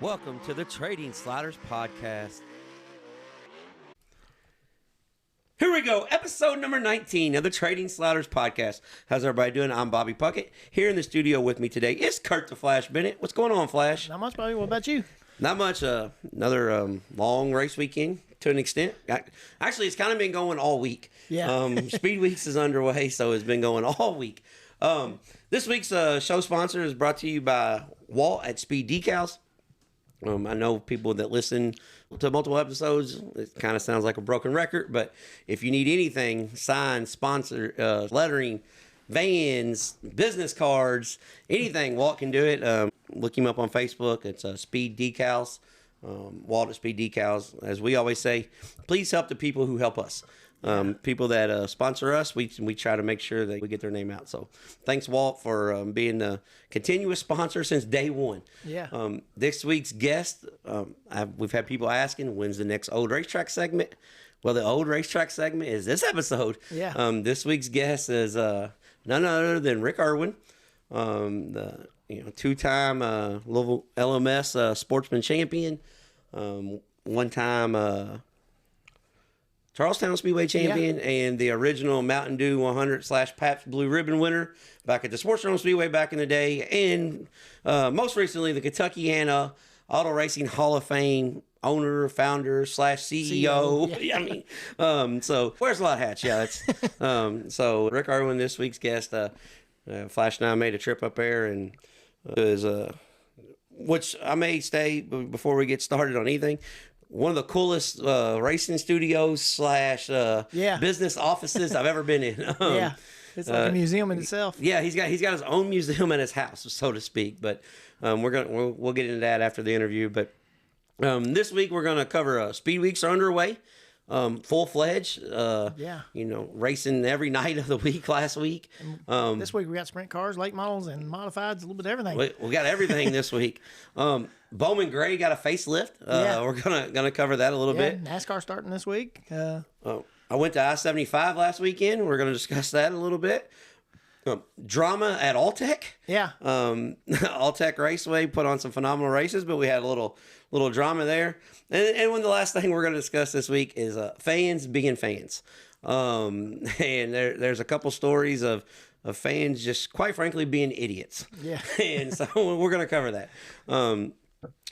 Welcome to the Trading Sliders Podcast. Here we go, episode number 19 of the Trading Sliders Podcast. How's everybody doing? I'm Bobby Puckett. Here in the studio with me today is Kurt the Flash Bennett. What's going on, Flash? Not much, Bobby. What about you? Not much. Another long race weekend to an extent. Actually, it's kind of been going all week. Yeah. Speed Weeks is underway, so it's been going all week. This week's show sponsor is brought to you by Walt at Speed Decals. I know people that listen to multiple episodes, it kind of sounds like a broken record, but if you need anything, signs, sponsor, lettering, vans, business cards, anything, Walt can do it. Look him up on Facebook. It's Speed Decals, Walt at Speed Decals. As we always say, please help the people who help us. People that sponsor us, we try to make sure that we get their name out. So thanks, Walt, for being the continuous sponsor since day one. Yeah. This week's guest, we've had people asking, when's the next old racetrack segment? Well, the old racetrack segment is this episode. Yeah. This week's guest is none other than Rick Erwin, the two-time Louisville LMS sportsman champion, one-time Charlestown Speedway champion, and the original Mountain Dew 100/Pabst Blue Ribbon winner back at the Sportstone Speedway back in the day, and most recently the Kentuckyana Auto Racing Hall of Fame owner, founder / CEO. Yeah. I mean, so wears a lot of hats. Yeah, that's so Rick Erwin, this week's guest. Flash and I made a trip up there, and which I may stay before we get started on anything. One of the coolest racing studios / business offices I've ever been in. Yeah, it's like a museum in itself. Yeah, he's got his own museum in his house, so to speak. But we'll get into that after the interview. But this week we're gonna cover Speed Weeks are underway, full fledged. Racing every night of the week last week. This week we got sprint cars, late models, and modifieds, a little bit of everything. We got everything this week. Bowman Gray got a facelift. We're gonna cover that a little bit. NASCAR starting this week. I went to I-75 last weekend. We're gonna discuss that a little bit. Drama at Alltech. Yeah. Alltech Raceway put on some phenomenal races, but we had a little drama there. And when the last thing we're gonna discuss this week is fans being fans. And there's a couple stories of fans just quite frankly being idiots. Yeah. And so we're gonna cover that.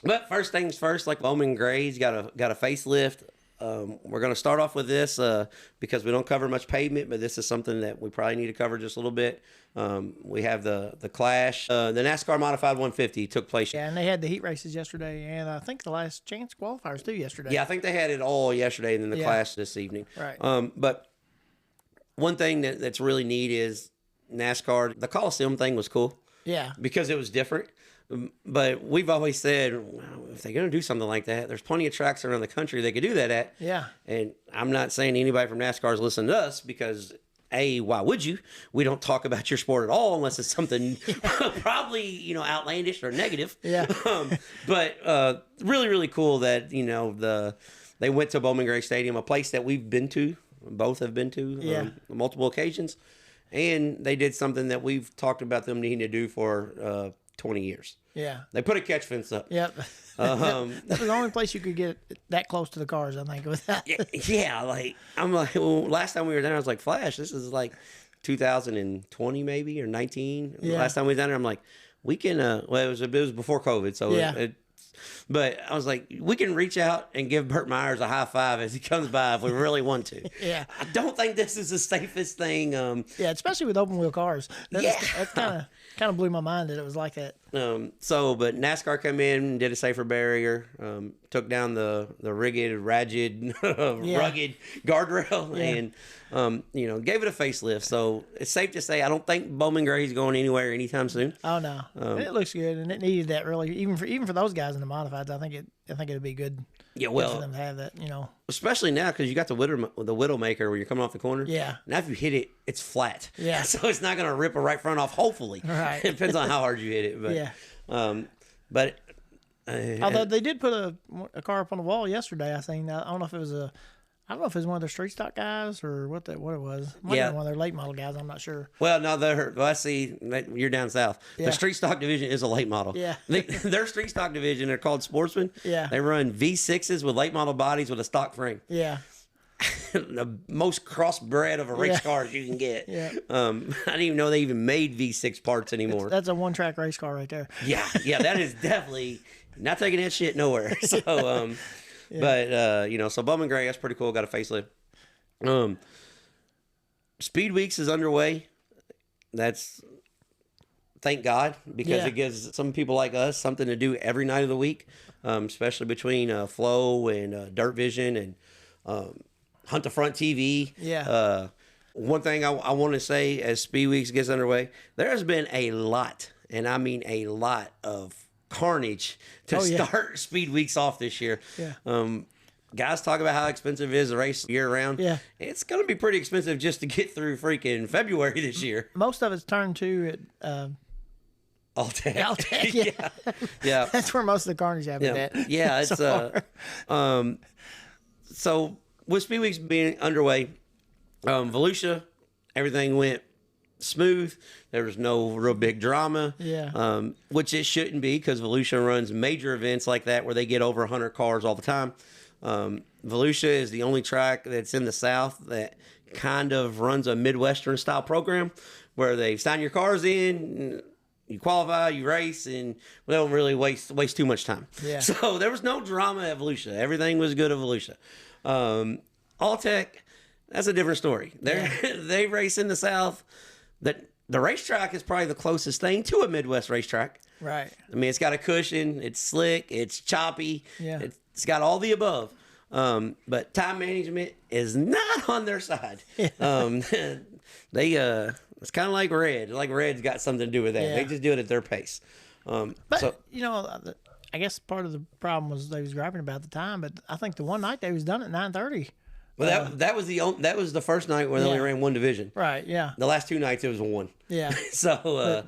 But first things first, like Bowman Gray's got a facelift. We're going to start off with this because we don't cover much pavement, but this is something that we probably need to cover just a little bit. We have the Clash. The NASCAR Modified 150 took place. Yeah, and they had the heat races yesterday, and I think the last chance qualifiers too yesterday. Yeah, I think they had it all yesterday, and then the Clash this evening. Right. But one thing that's really neat is NASCAR. The Coliseum thing was cool. Yeah. Because it was different. But we've always said, well, if they're going to do something like that, there's plenty of tracks around the country they could do that at. Yeah. And I'm not saying anybody from NASCAR is listening to us because, A, why would you? We don't talk about your sport at all unless it's something probably, outlandish or negative. Yeah. But really, really cool that, they went to Bowman Gray Stadium, a place that we've been to, both have been to on multiple occasions. And they did something that we've talked about them needing to do for 20 years. Yeah. They put a catch fence up. Yep. That was the only place you could get that close to the cars, I think, with that. Last time we were there, I was like, Flash, this is like 2020 maybe or 19. Yeah. Last time we was down there, I'm like, we can, it was before COVID, so but I was like, we can reach out and give Burt Myers a high five as he comes by if we really want to. Yeah. I don't think this is the safest thing. Especially with open wheel cars. That's kind of blew my mind that it was like that. But NASCAR come in and did a safer barrier, took down the rugged guardrail, and gave it a facelift. So it's safe to say I don't think Bowman Gray's going anywhere anytime soon. Oh no, it looks good, and it needed that really. Even for those guys in the modifieds, I think it'd be good. Yeah, well, for them to have that, especially now because you got the Widowmaker where you're coming off the corner. Yeah. Now if you hit it, it's flat. Yeah. So it's not going to rip a right front off. Hopefully. Right. It depends on how hard you hit it. But, although they did put a car up on the wall yesterday, I think. I don't know if it was I don't know if it's one of their street stock guys or what it was. Might Yeah. have been one of their late model guys. I'm not sure. Well, no, I see you're down south. Yeah. The street stock division is a late model. Yeah. Their street stock division, they're called Sportsman. Yeah. They run V6s with late model bodies with a stock frame. Yeah. The most crossbred of a race cars you can get. Yeah. I didn't even know they even made V6 parts anymore. That's a one-track race car right there. Yeah, that is definitely not taking that shit nowhere. So, but so Bowman Gray, that's pretty cool. Got a facelift. Speed Weeks is underway. That's thank God, because it gives some people like us something to do every night of the week, especially between Flow and Dirt Vision and Hunt the Front TV. Yeah. One thing I want to say as Speed Weeks gets underway, there has been a lot, and I mean a lot of carnage to start Speed Weeks off this year. Yeah. Guys talk about how expensive it is to race year round. Yeah. It's going to be pretty expensive just to get through freaking February this year. Most of it's turned to Alltech. Alltech, yeah. Yeah. That's where most of the carnage happened at. Yeah, it's so with Speed Weeks being underway, Volusia, everything went smooth. There was no real big drama. Yeah. Which it shouldn't be, because Volusia runs major events like that where they get over 100 cars all the time. Volusia is the only track that's in the South that kind of runs a Midwestern style program where they sign your cars in, you qualify, you race, and we don't really waste too much time. Yeah. So there was no drama at Volusia. Everything was good at Volusia. Alltech, that's a different story. They race in the South. The racetrack is probably the closest thing to a Midwest racetrack. Right. I mean, it's got a cushion, it's slick, it's choppy, Yeah. it's got all the above. But time management is not on their side. Yeah. It's kind of like Red. Like Red's got something to do with that. Yeah. They just do it at their pace. But, I guess part of the problem was they was griping about the time, but I think the one night they was done at 9:30. Well, that was the first night where they only ran one division. Right, yeah. The last two nights it was one. Yeah. So,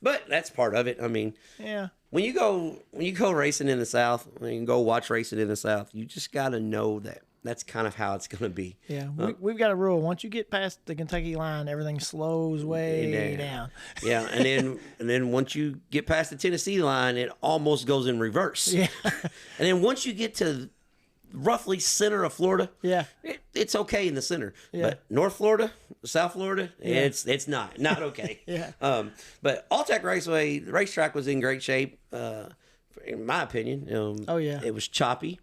but that's part of it. I mean, yeah. When you go racing in the South, when you go watch racing in the South, you just got to know that that's kind of how it's going to be. Yeah, we've got a rule. Once you get past the Kentucky line, everything slows way down. Yeah, and then once you get past the Tennessee line, it almost goes in reverse. Yeah. And then once you get to roughly center of Florida, it's okay in the center. Yeah. But North Florida, South Florida, it's not okay. Yeah. But Alltech Raceway, the racetrack was in great shape, in my opinion. It was choppy.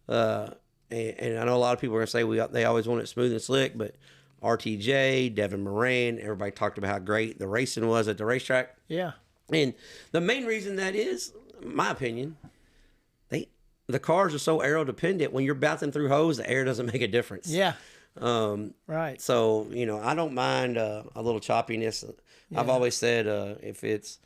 And I know a lot of people are going to say they always want it smooth and slick, but RTJ, Devin Moran, everybody talked about how great the racing was at the racetrack. Yeah. And the main reason that is, in my opinion, the cars are so aero dependent. When you're bouncing through hose, the air doesn't make a difference. Yeah. Right. So, I don't mind a little choppiness. Yeah. I've always said if it's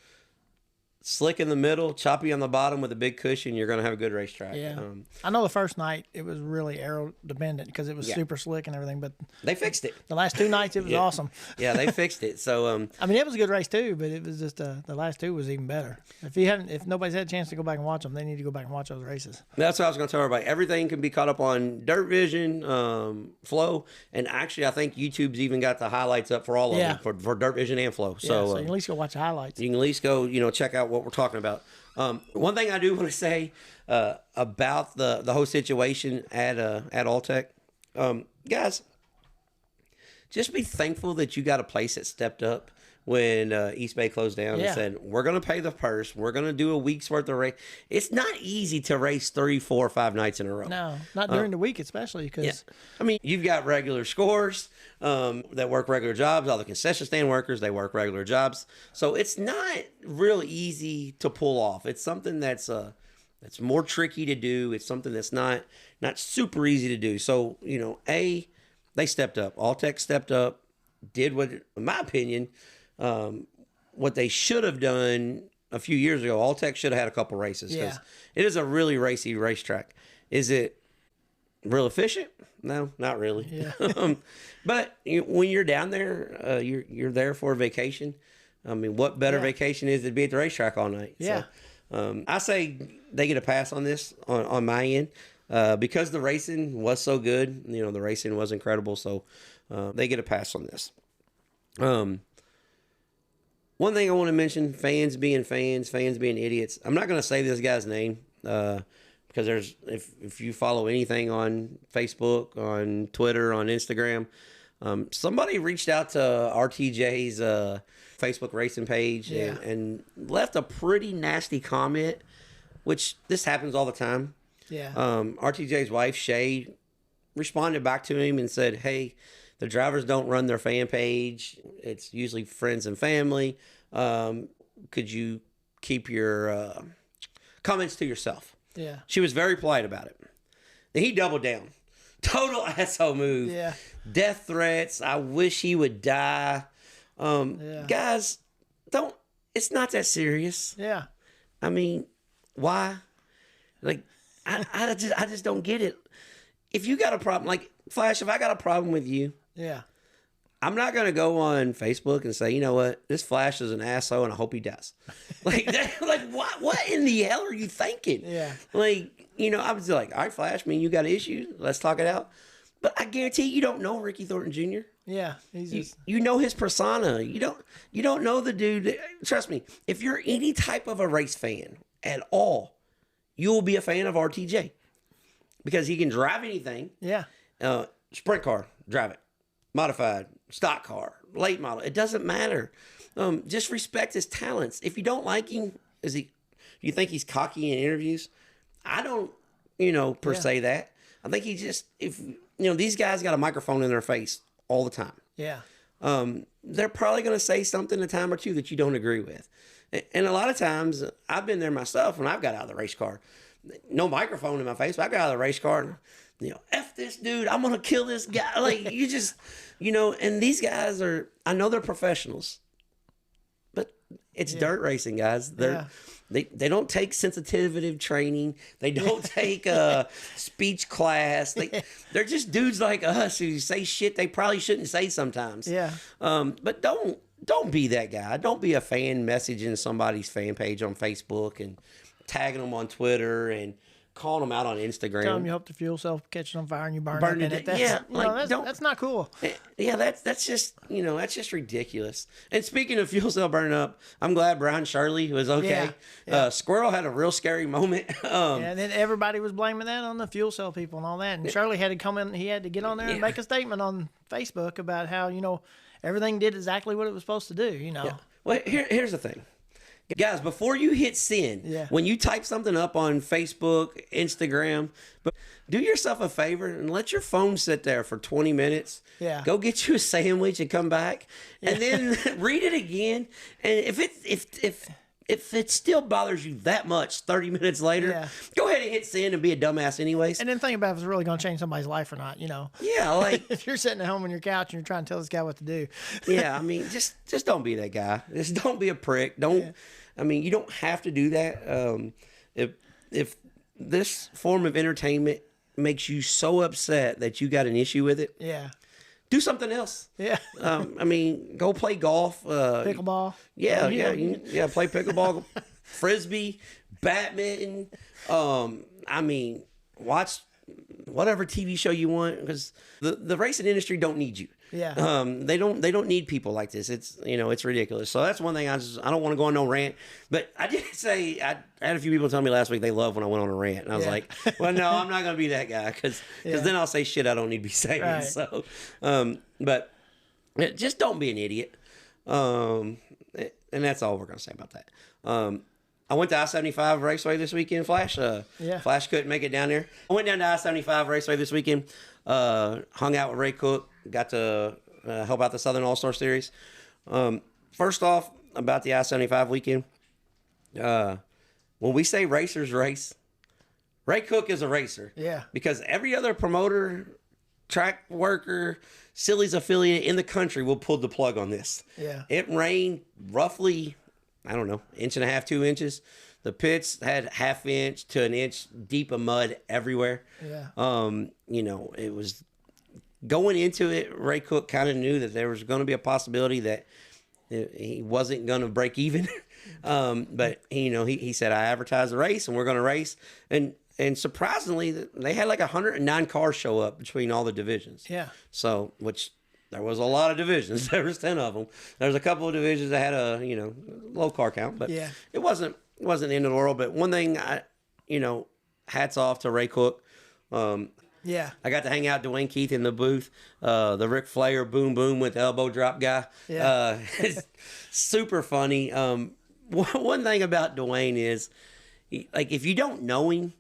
slick in the middle, choppy on the bottom with a big cushion, you're going to have a good racetrack. Yeah. I know the first night it was really aero dependent because it was super slick and everything, but they fixed it. The last two nights it was awesome. Yeah, they fixed it. So I mean, it was a good race too, but it was just the last two was even better. If nobody's had a chance to go back and watch them, they need to go back and watch those races. That's what I was going to tell everybody. Everything can be caught up on Dirt Vision, Flow, and actually I think YouTube's even got the highlights up for all of them for Dirt Vision and Flow. So you can at least go watch the highlights. You can at least go, check out what we're talking about. One thing I do want to say about the whole situation at Alltech, guys, just be thankful that you got a place that stepped up when East Bay closed down and said, we're going to pay the purse. We're going to do a week's worth of race. It's not easy to race 3, 4, 5 nights in a row. No, not during the week, especially because. I mean, you've got regular scores that work regular jobs. All the concession stand workers, they work regular jobs. So it's not real easy to pull off. It's something that's more tricky to do. It's something that's not super easy to do. So, they stepped up. Alltech stepped up, did what, in my opinion, what they should have done a few years ago. Alltech should have had a couple races because it is a really racy racetrack. Is it real efficient? No, not really. Yeah. But when you're down there, you're there for a vacation. I mean, what better vacation is to be at the racetrack all night? Yeah. So, I say they get a pass on this on my end. because the racing was so good, the racing was incredible, so they get a pass on this. One thing I want to mention, fans being idiots. I'm not going to say this guy's name because if you follow anything on Facebook, on Twitter, on Instagram, somebody reached out to RTJ's Facebook racing page and left a pretty nasty comment, which this happens all the time. Yeah. RTJ's wife, Shay, responded back to him and said, hey, the drivers don't run their fan page. It's usually friends and family. Could you keep your comments to yourself? Yeah. She was very polite about it. Then he doubled down. Total asshole move. Yeah. Death threats. I wish he would die. Guys, it's not that serious. Yeah. I mean, why? Like, I just don't get it. If you got a problem, like Flash, if I got a problem with you, I'm not gonna go on Facebook and say, you know what, this Flash is an asshole, and I hope he does. Like, what in the hell are you thinking? Yeah. Like, I was like, all right, Flash, you got an issue, let's talk it out. But I guarantee you don't know Ricky Thornton Jr. Yeah, he's just... you know his persona. You don't know the dude. Trust me, if you're any type of a race fan at all, you will be a fan of RTJ because he can drive anything. Yeah. Sprint car, drive it. Modified, stock car, late model. It doesn't matter. Just respect his talents. If you don't like him, do you think he's cocky in interviews? I don't, per se that. I think he just, these guys got a microphone in their face all the time. Yeah. They're probably going to say something a time or two that you don't agree with. And a lot of times, I've been there myself when I've got out of the race car. No microphone in my face, but I got out of the race car and, F this dude, I'm going to kill this guy. Like, you just, and these guys I know they're professionals, but it's dirt racing, guys. They don't take sensitivity training. They don't take a speech class. They're just dudes like us who say shit they probably shouldn't say sometimes. Yeah. But don't be that guy. Don't be a fan messaging somebody's fan page on Facebook and tagging them on Twitter and calling them out on Instagram. Tell them you hope the fuel cell catches on fire and you burn it. That's not cool. Yeah, that's just that's just ridiculous. And speaking of fuel cell burning up, I'm glad Brian Shirley was okay. Yeah. Squirrel had a real scary moment. And then everybody was blaming that on the fuel cell people and all that. And Shirley had to come in. He had to get on there and make a statement on Facebook about how everything did exactly what it was supposed to do. Yeah. Well, here's the thing. Guys, before you hit send, when you type something up on Facebook, Instagram, but do yourself a favor and let your phone sit there for 20 minutes. Yeah. Go get you a sandwich and come back, and then read it again. And if it still bothers you that much 30 minutes later, go ahead and hit send and be a dumbass anyways. And then think about if it's really going to change somebody's life or not, Yeah, like... if you're sitting at home on your couch and you're trying to tell this guy what to do. Yeah, just don't be that guy. Just don't be a prick. Don't... you don't have to do that. If this form of entertainment makes you so upset that you got an issue with it, do something else. Yeah. Go play golf. Pickleball. Yeah, play pickleball, frisbee, badminton. Watch whatever TV show you want because the racing industry don't need you. Yeah. They don't need people like this. It's it's ridiculous. So that's one thing I don't want to go on no rant. But I did say I had a few people tell me last week they love when I went on a rant, and I was like, well, no, I'm not going to be that guy because then I'll say shit I don't need to be saying. Right. So, but just don't be an idiot. And that's all we're going to say about that. I went to I75 Raceway this weekend, Flash. Flash couldn't make it down there. I went down to I75 Raceway this weekend, hung out with Ray Cook, got to help out the Southern All-Star Series. First off, about the I-75 weekend, when we say racers race, Ray Cook is a racer. Yeah. Because every other promoter, track worker, Silly's affiliate in the country will pull the plug on this. Yeah. It rained roughly, I don't know, 1.5 inches, 2 inches. The pits had 1/2 inch to 1 inch deep of mud everywhere. Yeah. It was going into it. Ray Cook kind of knew that there was going to be a possibility that he wasn't going to break even. But he said, I advertised the race and we're going to race. And And surprisingly, they had like 109 cars show up between all the divisions. Yeah. So, which there was a lot of divisions. There was 10 of them. There's a couple of divisions that had a, low car count, but it wasn't the end of the world. But one thing, hats off to Ray Cook. Yeah. I got to hang out Dwayne Keith in the booth. The Ric Flair boom boom with the elbow drop guy. Yeah. It's super funny. One thing about Dwayne is, if you don't know him,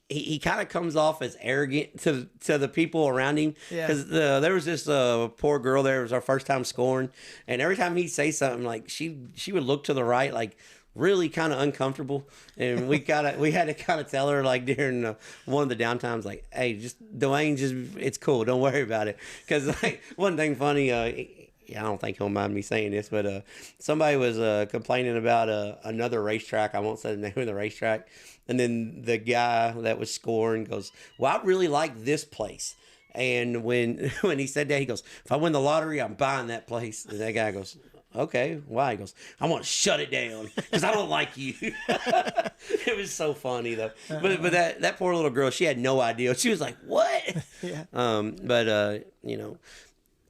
he kind of comes off as arrogant to the people around him. Because there was this poor girl there. It was our first time scoring. And every time he'd say something, like she would look to the right, like really kind of uncomfortable. And we had to kind of tell her, like during one of the downtimes, like, hey, Dwayne, it's cool. Don't worry about it. Because like one thing funny, I don't think he'll mind me saying this, but somebody was complaining about another racetrack. I won't say the name of the racetrack. And then the guy that was scoring goes, well, I really like this place. And when he said that, he goes, if I win the lottery, I'm buying that place. And that guy goes, okay, why? He goes, I want to shut it down because I don't like you. It was so funny, though. But that poor little girl, she had no idea. She was like, what? Yeah.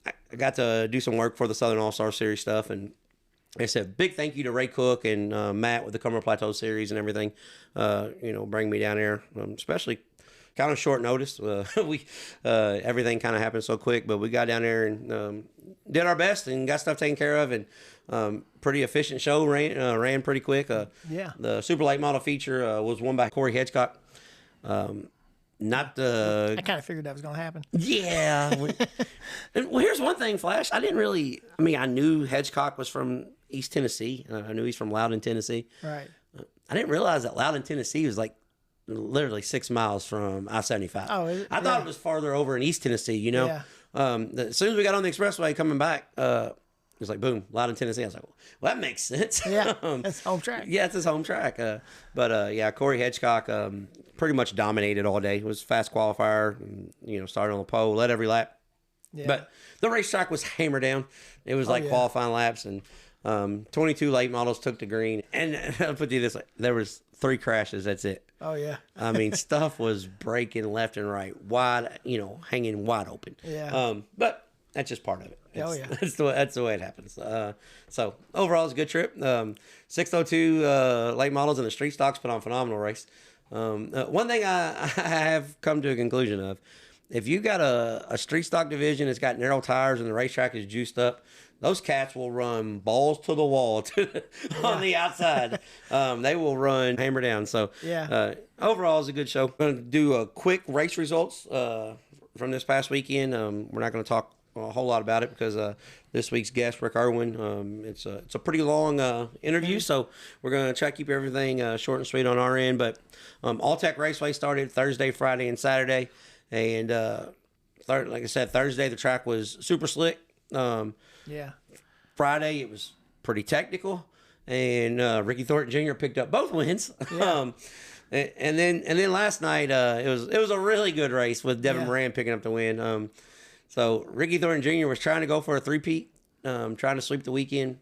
I got to do some work for the Southern All-Star Series stuff, and like I said, big thank you to Ray Cook and Matt with the Cumberland Plateau Series and everything. Bring me down there, especially kind of short notice. Everything kind of happened so quick, but we got down there and did our best and got stuff taken care of, and pretty efficient show. Ran pretty quick. The Super Late Model feature was won by Corey Hedgecock. I kind of figured that was going to happen. Yeah. Well, here's one thing, Flash. I knew Hedgecock was from East Tennessee. I knew he's from Loudon, Tennessee. Right. I didn't realize that Loudon, Tennessee was like literally 6 miles from I-75. Oh, I thought it was farther over in East Tennessee, Yeah. As soon as we got on the expressway coming back, it was like, boom, Loudon, Tennessee. I was like, well, that makes sense. Yeah, it's home track. Yeah, it's his home track. Corey Hedgecock pretty much dominated all day. It was a fast qualifier, started on the pole, led every lap. Yeah. But the racetrack was hammered down. It was qualifying laps, and 22 late models took the green. And I'll put you this way, there was 3 crashes. That's it. Oh, yeah. I mean, stuff was breaking left and right, hanging wide open. Yeah. But that's just part of it. Yeah. That's the way it happens. So overall, it's a good trip. 602 late models and the street stocks put on a phenomenal race. One thing I have come to a conclusion of, if you got a street stock division that's got narrow tires and the racetrack is juiced up, those cats will run balls to the wall on the outside. They will run hammer down. So overall, it's a good show. I'm going to do a quick race results from this past weekend. We're not going to talk a whole lot about it because this week's guest, Rick Erwin, it's a pretty long interview, so we're going to try to keep everything short and sweet on our end. But All Tech Raceway started Thursday, Friday, and Saturday. And like I said, Thursday the track was super slick. Friday it was pretty technical, and Ricky Thornton Jr. picked up both wins. Yeah. And then last night it was a really good race with Devin Moran picking up the win. So Ricky Thornton Jr. was trying to go for a three-peat, trying to sweep the weekend.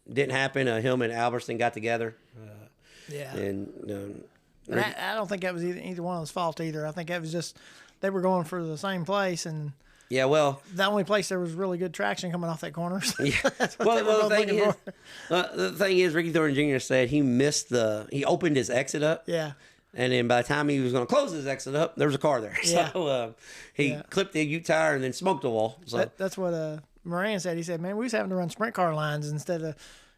Didn't happen. Him and Alberston got together. And I don't think that was either one of his fault either. I think that was just they were going for the same place, and the only place there was really good traction coming off that corner. So that's what the thing is, Ricky Thornton Jr. said he opened his exit up. Yeah. And then by the time he was going to close his exit up, there was a car there. Yeah. So he clipped the ute tire and then smoked the wall. So that's what Moran said. He said, "Man, we was having to run sprint car lines instead of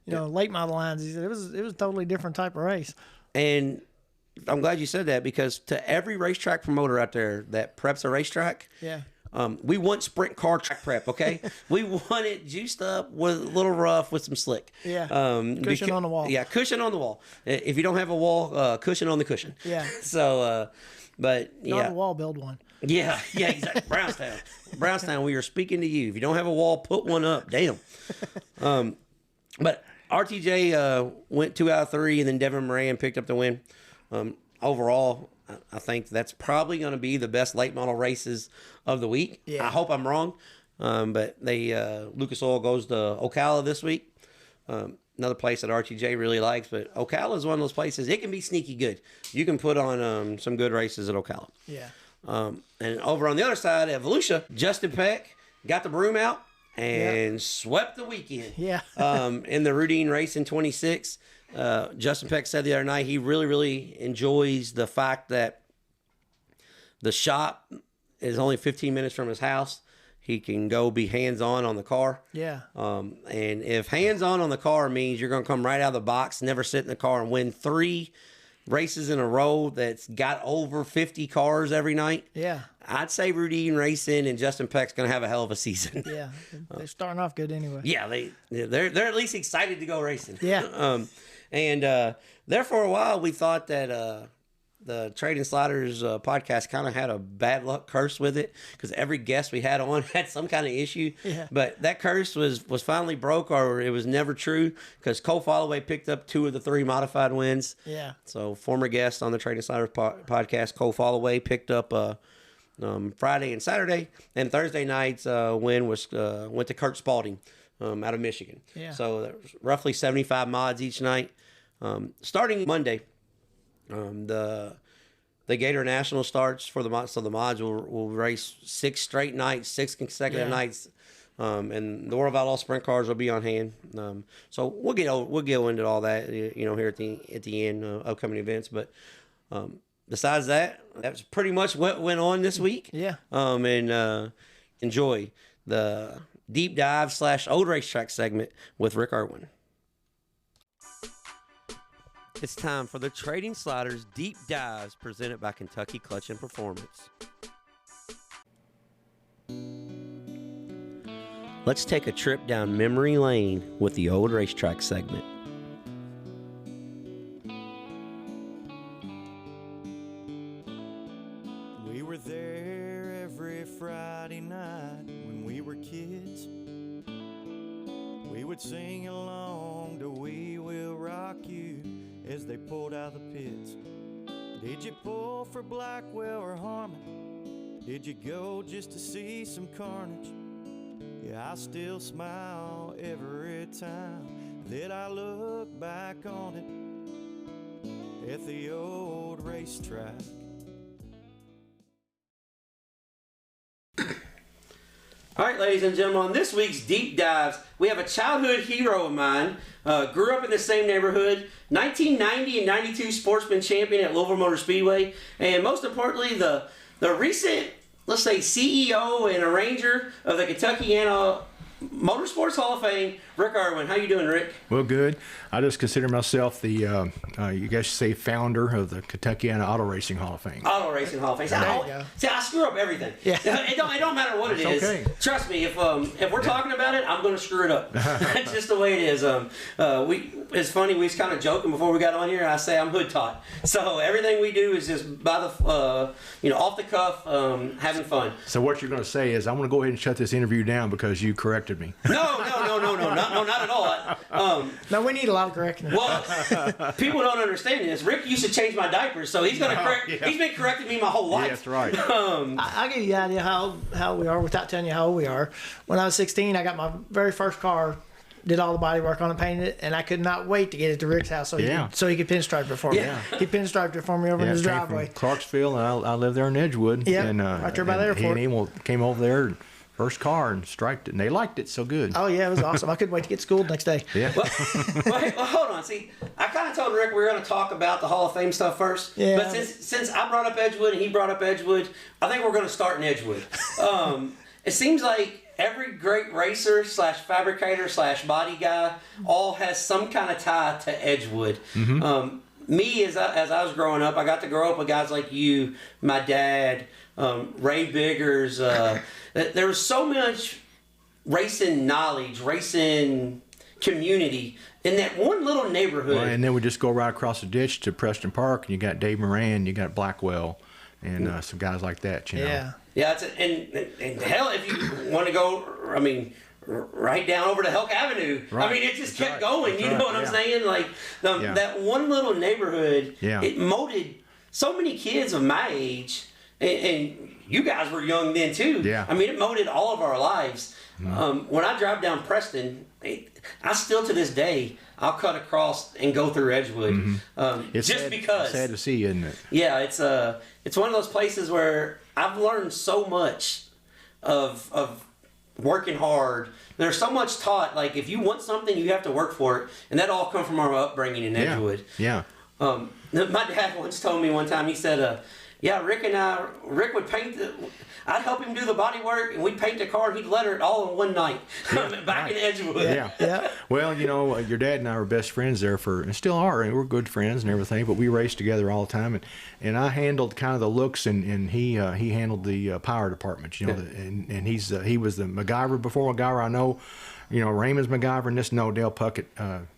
late model lines." He said it was a totally different type of race. And I'm glad you said that, because to every racetrack promoter out there that preps a racetrack, we want sprint car track prep, okay? We want it juiced up with a little rough with some slick. Yeah. Cushion on the wall. Yeah, cushion on the wall. If you don't have a wall, cushion on the cushion. Yeah. So, Not a wall, build one. Yeah, exactly. Brownstown, we are speaking to you. If you don't have a wall, put one up. Damn. But RTJ went 2 out of 3, and then Devin Moran picked up the win. Overall, I think that's probably going to be the best late model races of the week. Yeah. I hope I'm wrong. But Lucas Oil goes to Ocala this week. another place that RTJ really likes, but Ocala is one of those places. It can be sneaky good. You can put on some good races at Ocala. Yeah. And over on the other side at Volusia, Justin Peck got the broom out and swept the weekend. Yeah. In the Rudine Racing 26. Justin Peck said the other night he really, really enjoys the fact that the shop is only 15 minutes from his house. He can go be hands-on on the car. Yeah. And if hands-on on the car means you're going to come right out of the box, never sit in the car and win 3 races in a row that's got over 50 cars every night. Yeah. I'd say Rudine Racing and Justin Peck's going to have a hell of a season. Yeah. They're starting off good anyway. Yeah, they're at least excited to go racing. Yeah. And there for a while we thought that the Trading Sliders podcast kind of had a bad luck curse with it because every guest we had on had some kind of issue. Yeah. But that curse was finally broke, or it was never true, because Cole Followay picked up 2 of the 3 modified wins. Yeah. So former guest on the Trading Sliders podcast, Cole Followay, picked up Friday and Saturday, and Thursday night's win was went to Kurt Spalding out of Michigan. Yeah. So there was roughly 75 mods each night. Starting Monday, the Gator National starts for the mods, so the mods will race 6 straight nights, 6 consecutive nights, and the World of Outlaw Sprint cars will be on hand. So we'll go into all that, here at the end of upcoming events. But besides that, that's pretty much what went on this week. Yeah. And enjoy the deep dive / old racetrack segment with Rick Erwin. It's time for the Trading Sliders Deep Dives presented by Kentucky Clutch and Performance. Let's take a trip down memory lane with the old racetrack segment. We were there every Friday night when we were kids. We would sing along to We Will Rock You as they pulled out the pits. Did you pull for Blackwell or Harmon? Did you go just to see some carnage? Yeah, I still smile every time that I look back on it at the old racetrack. All right, ladies and gentlemen, on this week's Deep Dives, we have a childhood hero of mine. Grew up in the same neighborhood, 1990 and 92 sportsman champion at Louisville Motor Speedway, and most importantly, the recent, let's say, CEO and arranger of the Kentuckiana Motorsports Hall of Fame, Rick Erwin. How you doing, Rick? Well, good. I just consider myself the, you guys say, founder of the Kentuckiana Auto Racing Hall of Fame. Auto Racing Hall of Fame. See, I screw up everything. Yeah. It don't matter what it is. Okay. Trust me, if we're talking about it, I'm going to screw it up. That's just the way it is. It's funny, we was kind of joking before we got on here. I say I'm hood taught. So everything we do is just by the, off the cuff, having fun. So what you're going to say is I'm going to go ahead and shut this interview down because you corrected me. No, not at all. No, we need a lot of correcting. Well, people don't understand this. Rick used to change my diapers, so he's going to correct. Yeah. He's been correcting me my whole life. Yeah, that's right. I'll give you the idea how we are without telling you how old we are. When I was 16, I got my very first car, did all the body work on it, painted it, and I could not wait to get it to Rick's house so he could pinstripe it for me. Yeah. He pinstriped it for me over in his it came driveway. from Clarksville, and I lived there in Edgewood. Yeah, and, right there by the and airport. He came over there, first car, and striped it, and they liked it so good. Oh, yeah, it was awesome. I couldn't wait to get to school the next day. Yeah. Well, hold on. See, I kind of told Rick we were going to talk about the Hall of Fame stuff first. Yeah. But since I brought up Edgewood and he brought up Edgewood, I think we're going to start in Edgewood. It seems like every great racer / fabricator / body guy all has some kind of tie to Edgewood. Mm-hmm. Me, as I was growing up, I got to grow up with guys like you, my dad, Ray Biggers. There was so much racing knowledge, racing community in that one little neighborhood. Well, and then we just go right across the ditch to Preston Park, and you got Dave Moran, you got Blackwell, and some guys like that, you know. Yeah. Yeah, and hell, if you want to go, I mean, right down over to Helk Avenue. Right. I mean, it just That's kept right. going. That's You know right. what I'm Yeah. saying? Like that one little neighborhood, it molded so many kids of my age, and you guys were young then too. Yeah. I mean, it molded all of our lives. When I drive down Preston, I still to this day I'll cut across and go through Edgewood, It's just sad, because. sad to see, isn't it? Yeah, it's one of those places where I've learned so much of working hard. There's so much taught. Like if you want something, you have to work for it, and that all comes from our upbringing in Edgewood. Yeah. My dad once told me one time. He said, "Yeah, Rick would paint I'd help him do the body work, and we'd paint the car, and he'd letter it all in one night back in Edgewood." Yeah. Well, your dad and I were best friends there and still are, and we're good friends and everything, but we raced together all the time, and I handled kind of the looks, and he handled the power department, and he was the MacGyver before MacGyver. I know, Raymond's MacGyver, and this Dale Puckett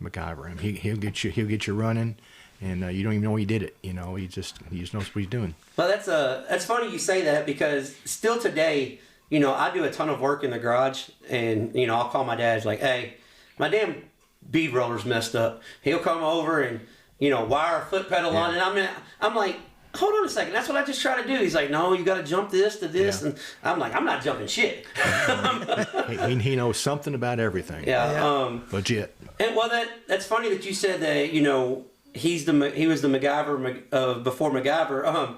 MacGyver. I mean, he'll get you running. And you don't even know he did it. He just knows what he's doing. Well, that's funny you say that, because still today, I do a ton of work in the garage, and I'll call my dad. It's like, "Hey, my damn bead roller's messed up." He'll come over and wire a foot pedal on, and I'm like, "Hold on a second, that's what I just tried to do." He's like, "No, you got to jump this to this," and I'm like, "I'm not jumping shit." he knows something about everything. Yeah. Legit. And that's funny that you said that. He was the MacGyver before MacGyver,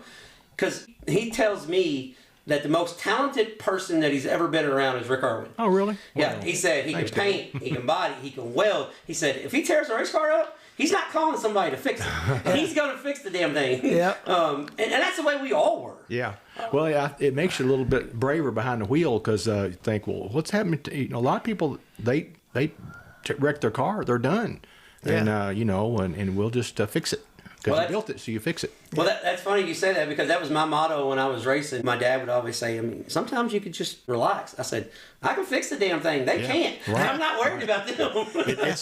because he tells me that the most talented person that he's ever been around is Rick Erwin. Oh, really? Yeah, he said he can paint, he can body, he can weld. He said if he tears a race car up, he's not calling somebody to fix it. He's going to fix the damn thing. Yeah. And that's the way we all were. Yeah. Well, yeah, it makes you a little bit braver behind the wheel, because you think, well, what's happening to a lot of people? They wreck their car, they're done. And and we'll just fix it, because you built it, so you fix it. Well, that's funny you say that, because that was my motto when I was racing. My dad would always say, sometimes you could just relax. I said, I can fix the damn thing. They can't. Right. I'm not worried about them.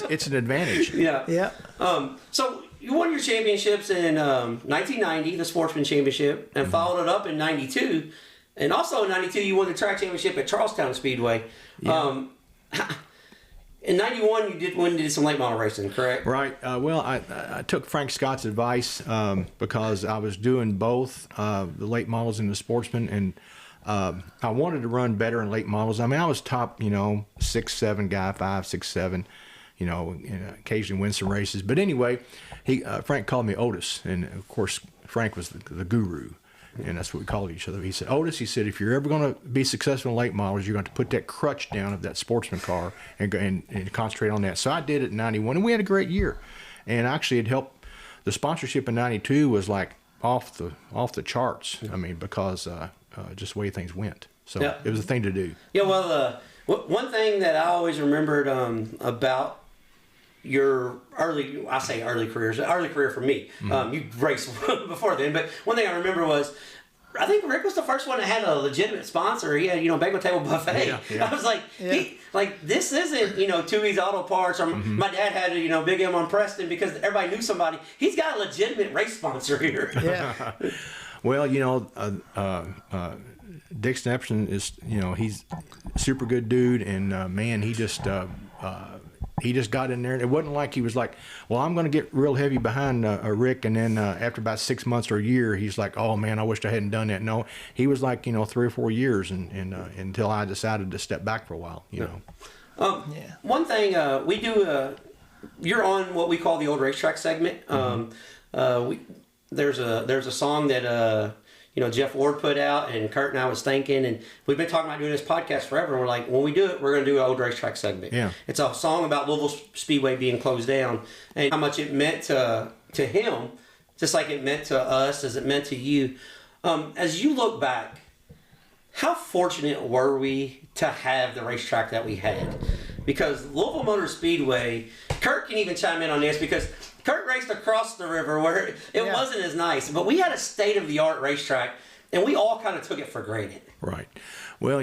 It's an advantage. Yeah. So you won your championships in 1990, the Sportsman Championship, and followed it up in 92. And also in 92, you won the track championship at Charlestown Speedway. Yeah. In 91, you did some late model racing, correct? Right. Well, I took Frank Scott's advice, because I was doing both the late models and the Sportsman, and I wanted to run better in late models. I mean, I was top, 6'7" guy, 5, 6, 7, and occasionally win some races. But anyway, Frank called me Otis, and of course Frank was the guru. And that's what we called each other. He said, "Otis," he said, "if you're ever going to be successful in late models, you're going to put that crutch down of that Sportsman car and concentrate on that." So I did it in 91, and we had a great year. And actually, it helped. The sponsorship in 92 was like off the charts. I mean, because just the way things went. So it was a thing to do. Yeah, well, one thing that I always remembered about your early career for me. You raced before then, but one thing I remember was, I think Rick was the first one that had a legitimate sponsor. He had, Bagel Table Buffet. I was like, this isn't, Tui's Auto Parts, or my dad had a, Big M on Preston, because everybody knew somebody. He's got a legitimate race sponsor here. Yeah. Well, Dick Snepson is, he's a super good dude, and man, he just got in there, and it wasn't like he was like, "Well, I'm going to get real heavy behind Rick," and then after about 6 months or a year, he's like, "Oh man, I wished I hadn't done that." No, he was like 3 or 4 years, and until I decided to step back for a while. One thing we do, you're on what we call the old racetrack segment. There's a song that Jeff Ward put out, and Kurt and I was thinking, and we've been talking about doing this podcast forever, and we're like, when we do it, we're going to do an old racetrack segment. Yeah. It's a song about Louisville Speedway being closed down, and how much it meant to him, just like it meant to us, as it meant to you. As you look back, how fortunate were we to have the racetrack that we had? Because Louisville Motor Speedway, Kurt can even chime in on this, because Kurt raced across the river where it wasn't as nice, but we had a state-of-the-art racetrack, and we all kind of took it for granted. Right. Well,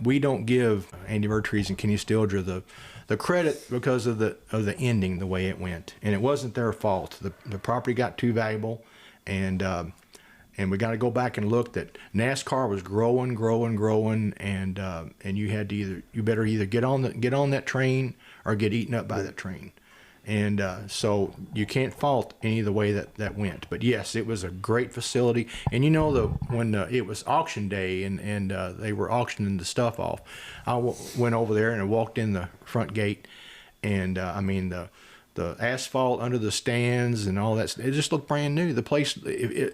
we don't give Andy Vertrees and Kenny Stilger the credit because of the ending, the way it went, and it wasn't their fault. The property got too valuable, and we got to go back and look that NASCAR was growing, and you had to you better either get on that train or get eaten up by that train. And so you can't fault any of the way that went. But yes, it was a great facility. And you know, when it was auction day and they were auctioning the stuff off, I went over there and I walked in the front gate, and I mean the asphalt under the stands and all that, it just looked brand new. The place,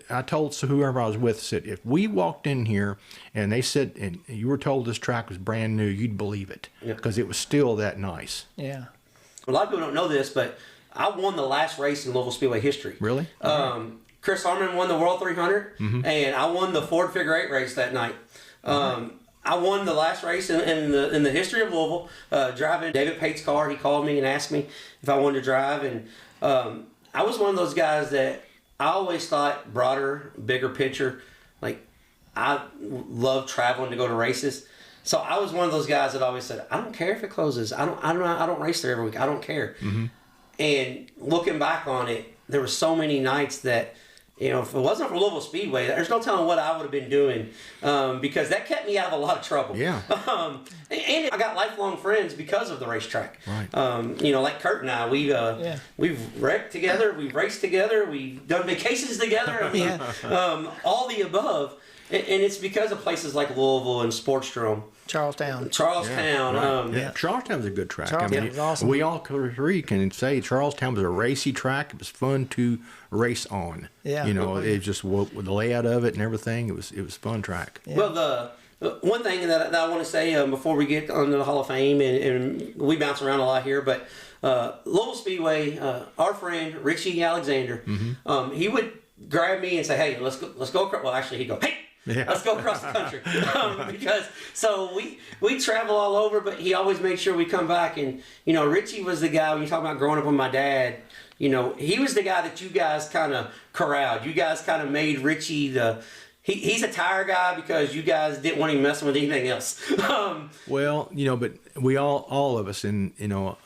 I told whoever I was with, said, if we walked in here and they said, and you were told this track was brand new, you'd believe it, because it was still that nice. Yeah. A lot of people don't know this, but I won the last race in Louisville Speedway history. Really? Chris Harmon won the World 300, and I won the Ford Figure 8 race that night. I won the last race in the history of Louisville, driving David Pate's car. He called me and asked me if I wanted to drive, and I was one of those guys that I always thought broader, bigger picture. Like, I love traveling to go to races. So I was one of those guys that always said, I don't care if it closes. I don't race there every week. I don't care. And looking back on it, there were so many nights that, you know, if it wasn't for Louisville Speedway, there's no telling what I would have been doing, because that kept me out of a lot of trouble. Yeah. And I got lifelong friends because of the racetrack. Right. You know, like Kurt and I, we've wrecked together, we've raced together, we've done vacations together. All the above. And it's because of places like Louisville and Sportstrom. Charlestown. Charlestown's a good track. Charlestown was awesome. We all three can say Charlestown was a racy track. It was fun to race on. Yeah. You know, it just with the layout of it and everything. It was a fun track. Yeah. Well, the one thing that I want to say before we get on to the Hall of Fame, and we bounce around a lot here, but Louisville Speedway, our friend Richie Alexander, he would grab me and say, "Hey, let's go." Well, actually, he'd go, "Hey, let's go across the country," because so we travel all over, but he always made sure we come back. And you know, Richie was the guy, when you talk about growing up with my dad, you know, he was the guy that you guys kind of corralled. You guys kind of made Richie he's a tire guy because you guys didn't want him messing with anything else. Well, you know, but we all of us, and you know,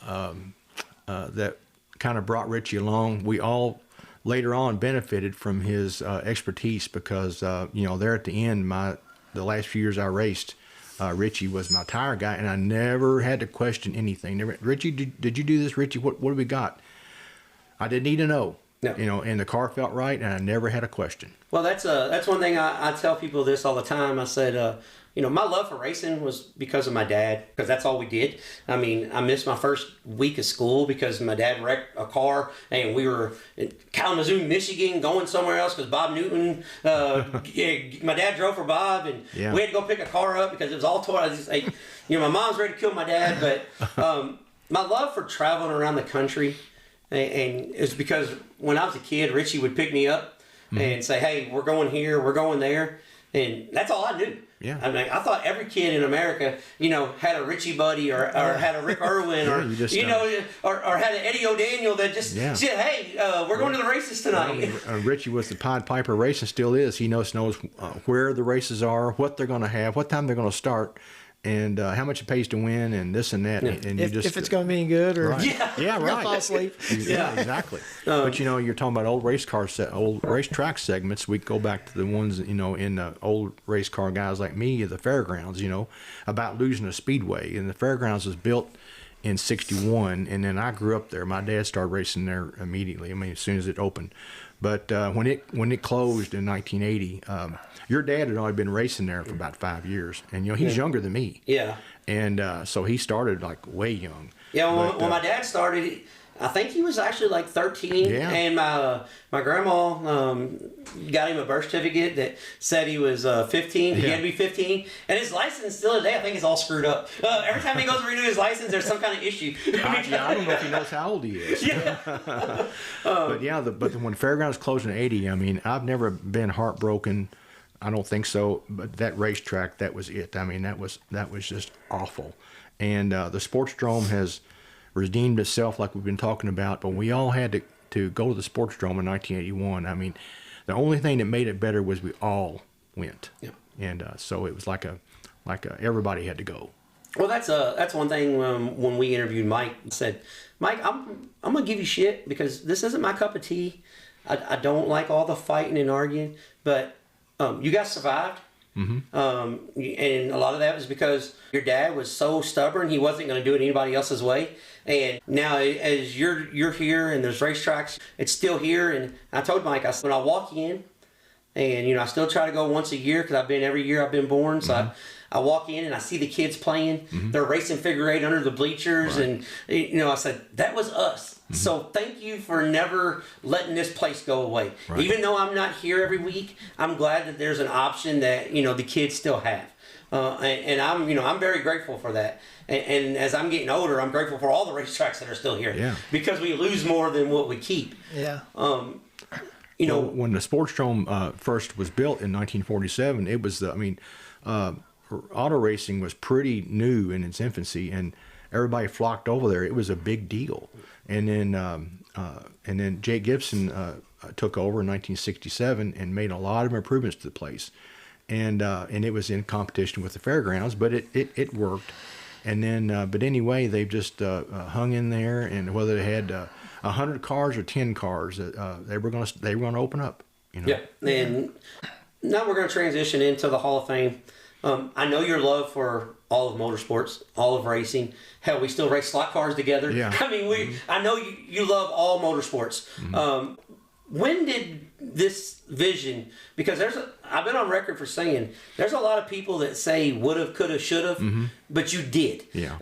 that kind of brought Richie along. We all later on benefited from his expertise, because you know, there at the end, the last few years I raced, Richie was my tire guy, and I never had to question anything. Richie, did you do this? Richie, what do we got? I didn't need to know. No. You know, and the car felt right, and I never had a question. Well, that's one thing I tell people this all the time. I said, you know, my love for racing was because of my dad, because that's all we did. I mean, I missed my first week of school because my dad wrecked a car, and we were in Kalamazoo, Michigan, going somewhere else because Bob Newton, my dad drove for Bob, and we had to go pick a car up because it was all torn. I was just like, you know, my mom's ready to kill my dad, but my love for traveling around the country, and it's because when I was a kid, Richie would pick me up and say, "Hey, we're going here, we're going there," and that's all I knew. Yeah, I mean, I thought every kid in America, you know, had a Richie buddy or had a Rick Erwin or you know, or had an Eddie O'Daniel that just said, "Hey, we're going to the races tonight." Richie was the Pied Piper race and still is. He knows where the races are, what they're going to have, what time they're going to start, and how much it pays to win, and this and that. And if it's going to be good, or right. Right. Fall asleep. Exactly. But you know, you're talking about old old racetrack segments. We go back to the ones, you know, in the old race car guys like me at the fairgrounds. You know, about losing a speedway, and the fairgrounds was built in '61, and then I grew up there. My dad started racing there immediately. I mean, as soon as it opened. But when it closed in 1980, your dad had only been racing there for about 5 years, and you know, he's younger than me. Yeah. And so he started like way young. Yeah. When my dad started, I think he was actually like 13, and my grandma got him a birth certificate that said he was 15. He had to be 15, and his license still today, I think, is all screwed up. Every time he goes to renew his license, there's some kind of issue. I don't know if he knows how old he is. But when Fairgrounds closed in '80, I mean, I've never been heartbroken. I don't think so. But that racetrack, that was it. I mean, that was just awful. And the Sportstrom has redeemed itself, like we've been talking about, but we all had to go to the Sportstrom in 1981. I mean, the only thing that made it better was we all went. Yeah. And so it was like everybody had to go. Well, that's one thing when we interviewed Mike, said, "Mike, I'm gonna give you shit because this isn't my cup of tea. I don't like all the fighting and arguing, but you guys survived, And a lot of that was because your dad was so stubborn, he wasn't going to do it anybody else's way. And now as you're here and there's racetracks, it's still here. And I told Mike, I said, when I walk in, and I still try to go once a year because I've been every year I've been born. So I walk in and I see the kids playing. They're racing figure eight under the bleachers, and I said that was us. So thank you for never letting this place go away. Even though I'm not here every week, I'm glad that there's an option that the kids still have, and I'm very grateful for that. And as I'm getting older, I'm grateful for all the racetracks that are still here because we lose more than what we keep. Yeah. Well, when the Sportstrom first was built in 1947, it was auto racing was pretty new in its infancy, and everybody flocked over there. It was a big deal. And then Jake Gibson took over in 1967 and made a lot of improvements to the place, and it was in competition with the fairgrounds, but it worked. And then, but anyway, they've just hung in there, and whether they had 100 cars or 10 cars, they were gonna open up. Yeah, and now we're going to transition into the Hall of Fame. I know your love for all of motorsports, all of racing. Hell, we still race slot cars together. Yeah. I mean, I know you love all motorsports. When did this vision? Because I've been on record for saying there's a lot of people that say woulda, coulda, shoulda, but you did. Yeah.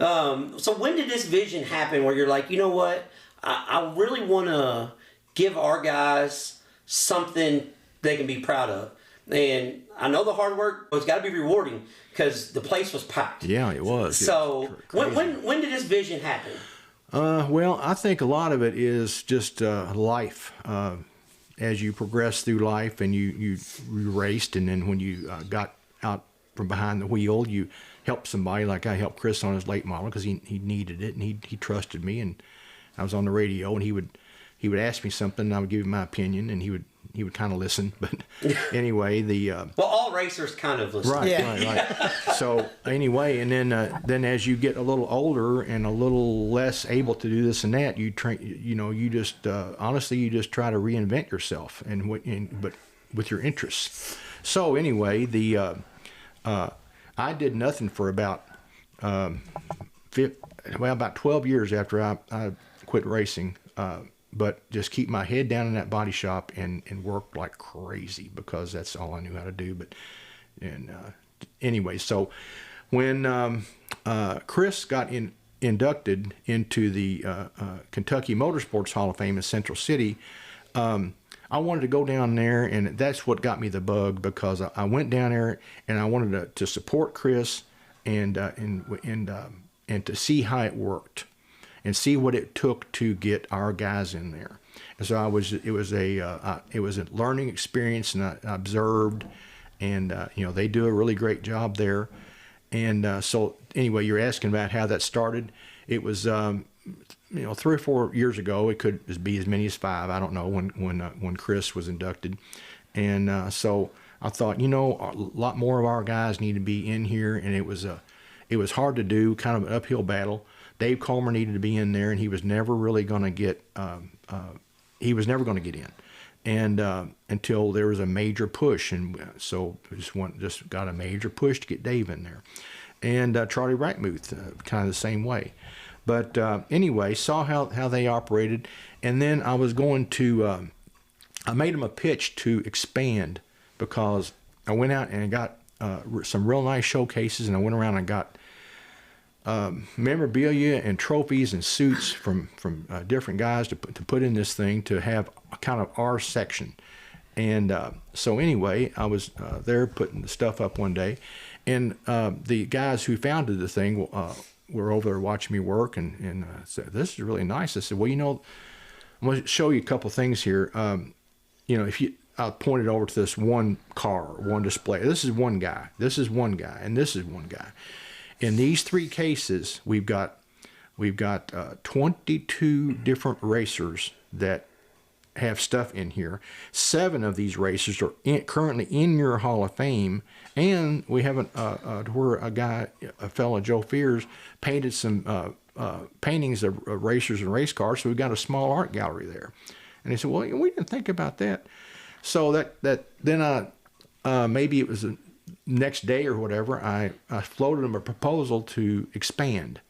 So when did this vision happen? Where you're like, you know what? I really want to give our guys something they can be proud of. And I know the hard work has got to be rewarding because the place was packed. Yeah, it was. So when did this vision happen? Well, I think a lot of it is just life. As you progress through life and you raced, and then when you got out from behind the wheel, you helped somebody. Like I helped Chris on his late model because he needed it, and he trusted me. And I was on the radio, and he would ask me something, and I would give him my opinion, and he would kind of listen. But anyway, well, all racers kind of listen. Right. So anyway, and then as you get a little older and a little less able to do this and that, you just honestly you just try to reinvent yourself but with your interests. So anyway, I did nothing for about 12 years after I quit racing. But just keep my head down in that body shop and work like crazy because that's all I knew how to do. Anyway, so when Chris got inducted into the Kentucky Motorsports Hall of Fame in Central City, I wanted to go down there, and that's what got me the bug because I went down there and I wanted to support Chris and to see how it worked. And see what it took to get our guys in there. And so it was a learning experience, and I observed, and they do a really great job there. And so anyway, you're asking about how that started. It was 3 or 4 years ago. It could be as many as 5. I don't know when Chris was inducted. And so I thought, a lot more of our guys need to be in here, and it was hard to do, kind of an uphill battle. Dave Comer needed to be in there, and he was never really going to get. He was never going to get in, and until there was a major push, and so just got a major push to get Dave in there, and Charlie Rackmuth, kind of the same way. But anyway, saw how they operated, and then I was going to. I made him a pitch to expand because I went out and got some real nice showcases, and I went around and got. Memorabilia and trophies and suits from different guys to put in this thing to have kind of our section. And so anyway, I was there putting the stuff up one day, and the guys who founded the thing were over there watching me work and said, "This is really nice." I said, "Well, I'm going to show you a couple things here. I pointed over to this one car, one display. This is one guy. This is one guy, and this is one guy." In these 3 cases, we've got 22 different racers that have stuff in here. 7 of these racers are currently in your Hall of Fame, and we have where a fellow Joe Fears painted some paintings of racers and race cars. So we've got a small art gallery there. And he said, "Well, we didn't think about that." So that then maybe it was next day or whatever, I floated them a proposal to expand.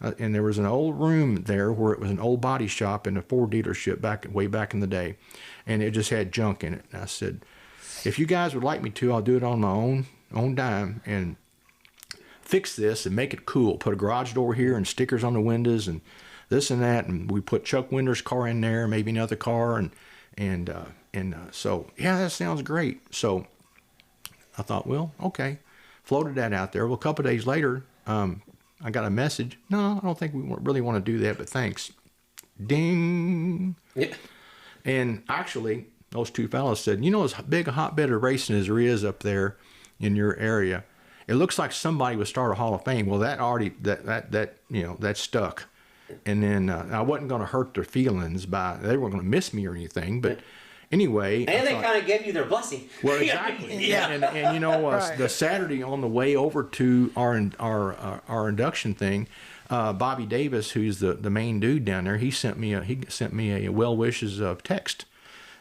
And there was an old room there where it was an old body shop and a Ford dealership way back in the day. And it just had junk in it. And I said, if you guys would like me to, I'll do it on my own dime and fix this and make it cool. Put a garage door here and stickers on the windows and this and that. And we put Chuck Winder's car in there, maybe another car. So, yeah, that sounds great. So I thought, well, okay. Floated that out there. Well, a couple of days later, I got a message. No, I don't think we really want to do that, but thanks. Ding. Yeah. And actually, those two fellows said, as big a hotbed of racing as there is up there in your area, it looks like somebody would start a Hall of Fame. Well, that stuck. And then I wasn't going to hurt their feelings they weren't going to miss me or anything, but anyway. And they kind of gave you their blessing. Well, exactly. Yeah. And right. The Saturday on the way over to our induction thing, Bobby Davis, who's the main dude down there, he sent me a well wishes text.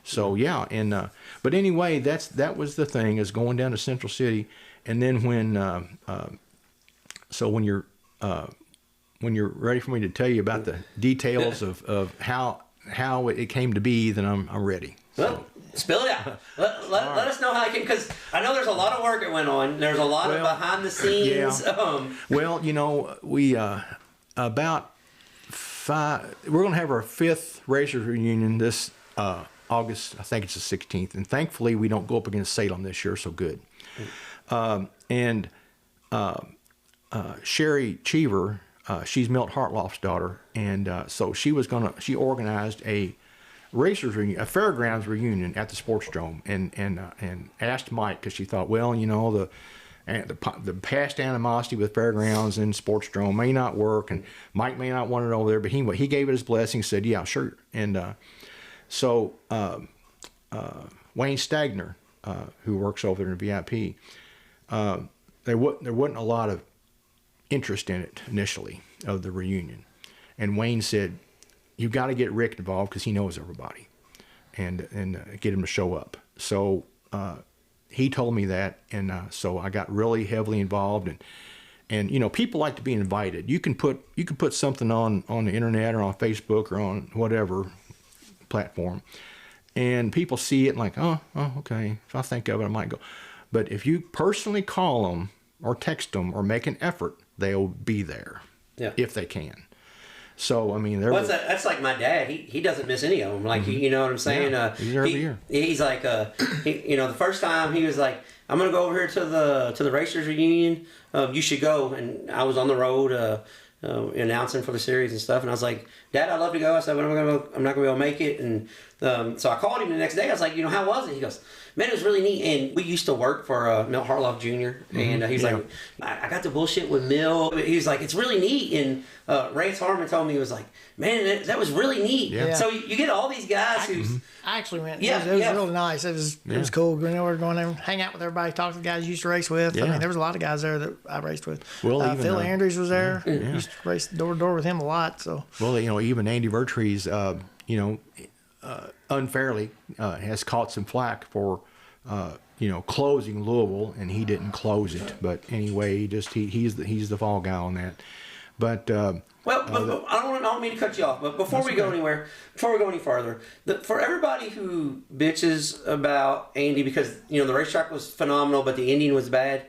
So yeah, and but anyway, that was the thing, is going down to Central City, and then when you're ready for me to tell you about the details of how it came to be, then I'm ready. Well, spill it out. Let us know how it came, because I know there's a lot of work that went on. There's a lot of behind the scenes. Yeah. Well, we about we're going to have our 5th Racers Reunion this August. I think it's the 16th, and thankfully we don't go up against Salem this year, so good. Sherry Cheever, she's Milt Hartloff's daughter, and so she organized a Racers reunion, a fairgrounds reunion at the Sportsdrome, and asked Mike, because she thought, well, the past animosity with fairgrounds and Sportsdrome may not work, and Mike may not want it over there, but he gave it his blessing, said, yeah, sure. And so Wayne Stagner, who works over there in VIP, there wasn't a lot of interest in it initially, of the reunion, and Wayne said, you've got to get Rick involved because he knows everybody, and get him to show up. So he told me that, and so I got really heavily involved, and people like to be invited. You can put something on the internet or on Facebook or on whatever platform, and people see it and like, oh, okay, if I think of it, I might go. But if you personally call them or text them or make an effort, they'll be there, if they can. So I mean, that's like my dad. He doesn't miss any of them. Like, you know what I'm saying? Yeah, he's there every year. He's like, the first time he was like, I'm gonna go over here to the Racers Reunion. You should go. And I was on the road announcing for the series and stuff. And I was like, Dad, I'd love to go. I said, but I'm not gonna be able to make it. And so I called him the next day. I was like, how was it? He goes, man, it was really neat. And we used to work for Milt Harloff Jr. And he's like, I got to bullshit with Milt. He's like, it's really neat. And Rance Harmon told me, he was like, man, that was really neat. Yeah. So you get all these guys who... I actually went. It was really nice. It was cool. We were going there, hang out with everybody, talk to the guys you used to race with. I mean, there was a lot of guys there that I raced with. Well, Phil Andrews was there. Used to race door to door with him a lot. So. Well, even Andy Vertrees, unfairly has caught some flack for closing Louisville, and he didn't close it. But anyway, he's the fall guy on that. But but I don't mean to cut you off. But before we go any further, for everybody who bitches about Andy because the racetrack was phenomenal, but the ending was bad.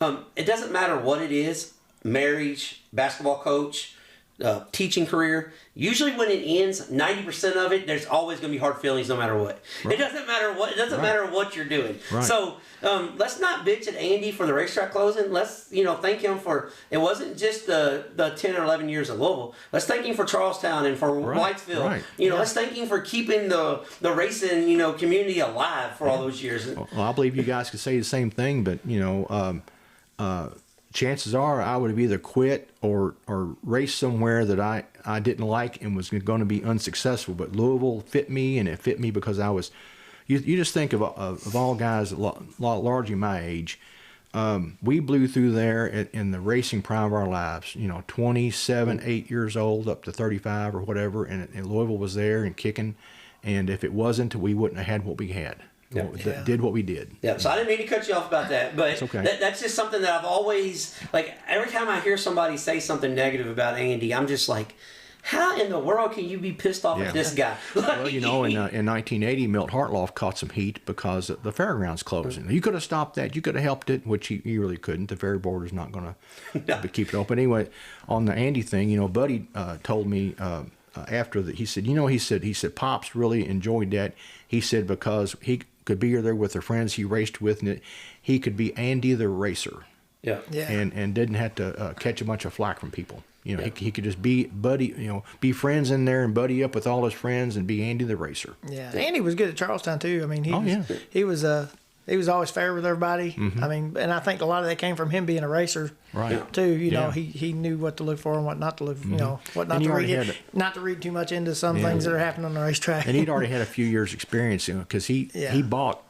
It doesn't matter what it is: marriage, basketball coach, teaching career. Usually when it ends, 90% of it, there's always going to be hard feelings no matter what. Right. It doesn't matter what. It doesn't matter what you're doing. Right. So let's not bitch at Andy for the racetrack closing. Let's thank him for. It wasn't just the 10 or 11 years of Louisville. Let's thank him for Charlestown and for Whitesville. Right. Let's thank him for keeping the racing community alive for all those years. Well, I believe you guys could say the same thing, but chances are I would have either quit or raced somewhere that I didn't like and was going to be unsuccessful. But Louisville fit me, and it fit me because I was. You just think of all guys largely my age. We blew through there in the racing prime of our lives. 27, 8 years old up to 35 or whatever, and Louisville was there and kicking. And if it wasn't, we wouldn't have had what we had. did what we did. Yeah, so I didn't mean to cut you off about that, but It's okay. That's just something that I've always, like, every time I hear somebody say something negative about Andy, I'm just like, how in the world can you be pissed off at this guy? Well, in 1980, Milt Hartloff caught some heat because the fairgrounds closing. You could have stopped that. You could have helped it, which he really couldn't. The ferry board is not going to keep it open. Anyway, on the Andy thing, Buddy told me after that, he said, Pops really enjoyed that. He said because he could be there with the friends he raced with, and he could be Andy the racer. Yeah. And didn't have to catch a bunch of flack from people. He could just be buddy, be friends in there and buddy up with all his friends and be Andy the racer. Yeah, Andy was good at Charlestown too. I mean, he was always fair with everybody. I mean, and I think a lot of that came from him being a racer, right? Too, he knew what to look for and what not to look, what not to read, not to read too much into some things that are happening on the racetrack. And he'd already had a few years' experience, because he bought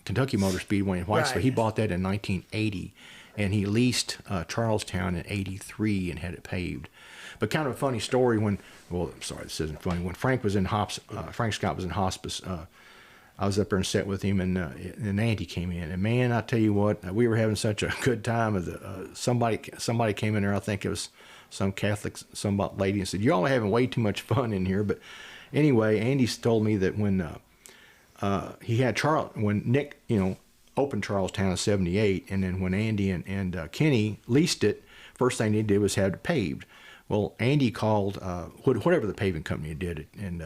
Kentucky Motor Speedway in Whitesville. He bought that in 1980. And he leased Charlestown in '83 and had it paved. But kind of a funny story this isn't funny. When Frank was in Frank Scott was in hospice, I was up there and sat with him, and Andy came in. And man, I tell you what, we were having such a good time. Somebody came in there. I think it was some Catholic, some lady, and said, "You all are having way too much fun in here." But anyway, Andy told me that when he had when Nick, opened Charlestown in '78, and then when Andy and Kenny leased it, first thing they did was have it paved. Well, Andy called whatever the paving company did it, and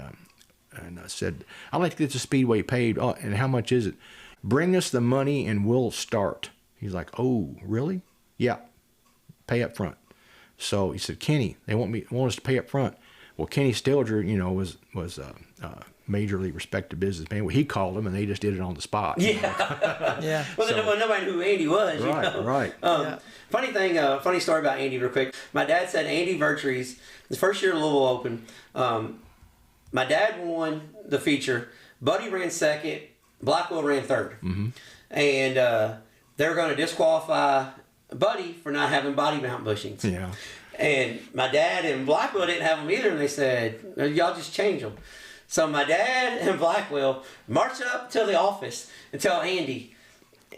said, "I'd like to get the speedway paved. Oh, and how much is it? Bring us the money and we'll start." He's like, "Oh, really? Yeah, pay up front." So he said, "Kenny, they want us to pay up front." Well, Kenny Stilger, was majorly respected businessman. Well, he called them, and they just did it on the spot. Yeah. Well, nobody knew who Andy was. Right. Funny story about Andy, real quick. My dad said Andy Vertrees, the first year of Louisville Open, my dad won the feature. Buddy ran second. Blackwell ran third. Mm-hmm. And they were going to disqualify Buddy for not having body mount bushings. Yeah. And my dad and Blackwell didn't have them either, and they said, "Y'all just change them." So my dad and Blackwell marched up to the office and tell Andy,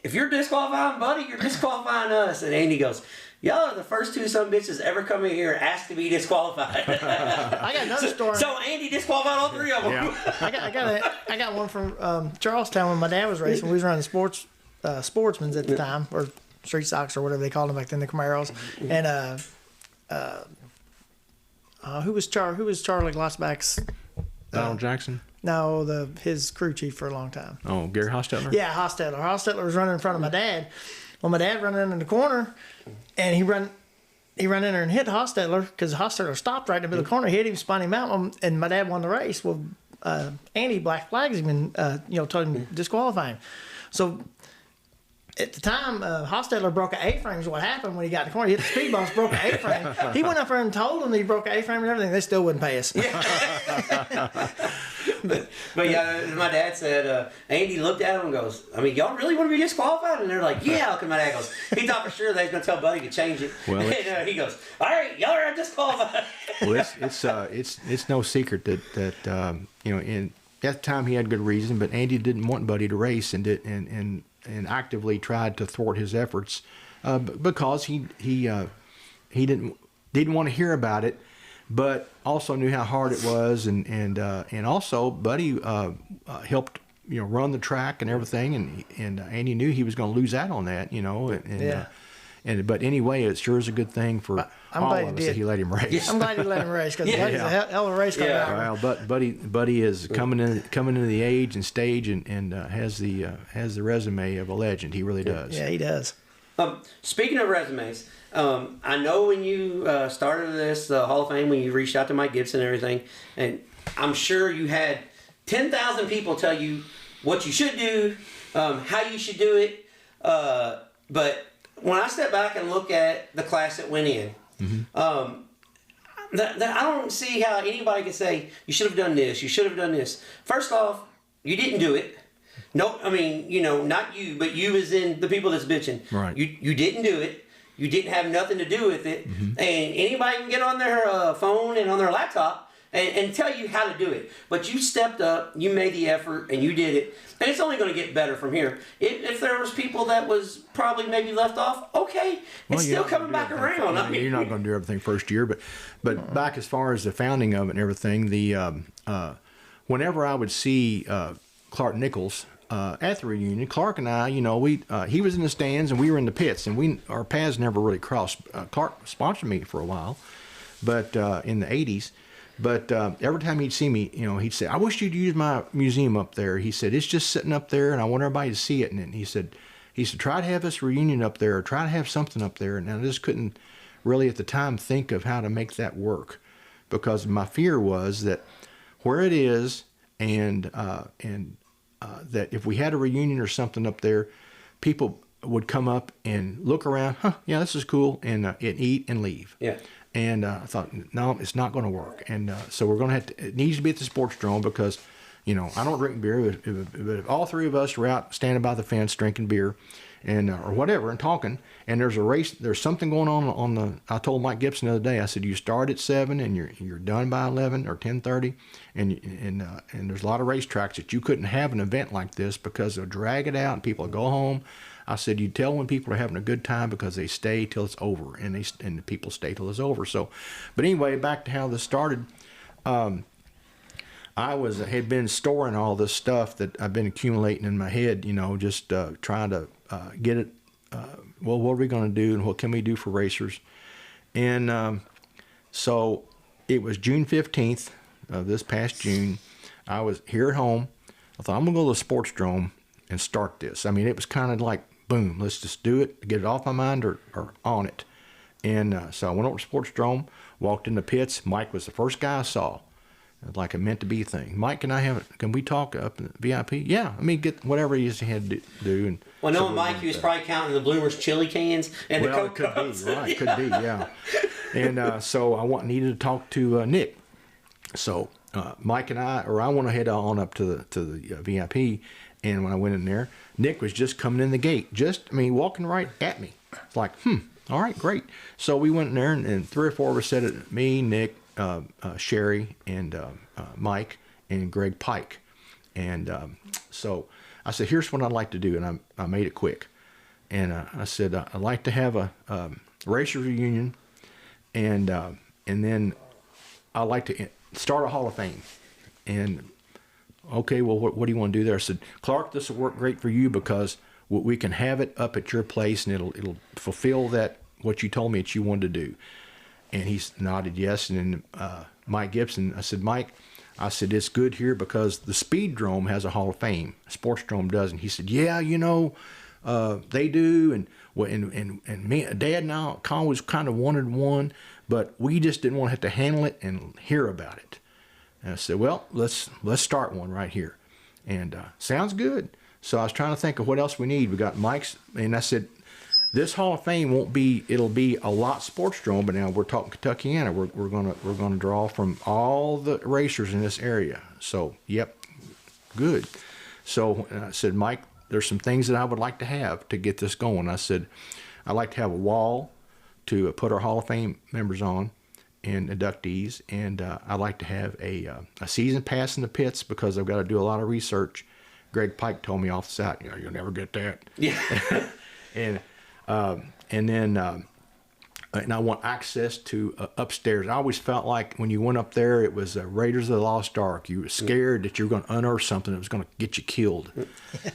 "If you're disqualifying Buddy, you're disqualifying us." And Andy goes, "Y'all are the first two son bitches ever come in here and asked to be disqualified." I got another story. So Andy disqualified all three of them. Yeah. I got one from Charlestown when my dad was racing. We was running sportsmans at the time, or street stocks or whatever they called them back then, the Camaros. And who was Charlie Glossback's? Donald Jackson? No, his crew chief for a long time. Oh, Gary Hostetler? Yeah, Hostetler. Hostetler was running in front of my dad. Well, my dad run in the corner, and he run in there and hit Hostetler because Hostetler stopped right in the middle of the corner, hit him, spun him out, and my dad won the race. Well, Andy black flags him and told him to disqualify him. So at the time, Hostetler broke an A-frame is what happened when he got in the corner. He hit the speed bumps, broke an A-frame. He went up there and told them that he broke an A-frame and everything. They still wouldn't pay us. But yeah, my dad said, Andy looked at him and goes, "I mean, y'all really want to be disqualified?" And they're like, "Yeah." Because my dad goes, he thought for sure they was going to tell Buddy to change it. Well, and he goes, "All right, y'all are disqualified." Well, it's no secret that in at the time he had good reason, but Andy didn't want Buddy to race and actively tried to thwart his efforts because he didn't want to hear about it, but also knew how hard it was, and also Buddy helped run the track and everything, and Andy knew he was going to lose out on that, but anyway, it sure is a good thing for all of us that he let him race. Yeah, I'm glad he let him race because Buddy's a hell of a race car driver. Well, but Buddy is coming into the age and stage and has the resume of a legend. He really does. Yeah, he does. Speaking of resumes, I know when you started this Hall of Fame, when you reached out to Mike Gibson and everything, and I'm sure you had 10,000 people tell you what you should do, how you should do it, but when I step back and look at the class that went in, I don't see how anybody can say, you should have done this, you should have done this. First off, you didn't do it. No, I mean, not you, but you as in the people that's bitching. Right. You didn't do it. You didn't have nothing to do with it. And anybody can get on their phone and on their laptop and tell you how to do it. But you stepped up, you made the effort, and you did it. And it's only going to get better from here. If there was people that was probably maybe left off, okay, it's still coming back around. I mean, you're not going to do everything first year, but back as far as the founding of it and everything, whenever I would see Clark Nichols at the reunion, Clark and I, he was in the stands and we were in the pits, and our paths never really crossed. Clark sponsored me for a while, but in the '80s. But every time he'd see me, he'd say, "I wish you'd use my museum up there." He said, "It's just sitting up there, and I want everybody to see it." And he said, "Try to have this reunion up there, or try to have something up there." And I just couldn't really at the time think of how to make that work, because my fear was that where it is, and that if we had a reunion or something up there, people would come up and look around. Yeah, this is cool, and eat and leave. Yeah. And I thought, no, it's not going to work. And so we're going to have to, it needs to be at the sports drome, because, I don't drink beer, but if all three of us are out standing by the fence drinking beer and or whatever and talking, and there's a race, there's something going on I told Mike Gibson the other day, I said, you start at 7 and you're done by 11 or 10:30, and there's a lot of racetracks that you couldn't have an event like this because they'll drag it out and people will go home. I said, you tell when people are having a good time because they stay till it's over, and the people stay till it's over. So, but anyway, back to how this started. I had been storing all this stuff that I've been accumulating in my head, just trying to get it. Well, what are we going to do, and what can we do for racers? And so it was June 15th of this past June. I was here at home. I thought, I'm going to go to the sports drome and start this. I mean, it was kind of like, boom, let's just do it, get it off my mind or on it. And so I went over to Sports Drome, walked in the pits. Mike was the first guy I saw, like a meant to be thing. Mike, can we talk up in the VIP? Yeah, let me get whatever he had to do. And well, knowing Mike, he was probably counting the Bloomers chili cans and the Coke cups. It could be, right, could be, yeah. And so I needed to talk to Nick. So Mike and I went ahead on up to the VIP. And when I went in there, Nick was just coming in the gate, walking right at me. It's like, all right, great. So we went in there, and 3 or 4 of us said it, me, Nick, Sherry, and Mike, and Greg Pike. And so I said, here's what I'd like to do, and I made it quick. And I said, I'd like to have a racer reunion, and then I'd like to start a Hall of Fame. And okay, well, what do you want to do there? I said, Clark, this will work great for you because we can have it up at your place, and it'll fulfill what you told me that you wanted to do. And he nodded yes. And then Mike Gibson, I said, Mike, it's good here because the Speed Drome has a Hall of Fame. Sports Drome doesn't. He said, yeah, they do. And me, Dad and I always kind of wanted one, but we just didn't want to have to handle it and hear about it. And I said, well, let's start one right here. And sounds good. So I was trying to think of what else we need. We got Mike's, and I said, this Hall of Fame it'll be a lot sports drone, but now we're talking Kentuckiana. We're gonna draw from all the racers in this area. So, yep, good. So I said, Mike, there's some things that I would like to have to get this going. I said, I'd like to have a wall to put our Hall of Fame members on and inductees, and I'd like to have a season pass in the pits because I've got to do a lot of research. Greg Pike told me off the side, you'll never get that. Yeah. and then I want access to upstairs. I always felt like when you went up there, it was Raiders of the Lost Ark. You were scared that you were going to unearth something that was going to get you killed.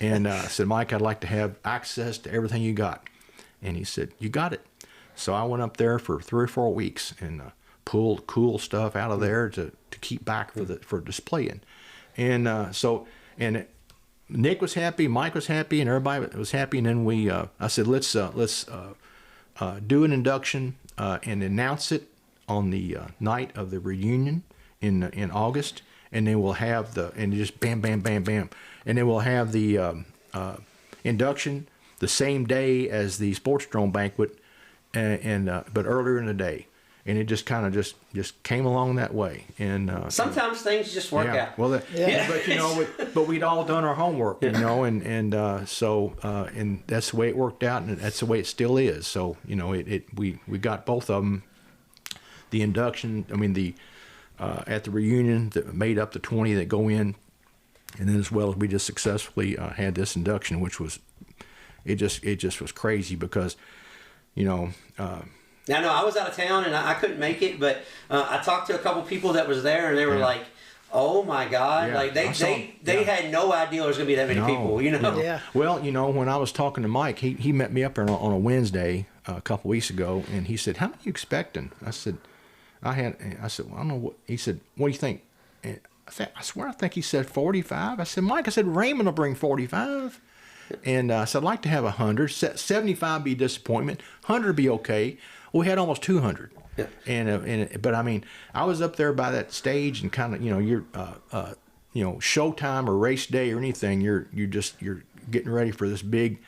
And I said, Mike, I'd like to have access to everything you got. And he said, you got it. So I went up there for 3 or 4 weeks and pulled cool stuff out of there to keep back for displaying. And Nick was happy, Mike was happy, and everybody was happy. And then I said, let's do an induction and announce it on the night of the reunion in August, and then we'll have and just bam, bam, bam, bam, and then we'll have the induction the same day as the Sports Drome banquet, but earlier in the day. And it just kind of just came along that way. And sometimes things just work out. Well, but we'd all done our homework, and that's the way it worked out, and that's the way it still is. So we got both of them. The induction, at the reunion that made up the 20 that go in, and then as well as we just successfully had this induction, which was it just was crazy because, you know. Now, no, I was out of town and I couldn't make it, but I talked to a couple people that was there, and they were like, "Oh my God!" Yeah. Like they had no idea there was going to be that many people. You know? Yeah. Well, you know, when I was talking to Mike, he met me up there on a Wednesday a couple weeks ago, and he said, "How many are you expecting?" I said, "Well, I don't know what." He said, "What do you think?" And I swear, I think he said 45. I said, "Mike," I said, "Raymond will bring 45." And I said, "I'd like to have 100. 75 would be a disappointment. 100 would be okay." We had almost 200. Yeah. But I mean, I was up there by that stage, and kind of, you know, you're showtime or race day or anything, you're getting ready for this big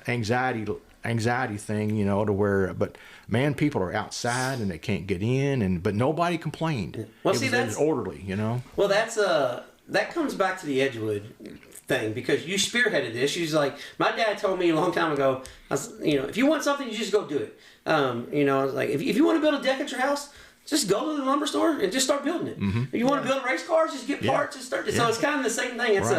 anxiety thing, you know, to where, but man, people are outside and they can't get in, but nobody complained. Well, it was orderly, you know. Well, that comes back to the Edgewood thing, because you spearheaded this. She's like, my dad told me a long time ago, if you want something, you just go do it. I was like, if you want to build a deck at your house, just go to the lumber store and just start building it. Mm-hmm. If you want to build race cars, just get parts and start. So it's kind of the same thing. It's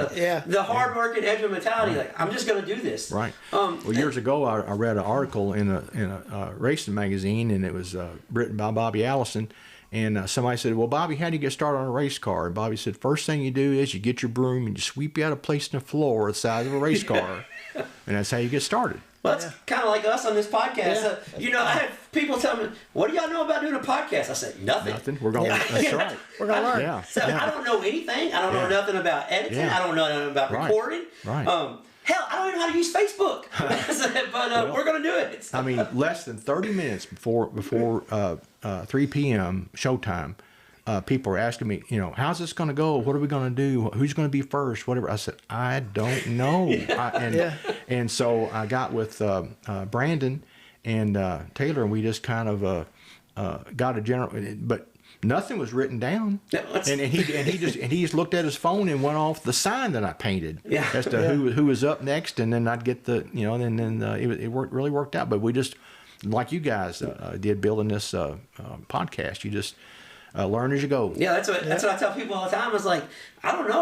the hard working Edgewood mentality. Like, I'm just going to do this. Right. Well, years ago, I read an article in a racing magazine, and it was written by Bobby Allison. And somebody said, "Well, Bobby, how do you get started on a race car?" And Bobby said, "First thing you do is you get your broom and you sweep you out a place in the floor the size of a race car, and that's how you get started." Well, that's kind of like us on this podcast. Yeah. I have people tell me, "What do y'all know about doing a podcast?" I said, "Nothing." Nothing. We're going. That's right. We're gonna learn. Yeah. So I don't know anything. I don't know nothing about editing. I don't know nothing about recording. Right. Hell, I don't even know how to use Facebook. But we're going to do it. I mean, less than 30 minutes before 3 p.m. showtime, people are asking me, you know, "How's this going to go? What are we going to do? Who's going to be first? Whatever." I said, "I don't know." And so I got with Brandon and Taylor, and we just kind of got a general, but nothing was written down. And he just looked at his phone and went off the sign that I painted as to who was up next, and then I'd get the, you know, and then it really worked out. But we just, like you guys did building this podcast, you just learn as you go. Yeah, that's what I tell people all the time. I was like, I don't know.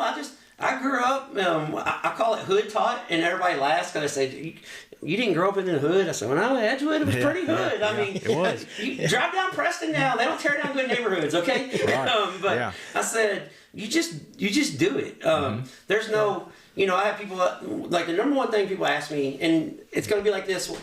I grew up, I call it hood taught, and everybody laughs because I say, "You didn't grow up in the hood?" I said, "When I was at Edgewood, it was pretty hood." I mean, it was. You drive down Preston now, they don't tear down good neighborhoods, okay? Right. I said, you just do it. There's no, I have people, like the number one thing people ask me, and it's going to be like this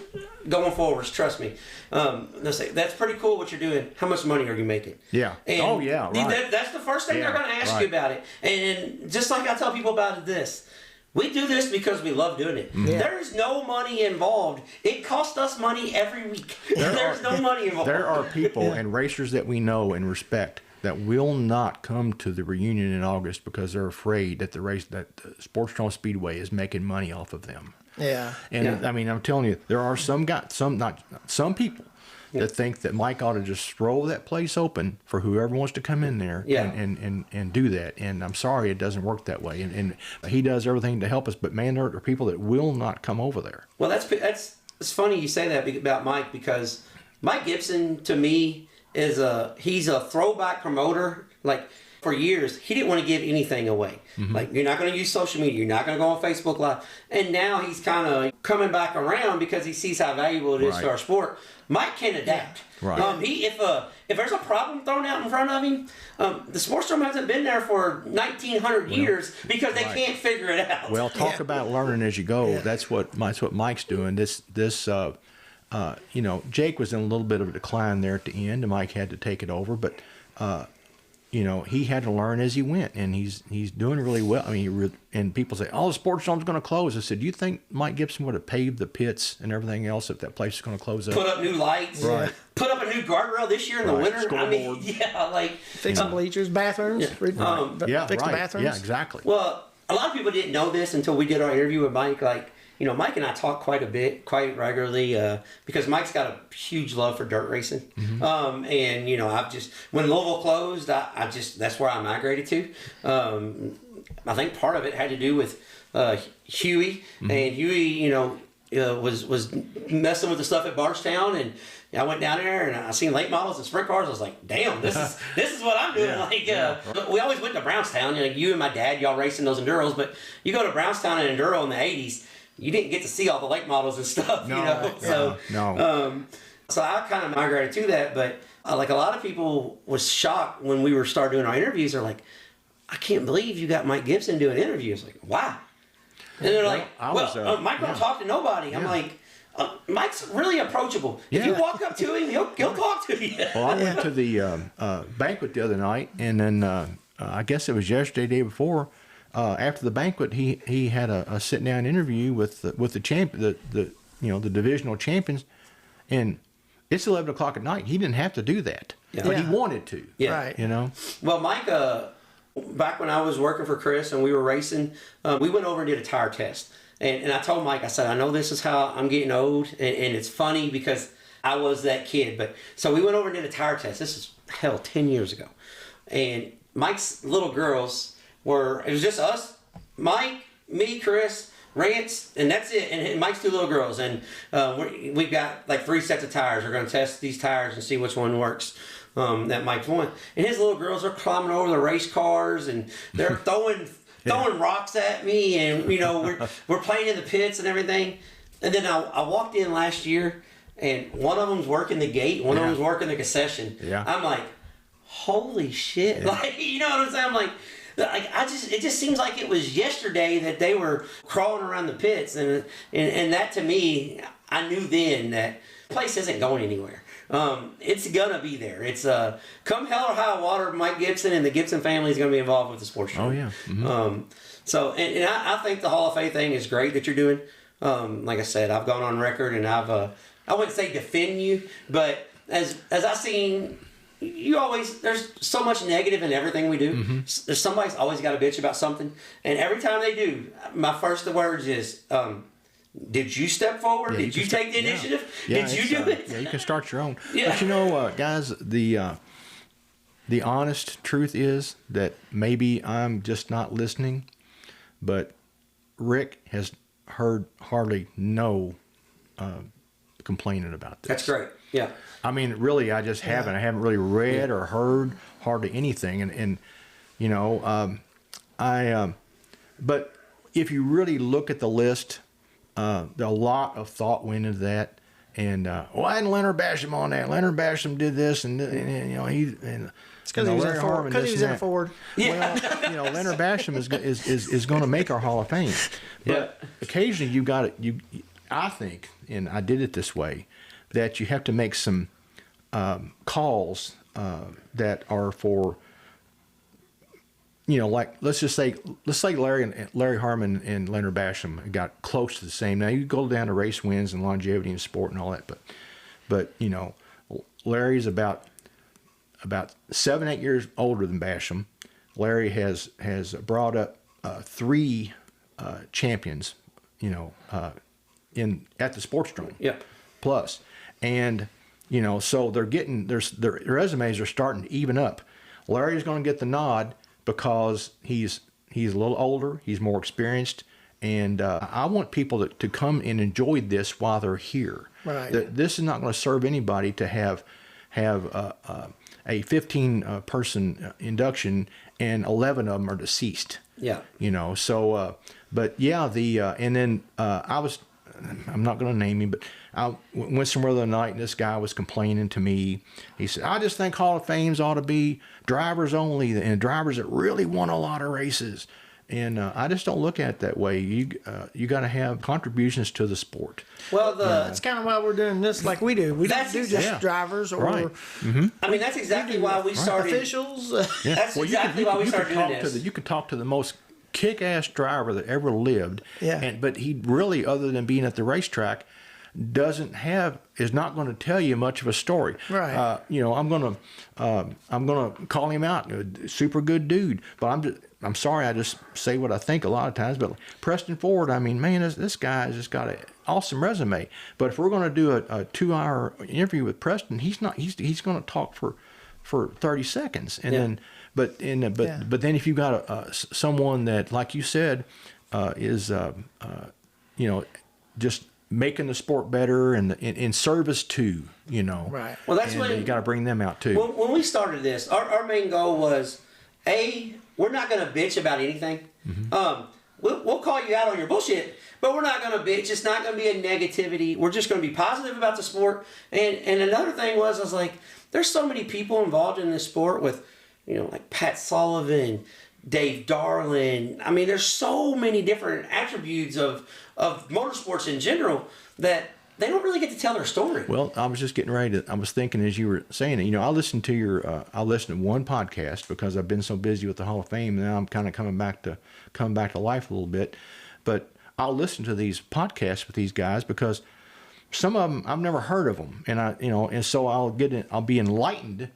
going forwards, trust me. They'll say, "That's pretty cool what you're doing. How much money are you making?" Yeah. And right. That's the first thing they're going to ask you about it. And just like I tell people about this, we do this because we love doing it. Yeah. There is no money involved. It costs us money every week. There's no money involved. There are people and racers that we know and respect that will not come to the reunion in August because they're afraid that the Sportstrom Speedway is making money off of them. Yeah. And I mean, I'm telling you, there are some people that think that Mike ought to just throw that place open for whoever wants to come in there and do that. And I'm sorry, it doesn't work that way. And he does everything to help us, but man, there are people that will not come over there. Well, it's funny you say that about Mike, because Mike Gibson, to me, he's a throwback promoter. Like, for years, he didn't want to give anything away. Mm-hmm. Like, you're not going to use social media. You're not going to go on Facebook Live. And now he's kind of coming back around because he sees how valuable it is to our sport. Mike can adapt. Right. If there's a problem thrown out in front of him, the Sportstrom hasn't been there for 1,900 years because they can't figure it out. Well, talk about learning as you go. Yeah. That's what Mike's doing. Jake was in a little bit of a decline there at the end, and Mike had to take it over. But he had to learn as he went, and he's doing really well. I mean, and people say, "Oh, the Sportstrom's going to close." I said, "Do you think Mike Gibson would have paved the pits and everything else if that place is going to close up?" Put up new lights, right? Put up a new guardrail this year in the winter. Scoreboard. I mean, fix some bleachers, bathrooms. Fix the bathrooms. Yeah, exactly. Well, a lot of people didn't know this until we did our interview with Mike. Like, Mike and I talk quite regularly, because Mike's got a huge love for dirt racing. Mm-hmm. And I've just, when Louisville closed, that's where I migrated to. I think part of it had to do with Huey. Mm-hmm. And Huey, was messing with the stuff at Bardstown, and I went down there and I seen late models and sprint cars. I was like, damn, this is what I'm doing. But we always went to Brownstown. You and my dad, y'all racing those enduros, but you go to Brownstown and enduro in the '80s, you didn't get to see all the late models and stuff. So I kind of migrated to that, but like a lot of people was shocked when we were starting doing our interviews. They're like, I can't believe you got Mike Gibson doing interviews. Like, why? And they're like, Mike don't talk to nobody. I'm like, Mike's really approachable. If you walk up to him, he'll talk to you. Well, I went to the banquet the other night, and then I guess it was yesterday, day before. After the banquet, he had a sit down interview with the champ, the divisional champions, and it's 11 o'clock at night. He didn't have to do that, but he wanted to. Yeah, right. Well, Mike, back when I was working for Chris and we were racing, we went over and did a tire test. And I told Mike, I said, I know this is how I'm getting old, and it's funny because I was that kid. But so we went over and did a tire test. This is 10 years ago. And Mike's little girls it was just us, Mike, me, Chris, Rance, and that's it. And Mike's 2 little girls. And we've got like 3 sets of tires. We're going to test these tires and see which one works. That Mike's one. And his little girls are climbing over the race cars, and they're throwing rocks at me, and we're playing in the pits and everything. And then I walked in last year, and one of them's working the gate, one of them's working the concession. Yeah. I'm like, holy shit! Like, you know what I'm saying? I'm like it just seems like it was yesterday that they were crawling around the pits, and that to me, I knew then that place isn't going anywhere. It's gonna be there. It's come hell or high water, Mike Gibson and the Gibson family is gonna be involved with the sports show. Oh yeah. Mm-hmm. So I think the Hall of Fame thing is great that you're doing. Like I said, I've gone on record and I wouldn't say defend you, but as I seen, there's so much negative in everything we do. Mm-hmm. There's somebody's always got a bitch about something, and every time they do, my first words is. Did you step forward? Did you take the initiative? Did you do it? Yeah, you can start your own. Yeah. But guys, the honest truth is that maybe I'm just not listening, but Rick has heard hardly no complaining about this. That's great. Yeah. I mean, really, I just haven't. I haven't really read or heard hardly anything. But if you really look at the list, a lot of thought went into that, and why didn't Leonard Basham on that? Leonard Basham did this, and it's because he was in a Ford. Yeah. Well, Leonard Basham is going to make our Hall of Fame, but occasionally I think, and I did it this way, that you have to make some calls that are for. Like let's say Larry Harmon and Leonard Basham got close to the same. Now you go down to race wins and longevity and sport and all that, but Larry's about 7-8 years older than Basham. Larry has brought up 3 champions, at the Sportstrom. Yeah. Plus, and so they're getting their resumes are starting to even up. Larry's going to get the nod. Because he's a little older, he's more experienced, and I want people to come and enjoy this while they're here. Right. This is not going to serve anybody to have a 15 person induction and 11 of them are deceased. Yeah. So and then I'm not going to name him, but I went somewhere the other night and this guy was complaining to me. He said, I just think Hall of Fames ought to be drivers only and drivers that really won a lot of races. And I just don't look at it that way. You got to have contributions to the sport. Well, that's kind of why we're doing this like we do. We don't do just drivers or. Right. Mm-hmm. I mean, that's exactly why we started. Officials. That's exactly why we started doing this. You could talk to the most kick-ass driver that ever lived. Yeah. But he really, other than being at the racetrack, is not going to tell you much of a story. Right. I'm going to call him out. Super good dude. But I'm sorry. I just say what I think a lot of times. But Preston Ford, I mean, man, this guy has just got an awesome resume. But if we're going to do a 2-hour interview with Preston, he's going to talk for 30 seconds, and then. But then if you've got someone that, like you said, is just making the sport better and in service to, Right. Well, that's when you got to bring them out too. When we started this, our main goal was, we're not going to bitch about anything. We'll call you out on your bullshit, but we're not going to bitch. It's not going to be a negativity. We're just going to be positive about the sport. And another thing was, I was like, there's so many people involved in this sport with, like Pat Sullivan, Dave Darlin. I mean, there's so many different attributes of motorsports in general that they don't really get to tell their story. Well, I was just getting ready to, I was thinking as you were saying it, I listened to I listened to one podcast because I've been so busy with the Hall of Fame. And now I'm kind of coming back to life a little bit. But I'll listen to these podcasts with these guys because some of them I've never heard of them. And and so I'll be enlightened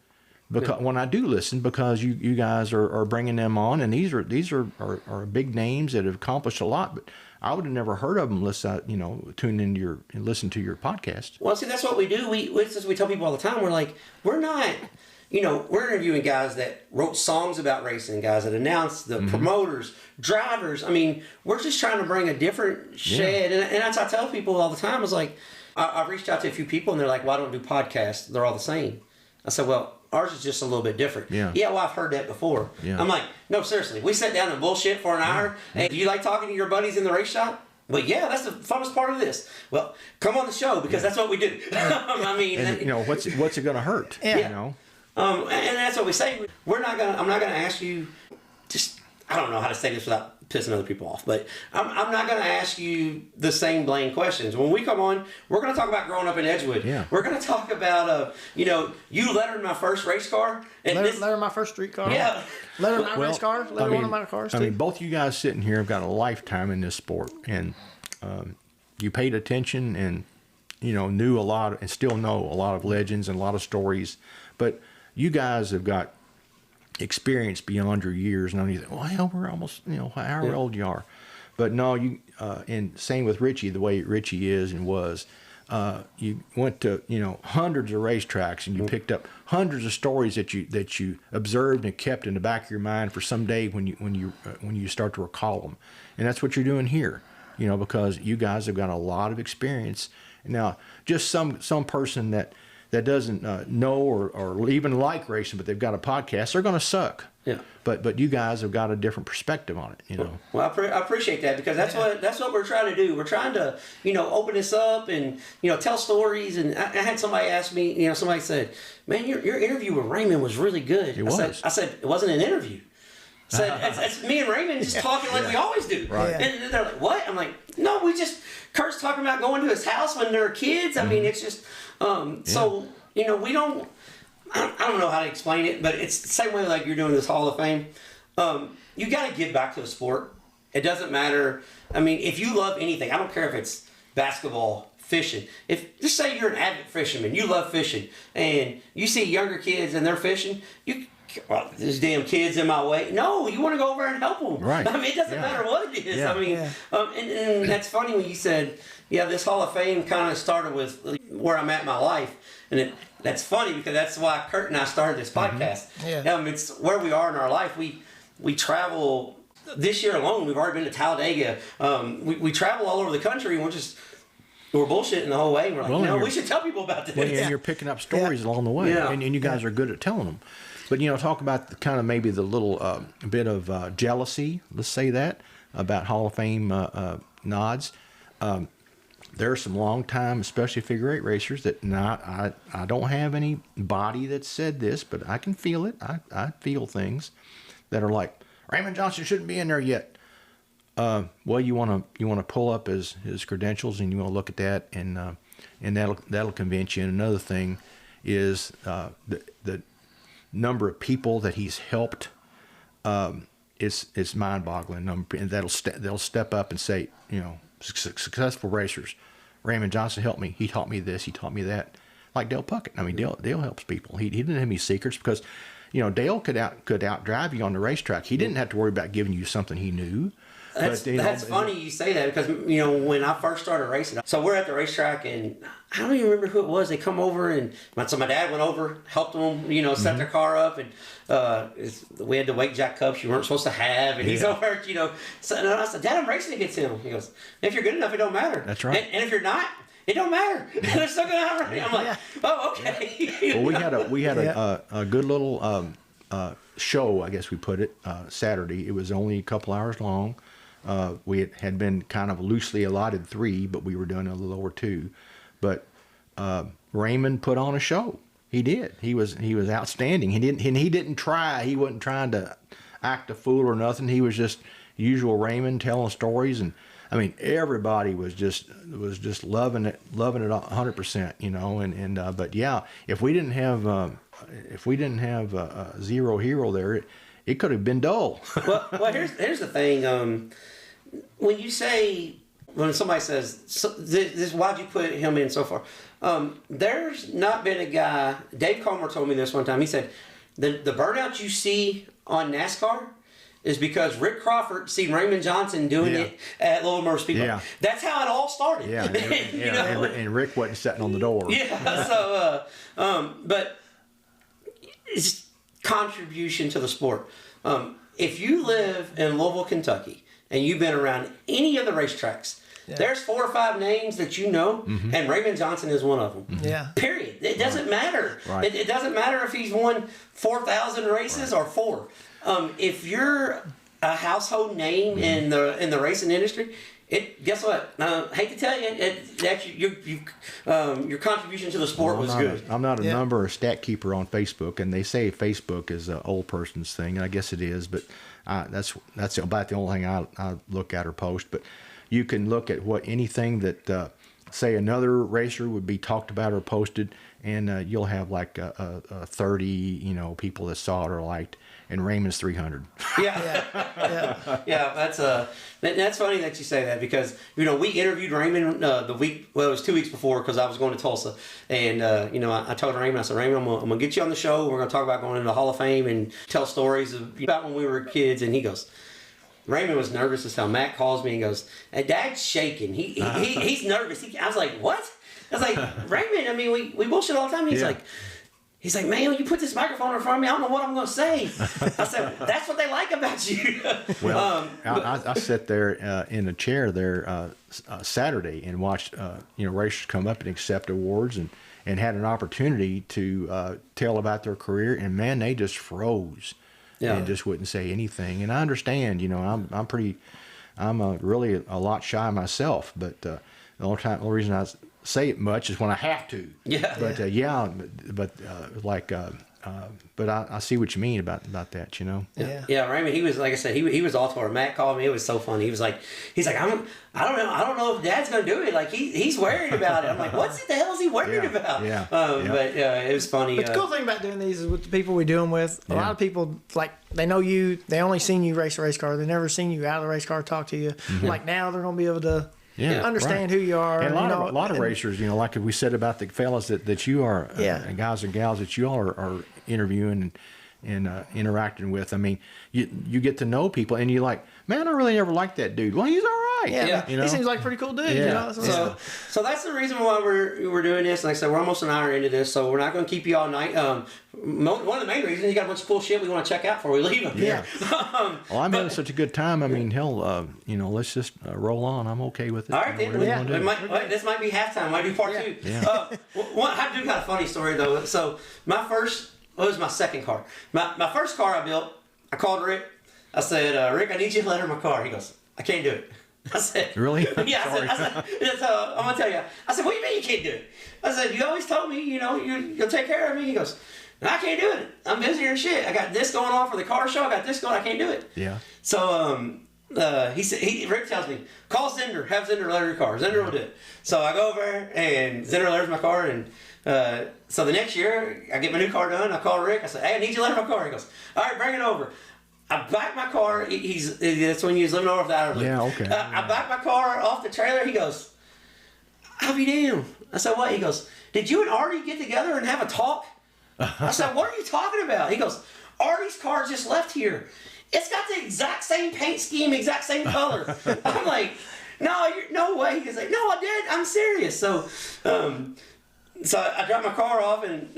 because when I do listen, because you guys are bringing them on, and these are big names that have accomplished a lot, but I would have never heard of them unless I, tune into and listen to your podcast. Well, see, that's what we do. We tell people all the time. We're like, we're not, we're interviewing guys that wrote songs about racing, guys that announced, the promoters, drivers. I mean, we're just trying to bring a different shed. And that's I tell people all the time. Is like, I've reached out to a few people and they're like, well, I don't do podcasts. They're all the same. I said, well, ours is just a little bit different. Yeah, well, I've heard that before. Yeah. I'm like, no, seriously. We sat down and bullshit for an hour. Hey, do you like talking to your buddies in the race shop? Well, yeah, that's the funnest part of this. Well, come on the show because that's what we do. I mean, and, what's it going to hurt? Yeah. And that's what we say. I'm not gonna ask you. Just I don't know how to say this without pissing other people off, but I'm not going to ask you the same blank questions. When we come on, we're going to talk about growing up in Edgewood. Yeah. We're going to talk about, you lettered my first race car. And lettered my first street car. Yeah. Lettered my race car. Lettered one of my cars, too. I mean, both you guys sitting here have got a lifetime in this sport, and you paid attention and, knew a lot and still know a lot of legends and a lot of stories, but you guys have got experience beyond your years, and you think, well, we're almost, however old you are. But no, you and same with Richie, the way Richie is and was. You went to hundreds of racetracks, and you picked up hundreds of stories that you observed and kept in the back of your mind for some day when you start to recall them. And that's what you're doing here, because you guys have got a lot of experience. Now, just some person that doesn't know or even like racing, but they've got a podcast, they're going to suck. Yeah. But you guys have got a different perspective on it, Well, I appreciate that because that's what we're trying to do. We're trying to, open this up and, tell stories. And I had somebody ask me, somebody said, man, your interview with Raymond was really good. I said, it wasn't an interview. I said, it's me and Raymond just talking like we always do. Right. And they're like, what? I'm like, no, Kurt's talking about going to his house when they're kids. I mean, it's just, so, we don't, I don't know how to explain it, but it's the same way like you're doing this Hall of Fame. You got to give back to the sport. It doesn't matter. I mean, if you love anything, I don't care if it's basketball, fishing. Just say you're an avid fisherman, you love fishing, and you see younger kids and they're fishing, there's damn kids in my way. No, you want to go over and help them. Right. I mean, it doesn't matter what it is. Yeah. I mean, and that's funny when you said, this Hall of Fame kind of started with where I'm at in my life. And that's funny because that's why Kurt and I started this podcast. Yeah. It's where we are in our life. We travel. This year alone, we've already been to Talladega. We travel all over the country, and we're bullshitting the whole way. We're like, we should tell people about this. Well, and you're picking up stories along the way, and you guys are good at telling them. But, talk about the kind of maybe the little bit of jealousy, let's say that, about Hall of Fame nods. There are some long-time, especially figure eight racers that I don't have anybody that said this, but I can feel it. I feel things that are like, Raymond Johnson shouldn't be in there yet. Well, you want to pull up his credentials and you want to look at that, and that'll convince you. And another thing is the number of people that he's helped. It's mind-boggling. And they'll step up and say, successful racers. Raymond Johnson helped me. He taught me this. He taught me that. Like Dale Puckett. I mean, Dale helps people. He didn't have any secrets because, Dale could outdrive you on the racetrack. He didn't have to worry about giving you something he knew. That's funny you say that because, when I first started racing, so we're at the racetrack and I don't even remember who it was. They come over and my dad went over, helped them, set their car up, and we had the Wake Jack Cups you weren't supposed to have, and he's over, So and I said, Dad, I'm racing against him. He goes, if you're good enough, it don't matter. That's right. And if you're not, it don't matter. They're still gonna outrun. I'm like, oh, okay. Well, we had a good little show, I guess we put it, Saturday. It was only a couple hours long. We had been kind of loosely allotted 3, but we were doing a little over 2. But Raymond put on a show. He did. He was outstanding. He didn't try. He wasn't trying to act a fool or nothing. He was just usual Raymond telling stories, and I mean everybody was just loving it 100%. But yeah, if we didn't have a zero hero there, it could have been dull. well, here's the thing. When somebody says, this, why'd you put him in so far? There's not been a guy, Dave Comer told me this one time, he said, the burnout you see on NASCAR is because Rick Crawford seen Raymond Johnson doing it at Little Motor Speedway. Yeah. That's how it all started. Yeah, and Rick wasn't sitting on the door. Yeah, so, but it's contribution to the sport. If you live in Louisville, Kentucky, and you've been around any of the racetracks, there's 4 or 5 names that and Raymond Johnson is one of them. Yeah. Period. It doesn't matter. Right. It doesn't matter if he's won 4,000 races or 4. If you're a household name in the racing industry, guess what? Hate to tell you, your contribution to the sport was good. I'm not a number or stat keeper on Facebook, and they say Facebook is an old person's thing, and I guess it is, but that's about the only thing I look at or post. But you can look at anything that say another racer would be talked about or posted, and you'll have like 30 people that saw it or liked. And Raymond's 300. Yeah. That's funny that you say that because we interviewed Raymond it was 2 weeks before because I was going to Tulsa, and I told Raymond, I said, Raymond, I'm gonna get you on the show. We're gonna talk about going into the Hall of Fame and tell stories about when we were kids. And he goes, Raymond was nervous as hell. Matt calls me and goes, Dad's shaking. He's nervous. I was like, what? I was like, Raymond, I mean, we bullshit all the time. He's like, man, when you put this microphone in front of me, I don't know what I'm going to say. I said, that's what they like about you. Well, I sat there in a chair there Saturday and watched racers come up and accept awards and had an opportunity to tell about their career. And, man, they just froze and just wouldn't say anything. And I understand, I'm really a lot shy myself. But the only reason I say it much is when I have to. Yeah. But but I see what you mean about that. Yeah. Raymond, he was, like I said, he was all for it. Matt called me. It was so funny. He was like, I don't know if Dad's gonna do it. Like he's worried about it. I'm like, what the hell is he worried about? But it was funny. But the cool thing about doing these is with the people we do them with. A lot of people they know you. They only seen you race a race car. They never seen you out of the race car talk to you. Mm-hmm. Like now they're gonna be able to. Understand who you are. And a lot of racers, like we said about the fellas that you are, and guys and gals that you all are interviewing and interacting with. I mean, you get to know people, and you're like, man, I really never liked that dude. Well, he's all right. Yeah. He seems like a pretty cool dude. Yeah. So that's the reason why we're doing this. Like I said, we're almost an hour into this, so we're not going to keep you all night. One of the main reasons, you got a bunch of cool shit we want to check out before we leave them. Yeah. I'm having such a good time. I mean, hell, let's just roll on. I'm okay with it. All right, this might be halftime. Might do part 2. Yeah. I do got a funny story though. So it was my second car. My first car I built, I called Rick. I said, Rick, I need you to letter my car. He goes, I can't do it. I said, really? Yeah. I said, I'm gonna tell you. I said, what do you mean you can't do it? I said, you always told me, you'll take care of me. He goes, no, I can't do it. I'm busier than shit. I got this going on for the car show. I got this going. I can't do it. Yeah. So he said, Rick tells me, call Zender. Have Zender letter your car. Zender will do it. So I go over there and Zender letters my car. And so the next year I get my new car done. I call Rick. I said, hey, I need you to letter my car. He goes, all right, bring it over. I back my car. That's when he was living over at the outer loop. Yeah, okay. I back my car off the trailer. He goes, I'll be damned. I said, what? He goes, did you and Artie get together and have a talk? I said, what are you talking about? He goes, Artie's car just left here. it's got the exact same paint scheme, exact same color. I'm like, no way. He's like, no, I did. I'm serious. So I dropped my car off, and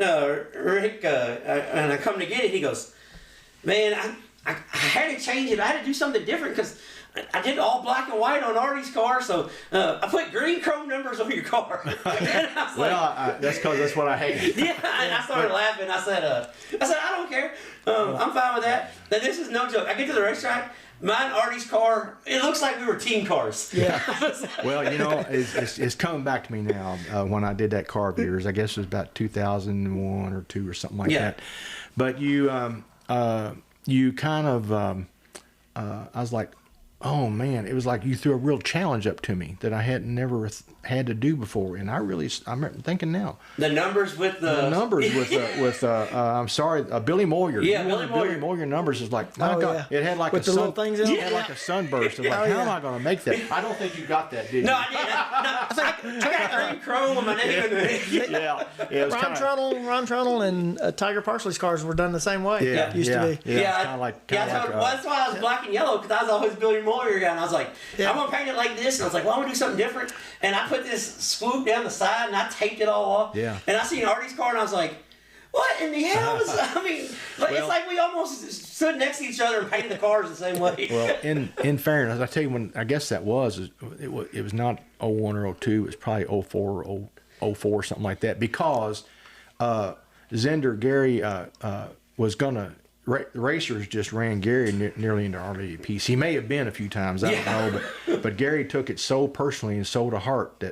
Rick, and I come to get it. He goes, man, I had to change it. I had to do something different because I did all black and white on Artie's car, so I put green chrome numbers on your car. That's because that's what I hate. Yeah, and I started laughing. I said, I don't care. I'm fine with that. Now, this is no joke. I get to the racetrack. Mine, Artie's car, it looks like we were team cars. Yeah. Well, it's coming back to me now. When I did that car of yours, I guess it was about 2001 or 2 or something like that. But you kind of, I was like, oh man, it was like you threw a real challenge up to me that I had never had to do before, and I'm thinking now. The numbers with I'm sorry, Billy Moyer. Yeah, Billy Moyer numbers is like, oh God, it had like with a the little things in it. It had like a sunburst. Like, how am I going to make that? I don't think you got that, did you? No, I didn't. I got green chrome on my name. Ron Trundle and Tiger Parsley's cars were done the same way. Yeah, used to be. That's why I was black and yellow, because I was always Billy Moyer guy, and I was like, I'm gonna paint it like this, and I was like, well, I'm gonna do something different, and I put this swoop down the side, and I taped it all off. Yeah. And I seen Artie's car, and I was like, what in the hell is? I mean, it's like we almost stood next to each other and painted the cars the same way. Well, in fairness, I tell you, when I guess that was it was not 01 or 02, it was probably 04 or 04, something like that, because Zender Gary was gonna. The racers just ran Gary nearly into our piece. He may have been a few times, I don't know, but Gary took it so personally and so to heart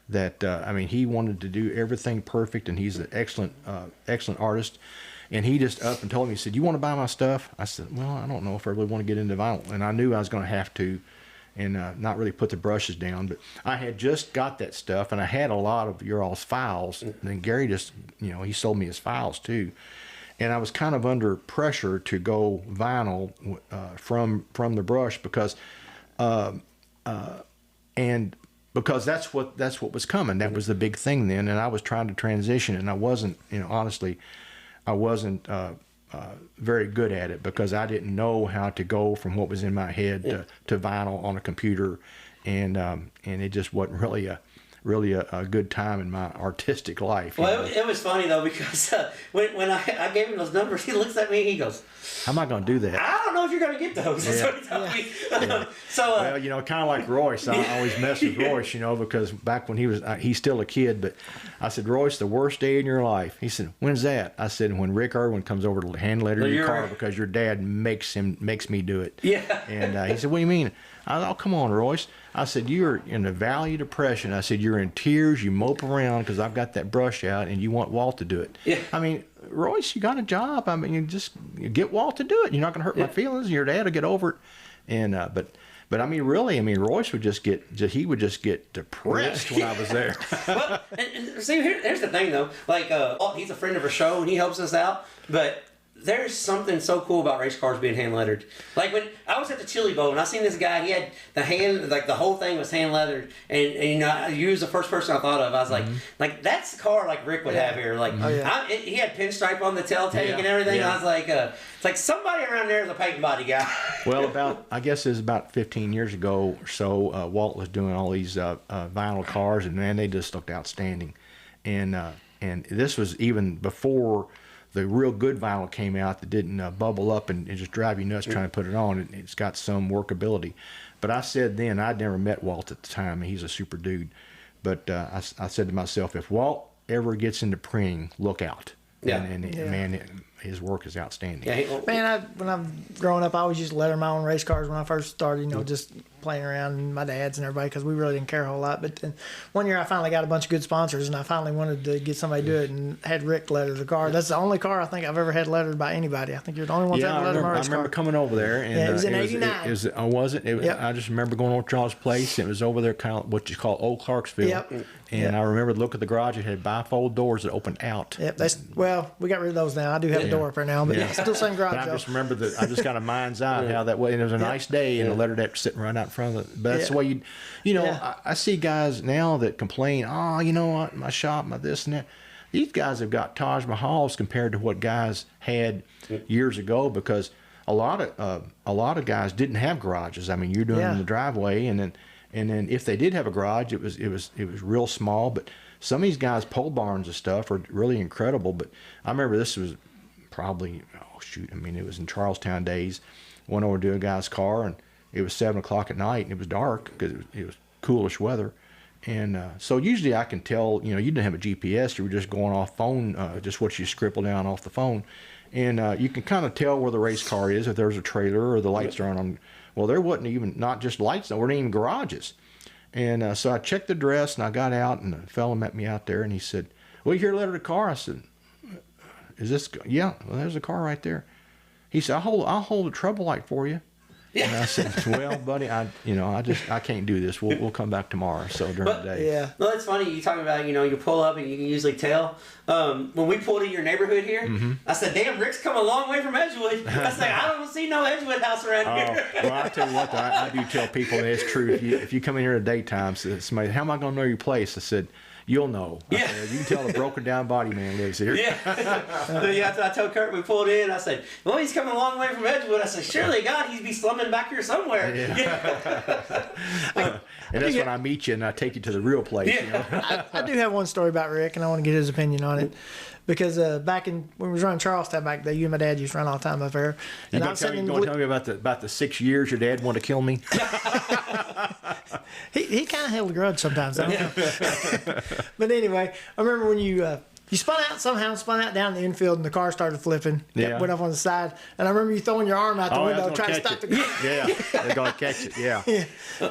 that I mean, he wanted to do everything perfect, and he's an excellent artist. And he just up and told me, he said, "You want to buy my stuff?" I said, "Well, I don't know if I really want to get into vinyl," and I knew I was going to have to, and not really put the brushes down. But I had just got that stuff, and I had a lot of your all's files. And then Gary just, he sold me his files too. And I was kind of under pressure to go vinyl from the brush because that's what was coming. That was the big thing then, and I was trying to transition, and I wasn't, honestly, I wasn't very good at it because I didn't know how to go from what was in my head to vinyl on a computer, and it just wasn't really a good time in my artistic life. Well, it was funny though, because when I gave him those numbers, he looks at me and he goes, "How am I going to do that? I don't know if you're going to get those." That's what he told me. So, well, kind of like Royce. I always mess with Royce, because back when he's still a kid, but I said, "Royce, the worst day in your life." He said, "When's that?" I said, "When Rick Erwin comes over to hand letter your car because your dad makes me do it." Yeah. And he said, "What do you mean?" I said, "Oh, come on, Royce." I said, "You're in the valley of depression." I said, "You're in tears. You mope around because I've got that brush out, and you want Walt to do it." Yeah. I mean, Royce, you got a job. I mean, you get Walt to do it. You're not going to hurt my feelings. Your dad will get over it. And but I mean, really, Royce would just get depressed when I was there. Well, and see, here's the thing though. Like, he's a friend of our show, and he helps us out, but there's something so cool about race cars being hand lettered. Like when I was at the Chili Bowl and I seen this guy, he had the hand, like the whole thing was hand lettered, and you was the first person I thought of. I was like that's the car like Rick would have here. Like he had pinstripe on the tail tank and everything. Yeah. I was like, it's like somebody around there is a paint body guy. Well, I guess it was about 15 years ago or so. Walt was doing all these vinyl cars, and man, they just looked outstanding. And this was even before the real good vinyl came out that didn't bubble up and just drive you nuts trying to put it on. It's got some workability. But I said then, I'd never met Walt at the time, and he's a super dude. But I said to myself, if Walt ever gets into printing, look out. Yeah. Man, his work is outstanding. Yeah, man, when I'm growing up, I always used to letter my own race cars when I first started, just playing around, and my dad's and everybody, because we really didn't care a whole lot. But then one year I finally got a bunch of good sponsors, and I finally wanted to get somebody to do it, and had Rick letter the car. That's the only car I think I've ever had lettered by anybody. I think you're the only one that ever lettered my race car. I remember coming over there. And, it was in '89. Was it? I just remember going over to Charles' place. It was over there, kind of what you call Old Clarksville. Yep. And I remember look at the garage. It had bifold doors that opened out. Yep. We got rid of those now. I do have a door up there now, but it's still the same garage. But I just remember I just got a mind's eye how that way. And it was a nice day, and the letter deck sitting right out in front of it. But that's the way I see guys now that complain, what, my shop, my this and that. These guys have got Taj Mahals compared to what guys had years ago, because a lot of guys didn't have garages. I mean, you're doing it in the driveway, and then if they did have a garage, it was real small. But some of these guys' pole barns and stuff are really incredible. But I remember this was probably, I mean, it was in Charlestown days. Went over to a guy's car, and it was 7 o'clock at night, and it was dark because it was coolish weather. And so usually I can tell, you didn't have a GPS. You were just going off phone, just what you scribble down off the phone. And you can kind of tell where the race car is, if there's a trailer or the lights are on. Well, there wasn't even, not just lights, there weren't even garages. And so I checked the address, and I got out, and the fellow met me out there, and he said, well, you here letter to the car? I said, is this, yeah, well, there's a car right there. He said, I'll hold a trouble light for you. Yeah. And I said, well, buddy, I can't do this. We'll come back tomorrow. So during the day. Yeah. Well, it's funny. You talking about, you pull up and you can usually tell. When we pulled in your neighborhood here, I said, damn, Rick's come a long way from Edgewood. I said, I don't see no Edgewood house around here. Well, I tell you what, I do tell people, and it's true. If you come in here at daytime, somebody, how am I going to know your place? I said, you'll know. Yeah. Said, you can tell a broken down body man lives here. Yeah. I told Kurt we pulled in, I said, well, he's coming a long way from Edgewood. I said, surely God, he'd be slumming back here somewhere. Yeah. And that's when I meet you and I take you to the real place. Yeah. I do have one story about Rick, and I want to get his opinion on it. Because back when we was running Charlestown back there, you and my dad used to run all the time up there. And you going to tell me about the 6 years your dad wanted to kill me? He kind of held a grudge sometimes. But anyway, I remember when you spun out down the infield, and the car started flipping. Yeah. Went up on the side, and I remember you throwing your arm out the window trying to stop the car. Yeah, they're going to catch it. Yeah.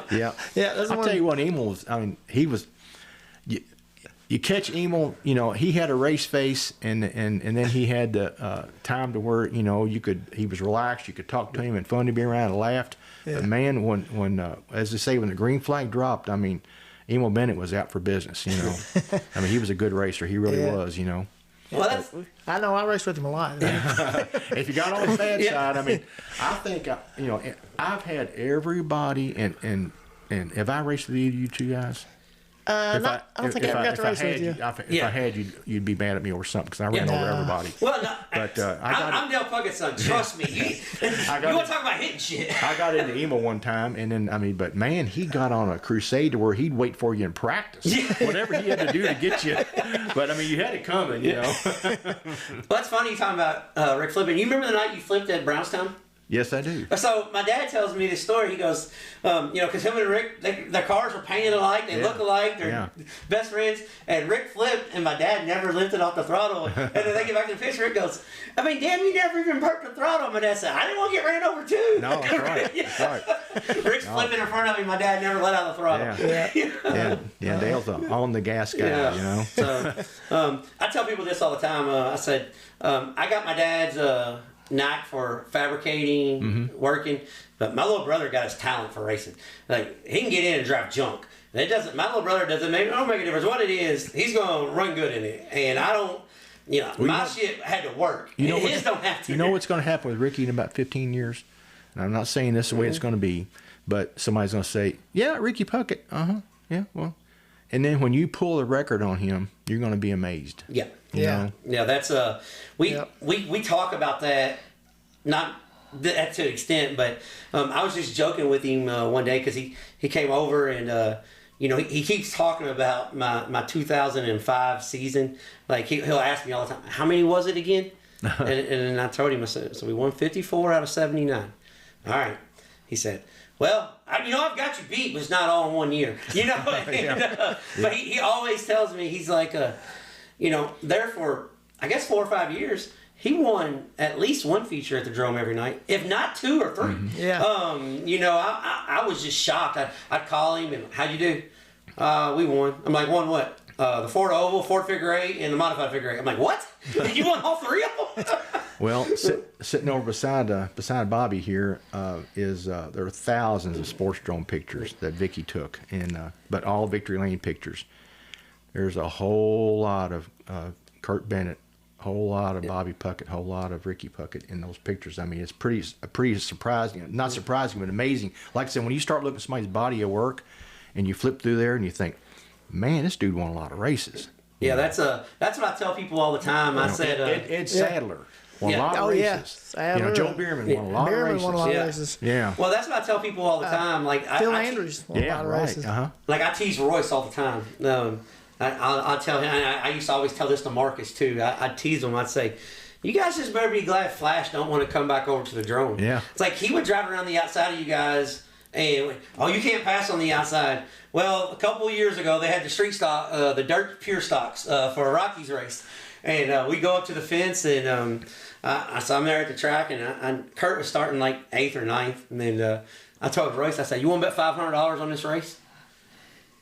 Yeah. Yeah. I'll tell you what, Emil was. I mean, he was. You catch Emil, he had a race face, and then he had the time to where he was relaxed. You could talk to him and fun to be around and laughed. Yeah. But man, when as they say, when the green flag dropped, I mean, Emil Bennett was out for business. I mean, he was a good racer. He really was. Well, I know. I raced with him a lot. If you got on the bad side, I mean, I think I've had everybody, and have I raced with either of you two guys? I don't think I ever got to race with you. If I had, you'd be mad at me or something because I ran over everybody. Well, no, but I'm Dale Puggett's son. Trust me. You want to talk about hitting shit? I got into Emil one time, and then but man, he got on a crusade to where he'd wait for you in practice, whatever he had to do to get you. But I mean, you had it coming, Well, that's funny you talking about Rick flipping. You remember the night you flipped at Brownstown? Yes, I do. So my dad tells me this story. He goes, because him and Rick, their cars are painted alike. They look alike. They're best friends. And Rick flipped, and my dad never lifted off the throttle. And then they get back to the picture. Rick goes, I mean, damn, you never even perked the throttle. My dad said, I didn't want to get ran over too. No, that's right. That's right. Rick's flipping in front of me. My dad never let out the throttle. Yeah. Dale's on the gas guy, So I tell people this all the time. I said, I got my dad's knack for fabricating, working, but my little brother got his talent for racing. Like, he can get in and drive junk. And my little brother doesn't make a difference what it is. He's going to run good in it. And I don't, my shit had to work. His don't have to. You know what's going to happen with Ricky in about 15 years? And I'm not saying this is the way it's going to be, but somebody's going to say, yeah, Ricky Puckett. Yeah, well. And then when you pull the record on him, you're going to be amazed. Yeah. Yeah. Yeah, that's we talk about that, not that to an extent, but I was just joking with him one day because he came over and he keeps talking about my 2005 season. Like he'll ask me all the time, how many was it again? and I told him, I said, so we won 54 out of 79. All right. He said, well, I've got you beat, but it's not all in 1 year. But he always tells me, he's like, there for, I guess, 4 or 5 years, he won at least one feature at the Drome every night, if not 2 or 3. Mm-hmm. Yeah. I was just shocked. I'd call him and, how'd you do? We won. I'm like, won what? The Ford Oval, Ford Figure 8, and the Modified Figure 8. I'm like, what? Did you win all 3 of them? Well, sitting over beside Bobby here there are thousands of sports drone pictures that Vicky took, but all Victory Lane pictures. There's a whole lot of Kurt Bennett, a whole lot of Bobby Puckett, a whole lot of Ricky Puckett in those pictures. I mean, it's pretty surprising, not surprising, but amazing. Like I said, when you start looking at somebody's body of work, and you flip through there and you think, man, this dude won a lot of races. Yeah, that's what I tell people all the time. I said Ed Sadler. won a lot of races. Yeah. You know, Joe Bierman won a lot of races. Won a lot of races. Yeah. Well, that's what I tell people all the time. Like Phil Andrews won a lot of races. Like I tease Royce all the time. I'll tell him. I used to always tell this to Marcus too. I'd tease him. I'd say, "You guys just better be glad Flash don't want to come back over to the drone." Yeah. It's like he would drive around the outside of you guys, and you can't pass on the outside. Well, a couple of years ago, they had the street stock, the dirt pure stocks for a Rockies race, and we go up to the fence, and so I'm there at the track, and Kurt was starting like 8th or 9th, and then I told Royce, I said, "You want to bet $500 on this race?"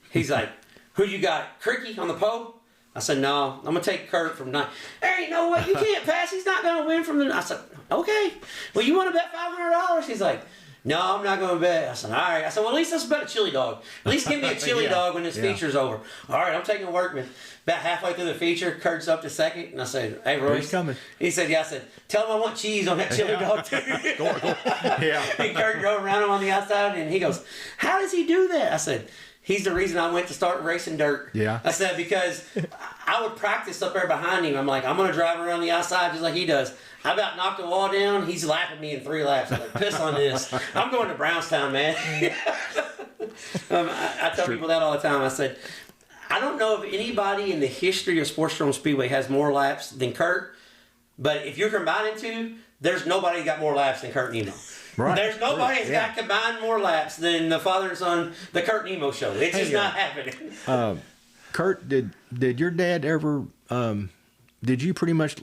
He's like, "Who you got? Cricky on the pole?" I said, "No, I'm going to take Kurt from 9. Hey, you know what? You can't pass. He's not going to win from the... I said, "Okay. Well, you want to bet $500? He's like, "No, I'm not going to bet." I said, "All right." I said, "Well, at least let's bet a chili dog. At least give me a chili dog when this feature's over." "All right, I'm taking Workman." About halfway through the feature, Kurt's up to second, and I said, "Hey, Royce." He's coming. He said, "Yeah." I said, "Tell him I want cheese on that chili dog, too." Go. Yeah. And Kurt drove around him on the outside, and he goes, "How does he do that?" I said, "He's the reason I went to start racing dirt." Yeah. I said, because I would practice up there behind him. I'm like, I'm going to drive around the outside just like he does. I about knocked the wall down. He's lapping me in 3 laps. I'm like, piss on this. I'm going to Brownstown, man. I tell people that all the time. I said, I don't know if anybody in the history of Sports Drone Speedway has more laps than Kurt, but if you're combining two, there's nobody got more laps than Kurt and Emo. Right. There's nobody that's got combined more laps than the father and son, the Kurt and Emo show. It's just not happening. Kurt, did your dad ever? Did you pretty much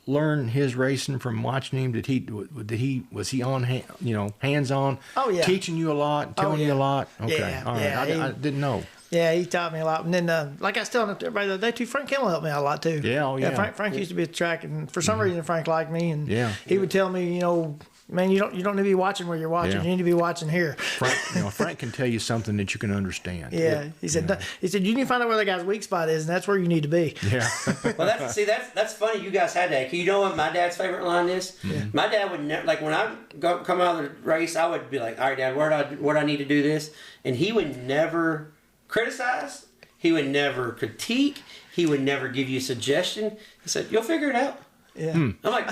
learn his racing from watching him? Was he on hands on? Oh yeah. Teaching you a lot, telling you a lot. Okay, Yeah, all right. yeah, I didn't know. Yeah, he taught me a lot. And then, like I was telling everybody the other day too, Frank Kimmel helped me out a lot too. Yeah, Frank used to be at the track, and for some reason Frank liked me, and he would tell me, "Man, you don't need to be watching where you're watching. You need to be watching here." Frank can tell you something that you can understand. Yeah, he said you need to find out where the guy's weak spot is, and that's where you need to be. Yeah. Well, that's funny. You guys had that. You know what my dad's favorite line is? Mm-hmm. My dad would never, like when I come out of the race, I would be like, "All right, Dad, where do I need to do this?" And he would never criticize. He would never critique. He would never give you a suggestion. He said, "You'll figure it out." Yeah. I'm like,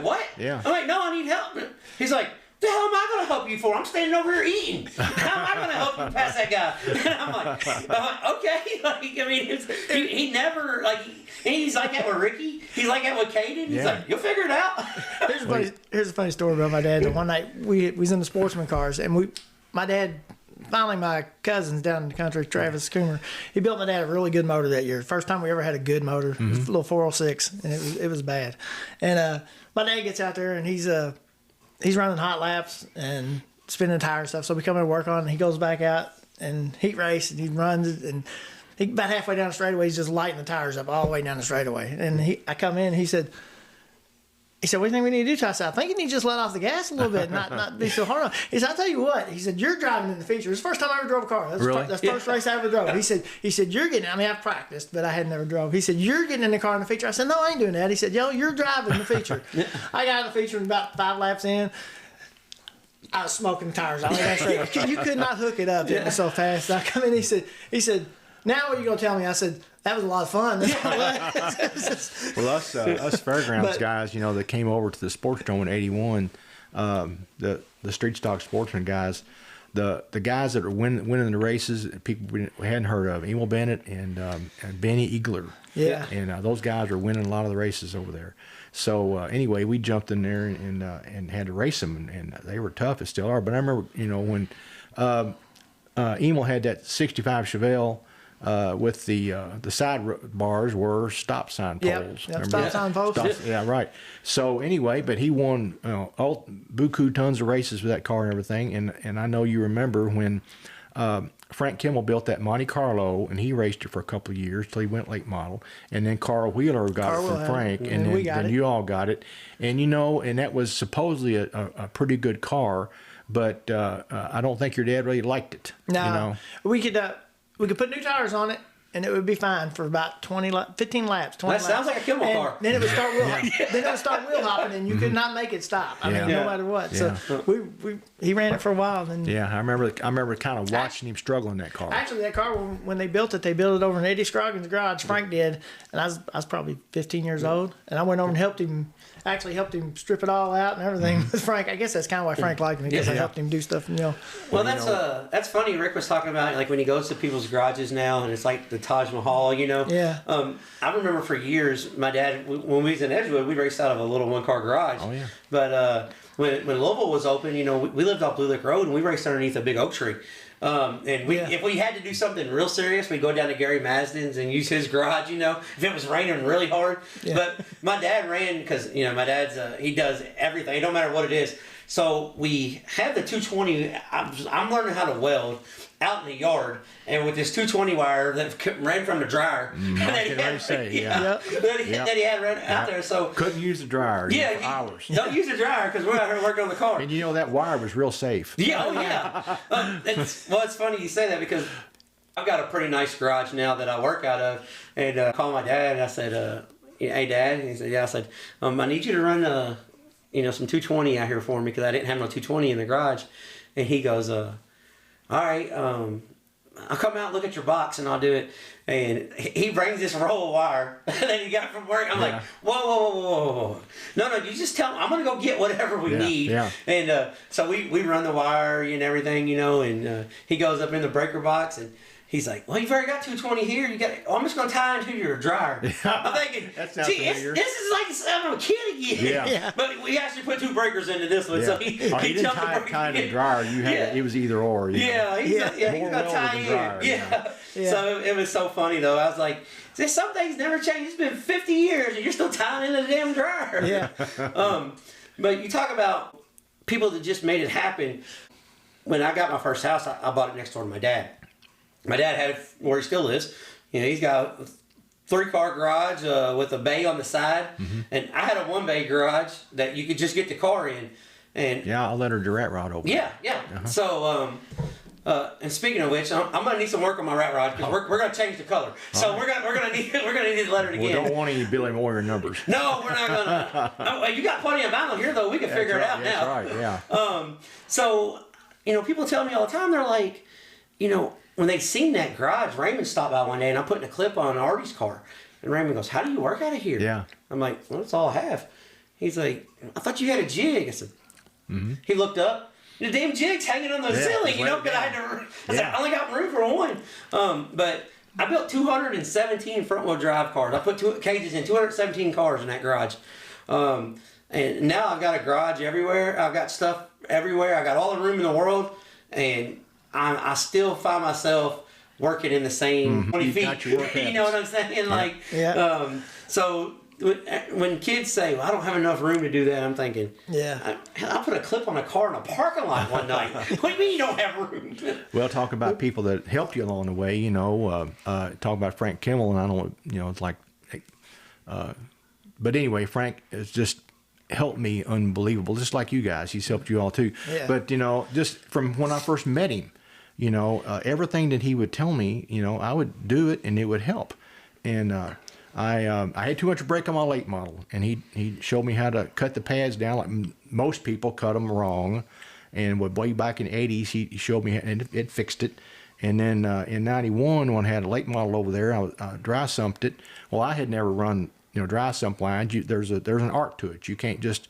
"What?" Yeah. I'm like, "No, I need help." He's like, "The hell am I going to help you for? I'm standing over here eating. How am I going to help you pass that guy?" And I'm like, "Okay." Like, I mean, he never, like, he's like that with Ricky. He's like that with Caden. He's like, "You'll figure it out." Here's a funny story about my dad. One night we was in the sportsman cars, and my dad, finally my cousins down in the country, Travis Coomer, he built my dad a really good motor that year. First time we ever had a good motor. It was a little 406, and it was bad. And my dad gets out there, and he's running hot laps and spinning tire stuff. So we come in and work on it, and he goes back out and heat race, and he runs it, and he about halfway down the straightaway, he's just lighting the tires up all the way down the straightaway. And I come in, and he said, "What do you think we need to do?" I said, "I think you need to just let off the gas a little bit, not be so hard on." He said, "I'll tell you what." He said, "You're driving in the feature." It's the first time I ever drove a car. That's the first race I ever drove. He said, "You're getting." I mean, I've practiced, but I had never drove. He said, "You're getting in the car in the feature." I said, "No, I ain't doing that." He said, "You're driving the feature." I got in the feature and about 5 laps in, I was smoking tires. You could not hook it up. It was so fast. I come in. He said, "Now what are you gonna tell me?" I said, "That was a lot of fun." Well, us fairgrounds guys, that came over to the Sports Dome in '81, the street stock sportsman guys, the guys that are winning the races, people we hadn't heard of, Emil Bennett and Benny Eagler. Yeah. And those guys are winning a lot of the races over there. So anyway, we jumped in there and had to race them, and they were tough. It still are. But I remember, when Emil had that '65 Chevelle. With the side bars were stop sign poles. Yep, stop sign poles. Yeah, right. So anyway, but he won buku tons of races with that car and everything. And I know you remember when Frank Kimmel built that Monte Carlo, and he raced it for a couple of years till he went late model. And then Carl Wheeler got it from Frank, and then you all got it. And and that was supposedly a pretty good car, but I don't think your dad really liked it. No, we could put new tires on it, and it would be fine for about 15 laps. That sounds like a Kimmel car. Then it would start wheel hopping, and you could not make it stop. I mean, no matter what. Yeah. So he ran it for a while. And I remember kind of watching him struggle in that car. Actually, that car, when they built it over in Eddie Scroggins' garage. Frank did, and I was probably 15 years old, and I went over and helped him actually helped him strip it all out and everything with Frank. I guess that's kind of why Frank liked me, because I helped him do stuff. Well, that's funny. Rick was talking about like when he goes to people's garages now, and it's like the Taj Mahal. Yeah. I remember for years, my dad, when we was in Edgewood, we raced out of a little one-car garage. Oh yeah. But when Louisville was open, we lived off Blue Lick Road, and we raced underneath a big oak tree. And if we had to do something real serious, we'd go down to Gary Masden's and use his garage, if it was raining really hard. Yeah. But my dad ran, because, my dad's, he does everything. It don't matter what it is. So we had the 220. I'm learning how to weld out in the yard, and with this 220 wire that ran from the dryer. That he had right out there. So couldn't use the dryer. For hours. Don't use the dryer, because we're out here working on the car. And that wire was real safe. Yeah, it's funny you say that, because I've got a pretty nice garage now that I work out of, and I called my dad and I said, "Hey, Dad," and he said, "Yeah." I said, "I need you to run some 220 out here for me, because I didn't have no 220 in the garage." And he goes, "All right, I'll come out and look at your box and I'll do it." And he brings this roll of wire that he got from work. I'm like, whoa. No, you just tell him, I'm going to go get whatever we need. Yeah. And so we run the wire and everything, and he goes up in the breaker box, and he's like, "Well, you've already got 220 here. I'm just going to tie into your dryer." I'm thinking, this is like I'm a kid again. Yeah. But we actually put 2 breakers into this one. Yeah. So he didn't tie in the dryer. It was either or. He's going to tie in. Yeah. So it was so funny, though. I was like, some things never change. It's been 50 years and you're still tying in the damn dryer. Yeah. But you talk about people that just made it happen. When I got my first house, I bought it next door to my dad. My dad had it where he still is. He's got a 3-car garage with a bay on the side. Mm-hmm. And I had a 1-bay garage that you could just get the car in. And I'll let her do rat rod open. Yeah. Uh-huh. So, and speaking of which, I'm gonna need some work on my rat rod, because we're gonna change the color. So we're gonna need to let it again. We don't want any Billy Moyer numbers. No, we're not gonna. You got plenty of vinyl here, though. We can figure it out now. That's right. Yeah. So people tell me all the time. They're like, when they seen that garage, Raymond stopped by one day, and I'm putting a clip on Artie's car, and Raymond goes, "How do you work out of here?" Yeah. I'm like, "Well, that's all I have." He's like, "I thought you had a jig." I said, mm-hmm. He looked up. The damn jig's hanging on the ceiling, but I said, "I only got room for one." But I built 217 front-wheel drive cars. I put 2 cages in 217 cars in that garage. And now I've got a garage everywhere. I've got stuff everywhere. I got all the room in the world, and I still find myself working in the same 20 feet. You know what I'm saying? So when kids say, "Well, I don't have enough room to do that," I'm thinking, I put a clip on a car in a parking lot one night. What do you mean you don't have room? Well, talk about people that helped you along the way. Talk about Frank Kimmel, and I don't. It's like, but anyway, Frank has just helped me unbelievable. Just like you guys, he's helped you all too. Yeah. But just from when I first met him, everything that he would tell me, I would do it and it would help. And I had too much brake on my late model, and he showed me how to cut the pads down like most people cut them wrong. And way back in the 80s, he showed me, and it fixed it. And then in 91, when I had a late model over there, I dry sumped it. Well, I had never run dry sump lines. There's an art to it. You can't just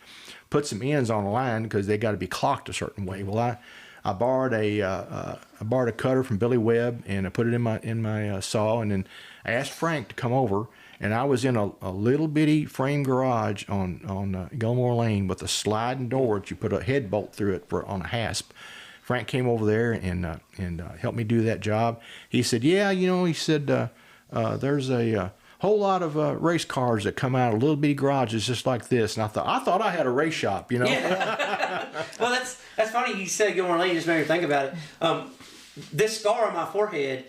put some ends on a line, because they got to be clocked a certain way. Well, I borrowed a cutter from Billy Webb, and I put it in my saw, and then I asked Frank to come over, and I was in a little bitty frame garage on Gilmore Lane with a sliding door that you put a head bolt through it on a hasp. Frank came over there and helped me do that job. He said, he said there's a whole lot of race cars that come out of little bitty garages just like this, and I thought I had a race shop, Yeah. Well, that's funny you said Gilmore Lane. Just made me think about it. This scar on my forehead,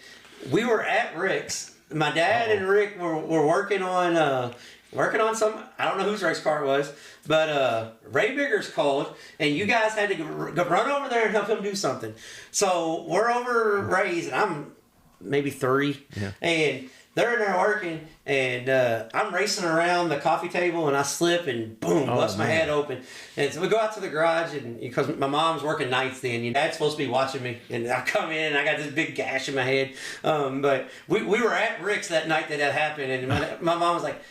we were at Rick's. My dad and Rick were working on some, I don't know whose race car it was, but Ray Biggers called, and you guys had to run over there and help him do something. So we're over Ray's, and I'm maybe 3, and they're in there working, and I'm racing around the coffee table, and I slip and boom, bust my head open. And so we go out to the garage, and because my mom's working nights then, Dad's supposed to be watching me, and I come in and I got this big gash in my head. But we were at Rick's that night that happened, and my mom was like,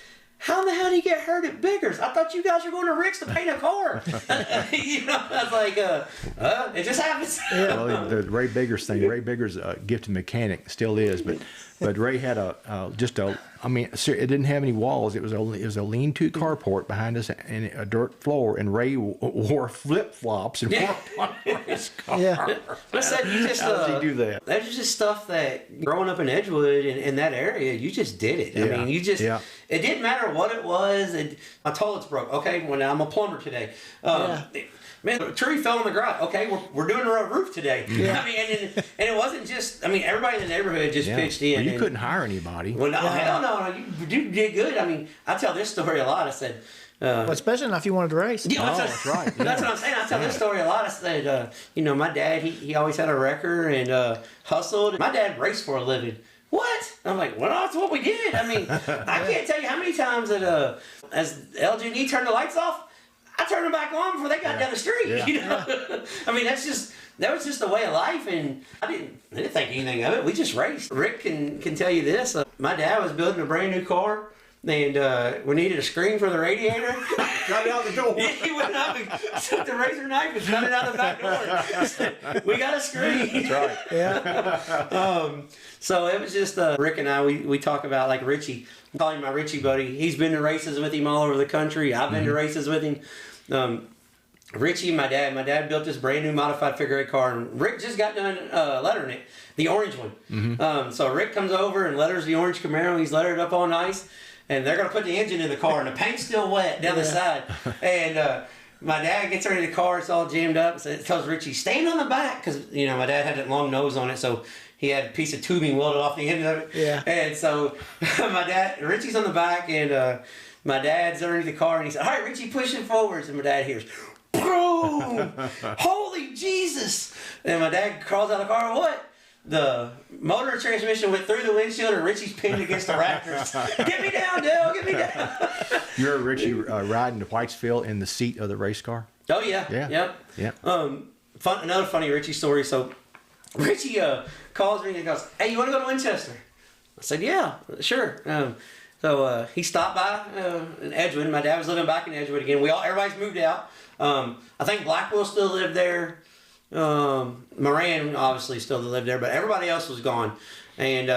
how the hell did he get hurt at Biggers? I thought you guys were going to Rick's to paint a car. I was like, it just happens. Well, the Ray Biggers thing, Ray Biggers, a gifted mechanic, still is, but Ray had it didn't have any walls. It was a lean-to carport behind us and a dirt floor, and Ray wore flip-flops and walked on his car. Yeah. I said, How does he do that? That was just stuff that growing up in Edgewood and in that area, you just did it. I mean, you just, it didn't matter what it was. My toilet's broke. Okay, well, now I'm a plumber today. Man, the tree fell on the garage. Okay, we're doing a roof today. Yeah. I mean, and it wasn't just, I mean, everybody in the neighborhood just pitched in. Well, you couldn't hire anybody. Well, no, hell no, you did good. I mean, I tell this story a lot. I said, well, especially not if you wanted to race. That's right. Yeah. That's what I'm saying. I tell this story a lot. I said, my dad, he always had a wrecker and hustled. My dad raced for a living. What? I'm like, well, that's what we did. I mean, I can't tell you how many times that as LG&E turned the lights off, I turned them back on before they got down the street. Yeah. I mean, that was just the way of life, and I didn't think anything of it. We just raced. Rick can tell you this. My dad was building a brand new car, and we needed a screen for the radiator. Got it out the door. He went up and took the razor knife and cut it out the back door. We got a screen. That's right. Yeah. So it was just Rick and I. We talk about like Richie. I'm calling him my Richie buddy. He's been to races with him all over the country. I've been to races with him. Richie, my dad built this brand new modified figure eight car, and Rick just got done lettering it, the orange one. So Rick comes over and letters the orange Camaro. He's lettered up all nice, and they're gonna put the engine in the car, and the paint's still wet down the side. And my dad gets her in the car. It's all jammed up. So it tells Richie, stand on the back, because my dad had that long nose on it, so he had a piece of tubing welded off the end of it. Yeah. And so Richie's on the back, and my dad's underneath the car, and he said, all right, Richie, push it forwards. And my dad hears, boom! Holy Jesus! And my dad crawls out of the car, what? The motor transmission went through the windshield, and Richie's pinned against the rafters. Get me down, Dale! Get me down! You remember Richie riding to Whitesville in the seat of the race car? Oh, yeah. Yeah. Yep. Another funny Richie story. So Richie calls me and goes, hey, you want to go to Winchester? I said, yeah, sure. So he stopped by in Edgewood. My dad was living back in Edgewood again. Everybody's moved out. I think Blackwell still lived there. Moran obviously still lived there, but everybody else was gone. And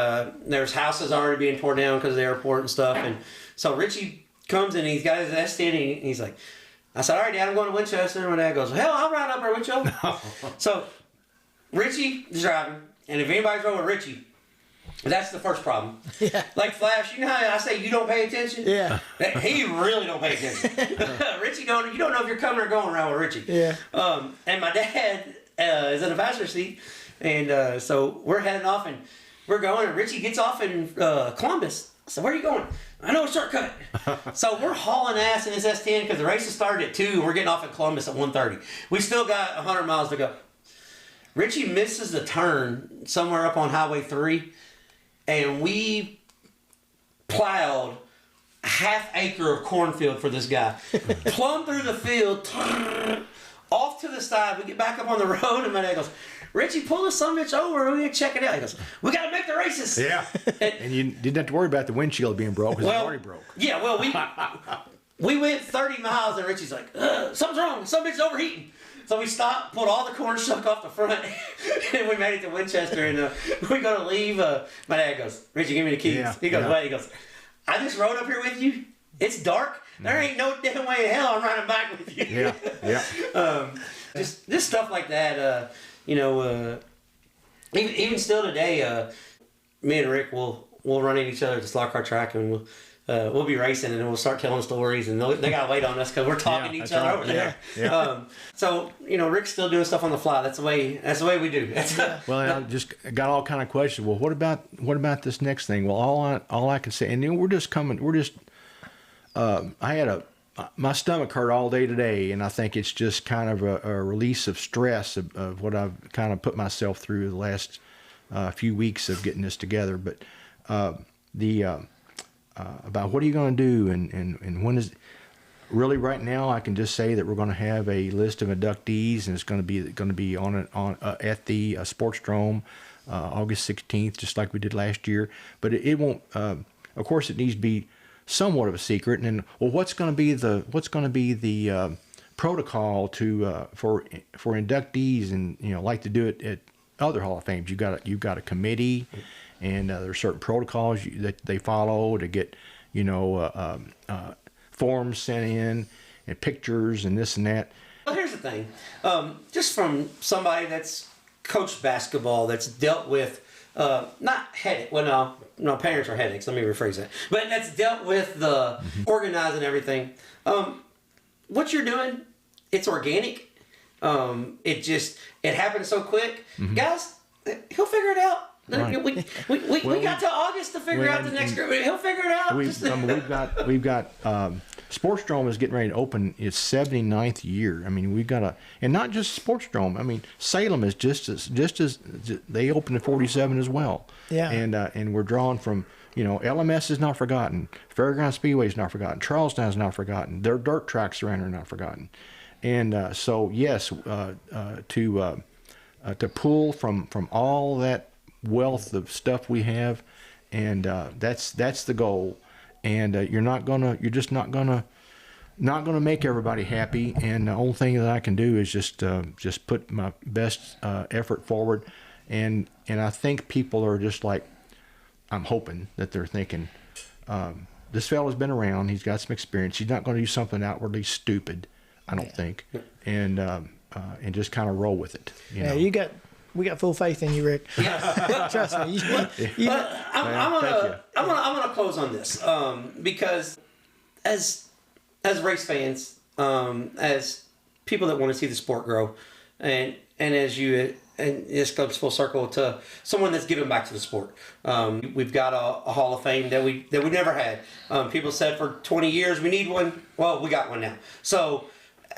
there's houses already being torn down because of the airport and stuff. And so Richie comes and he's got his S10 and he's like, I said, all right, Dad, I'm going to Winchester. And my dad goes, hell, I'll ride up there with you. So Richie is driving, and if anybody's wrong with Richie, that's the first problem. Yeah. Like Flash, you know how I say you don't pay attention? Yeah. He really don't pay attention. Richie you don't know if you're coming or going around with Richie. Yeah. And my dad is in the passenger seat, and so we're heading off, and we're going, and Richie gets off in Columbus. So where are you going? I know a shortcut. So we're hauling ass in this S10 because the race started at 2 and we're getting off at Columbus at 1:30. We still got 100 miles to go. Richie misses the turn somewhere up on Highway 3, and we plowed a half acre of cornfield for this guy. Plumb through the field, off to the side. We get back up on the road, and my dad goes, Richie, pull this son of a bitch over. We're going to check it out. He goes, we got to make the races. Yeah. And you didn't have to worry about the windshield being broke because it already broke. Yeah, well, we went 30 miles, and Richie's like, something's wrong. Some bitch's overheating. So we stopped, pulled all the corn shuck off the front, and we made it to Winchester, and we go to leave. My dad goes, Richie, give me the keys. Yeah, He goes, what? He goes, I just rode up here with you. It's dark. There ain't no damn way in hell I'm riding back with you. Yeah. Just stuff like that. Even still today, me and Rick will run into each other at the slot car track, and we'll be racing, and then we'll start telling stories, and they gotta wait on us because we're talking to each other over there. Yeah. So Rick's still doing stuff on the fly. That's the way we do. Well, I just got all kind of questions. Well, what about this next thing? Well, all I can say, and then I had my stomach hurt all day today, and I think it's just kind of a release of stress of what I've kind of put myself through the last few weeks of getting this together. But about what are you going to do, and when is really right now, I can just say that we're going to have a list of inductees, and it's going to be on at the Sportsdrome August 16th, just like we did last year. But it won't. Of course, it needs to be somewhat of a secret. And then, well, what's going to be the protocol to for inductees, and like to do it at other Hall of Fames? You've got a committee, and there's certain protocols that they follow to get forms sent in and pictures and this and that. Well, here's the thing. Just from somebody that's coached basketball, that's dealt with, not headache. Well, no, parents are headaches. Let me rephrase that. But that's dealt with the organizing everything. What you're doing, it's organic. It happens so quick. Guys, he'll figure it out. Right. We got till August to figure out the next group. He'll figure it out. We've got Sportsdrome is getting ready to open its 79th year. I mean, we've got and not just Sportsdrome. I mean, Salem is just as they opened in 47 as well. Yeah. And we're drawing from, LMS is not forgotten. Fairground Speedway is not forgotten. Charlestown is not forgotten. Their dirt tracks around are not forgotten. And so yes, to pull from all that wealth of stuff we have, and that's the goal. And you're just not gonna make everybody happy. And the only thing that I can do is just put my best effort forward. And I think people are just like, I'm hoping that they're thinking, this fella's been around, he's got some experience, he's not going to do something outwardly stupid, I don't think, and just kind of roll with it. We got full faith in you, Rick. Yeah. Trust me. I'm gonna close on this because as race fans, as people that want to see the sport grow, and this comes full circle to someone that's giving back to the sport. We've got a Hall of Fame that we never had. People said for 20 years we need one. Well, we got one now. So,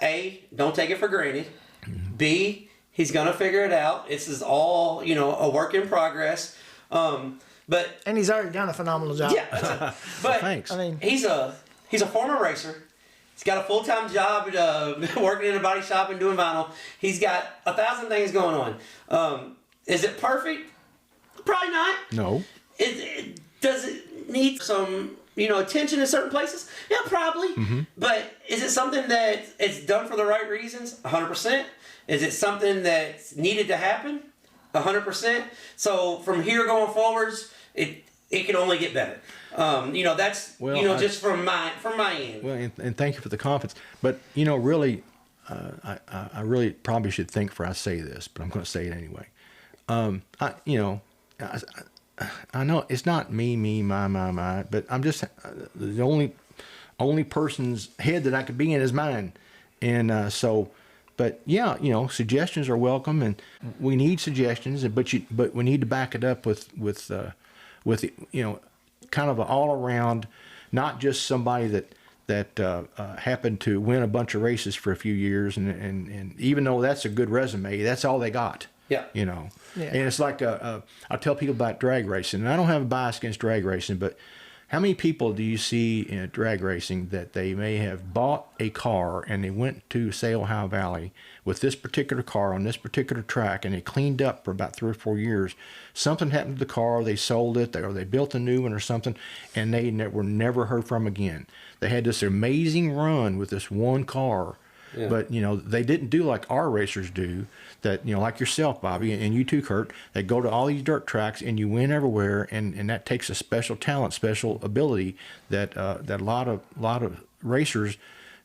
A, don't take it for granted. B, he's gonna figure it out. This is all a work in progress. And he's already done a phenomenal job. Yeah, but thanks. I mean, he's a former racer. He's got a full-time job working in a body shop and doing vinyl. He's got 1,000 things going on. Is it perfect? Probably not. No. Does it need some attention in certain places? Yeah, probably. Mm-hmm. But is it something that it's done for the right reasons? 100%. Is it something that's needed to happen? 100%. So from here going forwards, it can only get better. That's just from my end. Well, and thank you for the confidence. But really, I really probably should think before I say this, but I'm going to say it anyway. I know it's not me, my, but I'm just the only person's head that I could be in is mine, and so. But yeah, suggestions are welcome, and we need suggestions. But we need to back it up with kind of an all around, not just somebody that happened to win a bunch of races for a few years, and even though that's a good resume, that's all they got. Yeah. Yeah. And it's like I tell people about drag racing, and I don't have a bias against drag racing, but how many people do you see in drag racing that they may have bought a car and they went to, say, Ohio Valley with this particular car on this particular track, and they cleaned up for about 3 or 4 years. Something happened to the car, they sold it, or they built a new one or something, and they were never heard from again. They had this amazing run with this one car. Yeah. But, they didn't do like our racers do, that, like yourself, Bobby, and you too, Kurt, they go to all these dirt tracks and you win everywhere, and that takes a special talent, special ability that a lot of racers,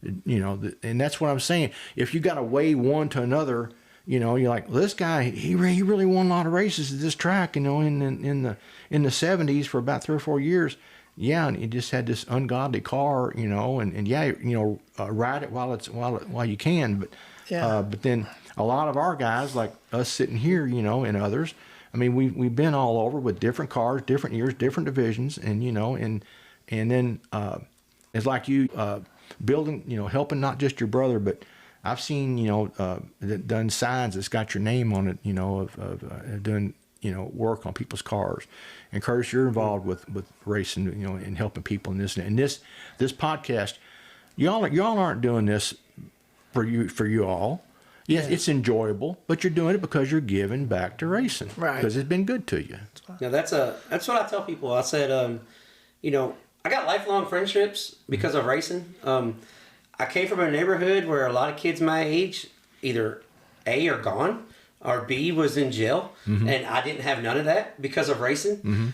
and that's what I'm saying. If you got to weigh one to another, you're like, well, this guy, he really won a lot of races at this track, in the 70s for about 3 or 4 years. Yeah, and he just had this ungodly car, ride it while you can, but but then a lot of our guys, like us sitting here, and others, I mean, we've been all over with different cars, different years, different divisions, and then it's like you building, helping not just your brother, but I've seen done signs that's got your name on it, of doing work on people's cars. And Curtis, you're involved with racing, and helping people in this. And this podcast, y'all aren't doing this for you all. Yes, it's enjoyable, but you're doing it because you're giving back to racing, right? Because it's been good to you. Now that's what I tell people. I said, I got lifelong friendships because of racing. I came from a neighborhood where a lot of kids my age either A, are gone, or B, was in jail, and I didn't have none of that because of racing.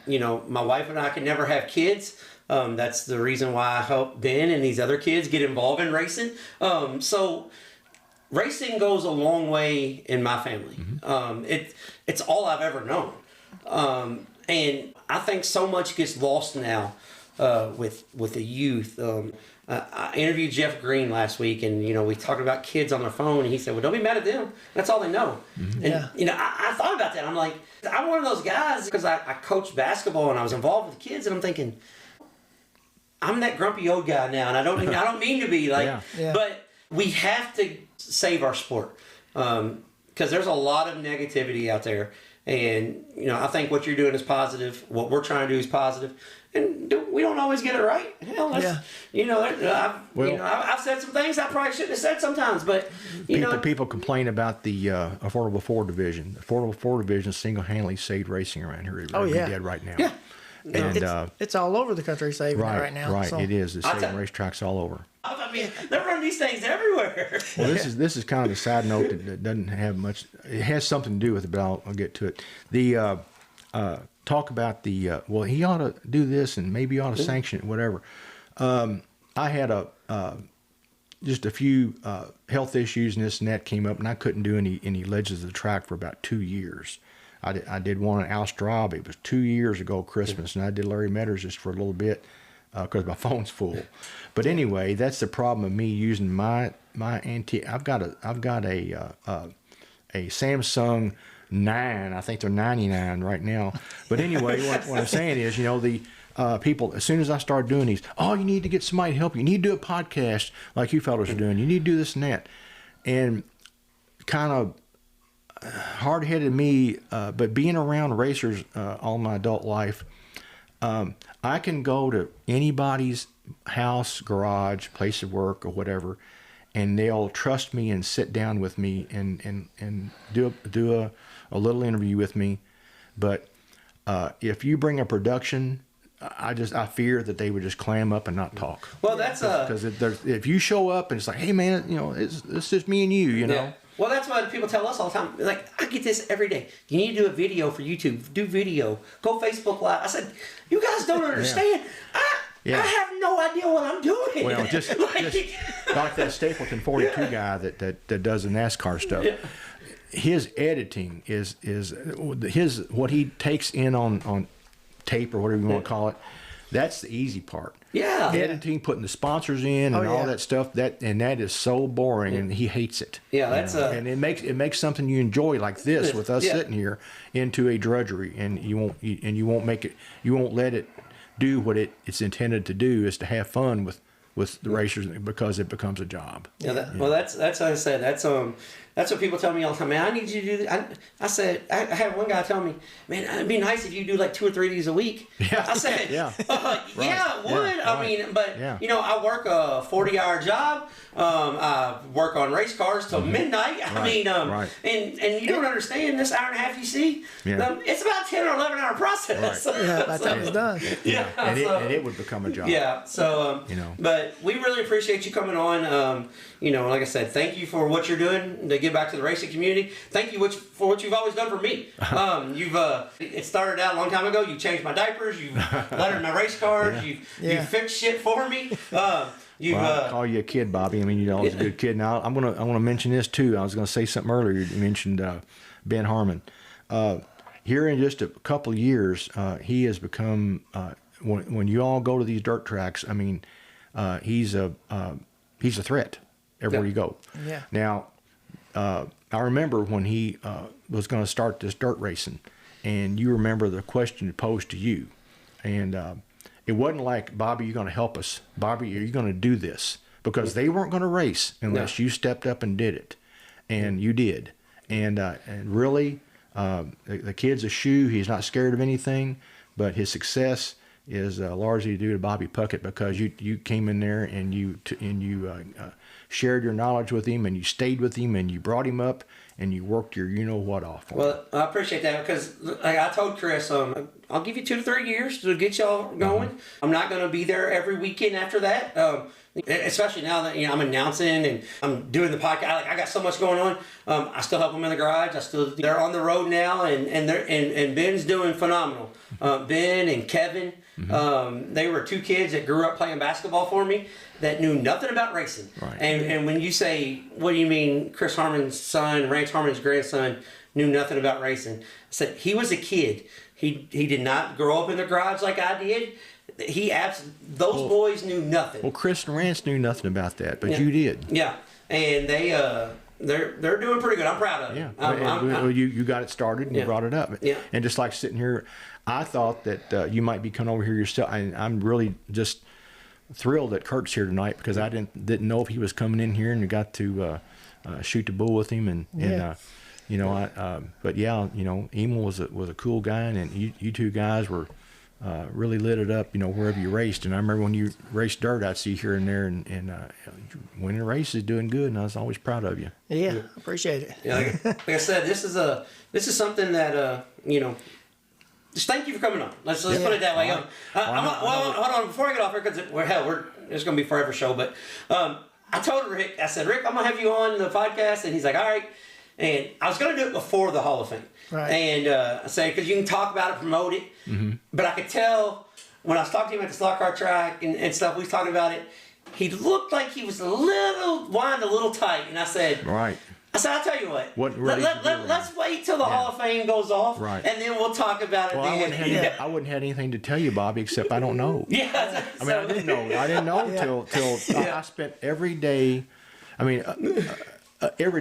You know, my wife and I could never have kids. That's the reason why I help Ben and these other kids get involved in racing. So racing goes a long way in my family. It's all I've ever known. And I think so much gets lost now with the youth. I interviewed Jeff Green last week, and you know, we talked about kids on their phone, and he said, "Well, don't be mad at them. That's all they know." And you know, I thought about that. I'm like, I'm one of those guys because I coached basketball and I was involved with the kids, and I'm thinking, I'm that grumpy old guy now, and I don't mean to be like, but we have to save our sport because there's a lot of negativity out there. And, you know, I think what you're doing is positive. What we're trying to do is positive. And we don't always get it right. Hell, you know, I've said some things I probably shouldn't have said sometimes. But, people complain about the Affordable 4 division. The Affordable 4 division single-handedly saved racing around here. It would be dead right now. Yeah. And it's all over the country saving it right now. Right, so. it is. It's saving racetracks all over. I mean, they run these things everywhere. Well, this is kind of a side note that doesn't have much. It has something to do with it, but I'll get to it. The talk about the well, he ought to do this and maybe ought to sanction it, whatever. I had just a few health issues and this and that came up, and I couldn't do any ledges of the track for about 2 years. I did one in Alstrabe. It was 2 years ago Christmas, and I did Larry Metters just for a little bit because my phone's full. But anyway, that's the problem of me using my antique. I've got a Samsung 9. I think they're 99 right now. But anyway, what I'm saying is, you know, the people, as soon as I start doing these, oh, you need to get somebody to help you. You need to do a podcast like you fellas are doing. You need to do this and that. And kind of hard-headed me, but being around racers all my adult life, I can go to anybody's house, garage, place of work, or whatever, and they'll trust me and sit down with me and do a little interview with me. But if you bring a production, I fear that they would just clam up and not talk. Well, that's because if you show up and it's like, hey man, you know, it's just me and you know. Yeah. Well, that's what people tell us all the time. Like, I get this every day. You need to do a video for YouTube. Do video. Go Facebook Live. I said, you guys don't understand. I have no idea what I'm doing. Well, just like that Stapleton 42 guy that does the NASCAR stuff. Yeah. His editing is what he takes in on tape or whatever you want to call it. That's the easy part. Yeah. Editing, putting the sponsors in and all that stuff, that is so boring, and he hates it. Yeah, that's and it makes something you enjoy like this with us sitting here into a drudgery, and you won't let it do what it's intended to do, is to have fun with the racers, because it becomes a job. Yeah. Well, that's how I said. That's what people tell me all the time. Man, I need you to do this. I said, I had one guy tell me, man, it'd be nice if you do like 2 or 3 of these a week. Yeah. I said, yeah, it would. Yeah, I mean, but you know, I work a 40-hour job. I work on race cars till midnight. I mean, and you don't understand this hour and a half you see. Yeah. It's about 10 or 11-hour process. Right. Yeah, by the time it's done. Yeah. And it would become a job. Yeah. So, you know, but we really appreciate you coming on. You know, like I said, thank you for what you're doing to give back to the racing community. Thank you for what you've always done for me. It started out a long time ago. You changed my diapers. You lettered my race cars. You fixed shit for me. I call you a kid, Bobby. I mean, you're always a good kid. Now, I want to mention this too. I was going to say something earlier. You mentioned Ben Harmon. Here in just a couple of years, he has become. When you all go to these dirt tracks, I mean, he's a threat everywhere you go. Yeah. Now, I remember when he was going to start this dirt racing, and you remember the question posed to you, and it wasn't like, Bobby, you're going to help us. Bobby, are you going to do this? Because they weren't going to race unless you stepped up and did it, and you did. And really, the kid's a shoe. He's not scared of anything, but his success is largely due to Bobby Puckett, because you came in there and you shared your knowledge with him, and you stayed with him, and you brought him up, and you worked your you-know-what off for him. Well, I appreciate that because, like I told Chris, I'll give you 2 to 3 years to get y'all going. Mm-hmm. I'm not going to be there every weekend after that, especially now that I'm announcing and I'm doing the podcast. I got so much going on. I still help them in the garage. They're on the road now, and Ben's doing phenomenal. Ben and Kevin, they were 2 kids that grew up playing basketball for me that knew nothing about racing. Right. And when you say, what do you mean, Chris Harmon's son, Rance Harmon's grandson, knew nothing about racing? I said, he was a kid. He did not grow up in the garage like I did. Those boys knew nothing. Well, Chris and Rance knew nothing about that, but you did. Yeah, and they're doing pretty good. I'm proud of them. Yeah, you got it started and you brought it up. Yeah. And just like sitting here, I thought that you might be coming over here yourself. I'm really just thrilled that Kurt's here tonight because I didn't know if he was coming in here, and you got to shoot the bull with him but Emil was a cool guy, and you 2 guys were really lit it up, wherever you raced. And I remember when you raced dirt, I'd see here and there, and winning races, doing good, and I was always proud of you. Yeah, appreciate it. Yeah, like I said, this is something that just thank you for coming on. Let's put it that way. Hold on, before I get off here, because it's going to be a forever show. But I told Rick, I said, Rick, I'm going to have you on the podcast, and he's like, all right. And I was going to do it before the Hall of Fame. Right. And I said, because you can talk about it, promote it. Mm-hmm. But I could tell when I was talking to him at the slot car track and stuff, we was talking about it, he looked like he was wind a little tight. And I said, right. I'll tell you what let's wait till the Hall of Fame goes off, right, and then we'll talk about it. Well, I wouldn't have anything to tell you, Bobby, except I don't know. Yeah. I didn't know till I spent every day, every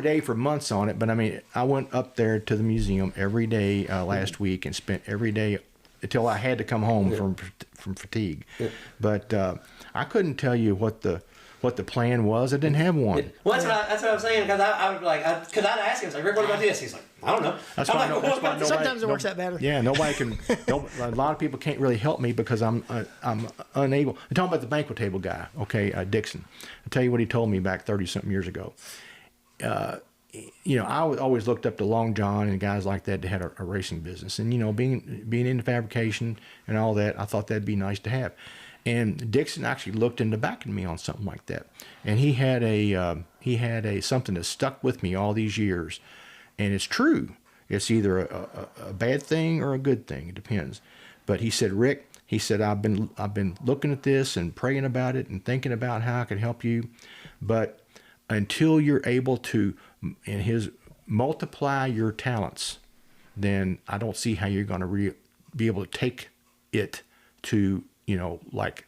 day for months on it. But I went up there to the museum every day last week and spent every day until I had to come home from fatigue. Yeah. But I couldn't tell you what the plan was. I didn't have one. Well, that's what I'm saying, because I was like, because I'd ask him, I was like, Rick, what about this? He's like, I don't know. Sometimes it works out better. Yeah, nobody can. A lot of people can't really help me because I'm unable. I'm talking about the banquet table guy, Dixon. I'll tell you what he told me back 30-something years ago. I always looked up to Long John and guys like that had a racing business, and being into fabrication and all that, I thought that'd be nice to have. And Dixon actually looked into backing me on something like that, and he had a something that stuck with me all these years, and it's true. It's either a bad thing or a good thing. It depends. But he said, Rick, he said, I've been looking at this and praying about it and thinking about how I could help you, but until you're able to, multiply your talents, then I don't see how you're going to be able to take it to, like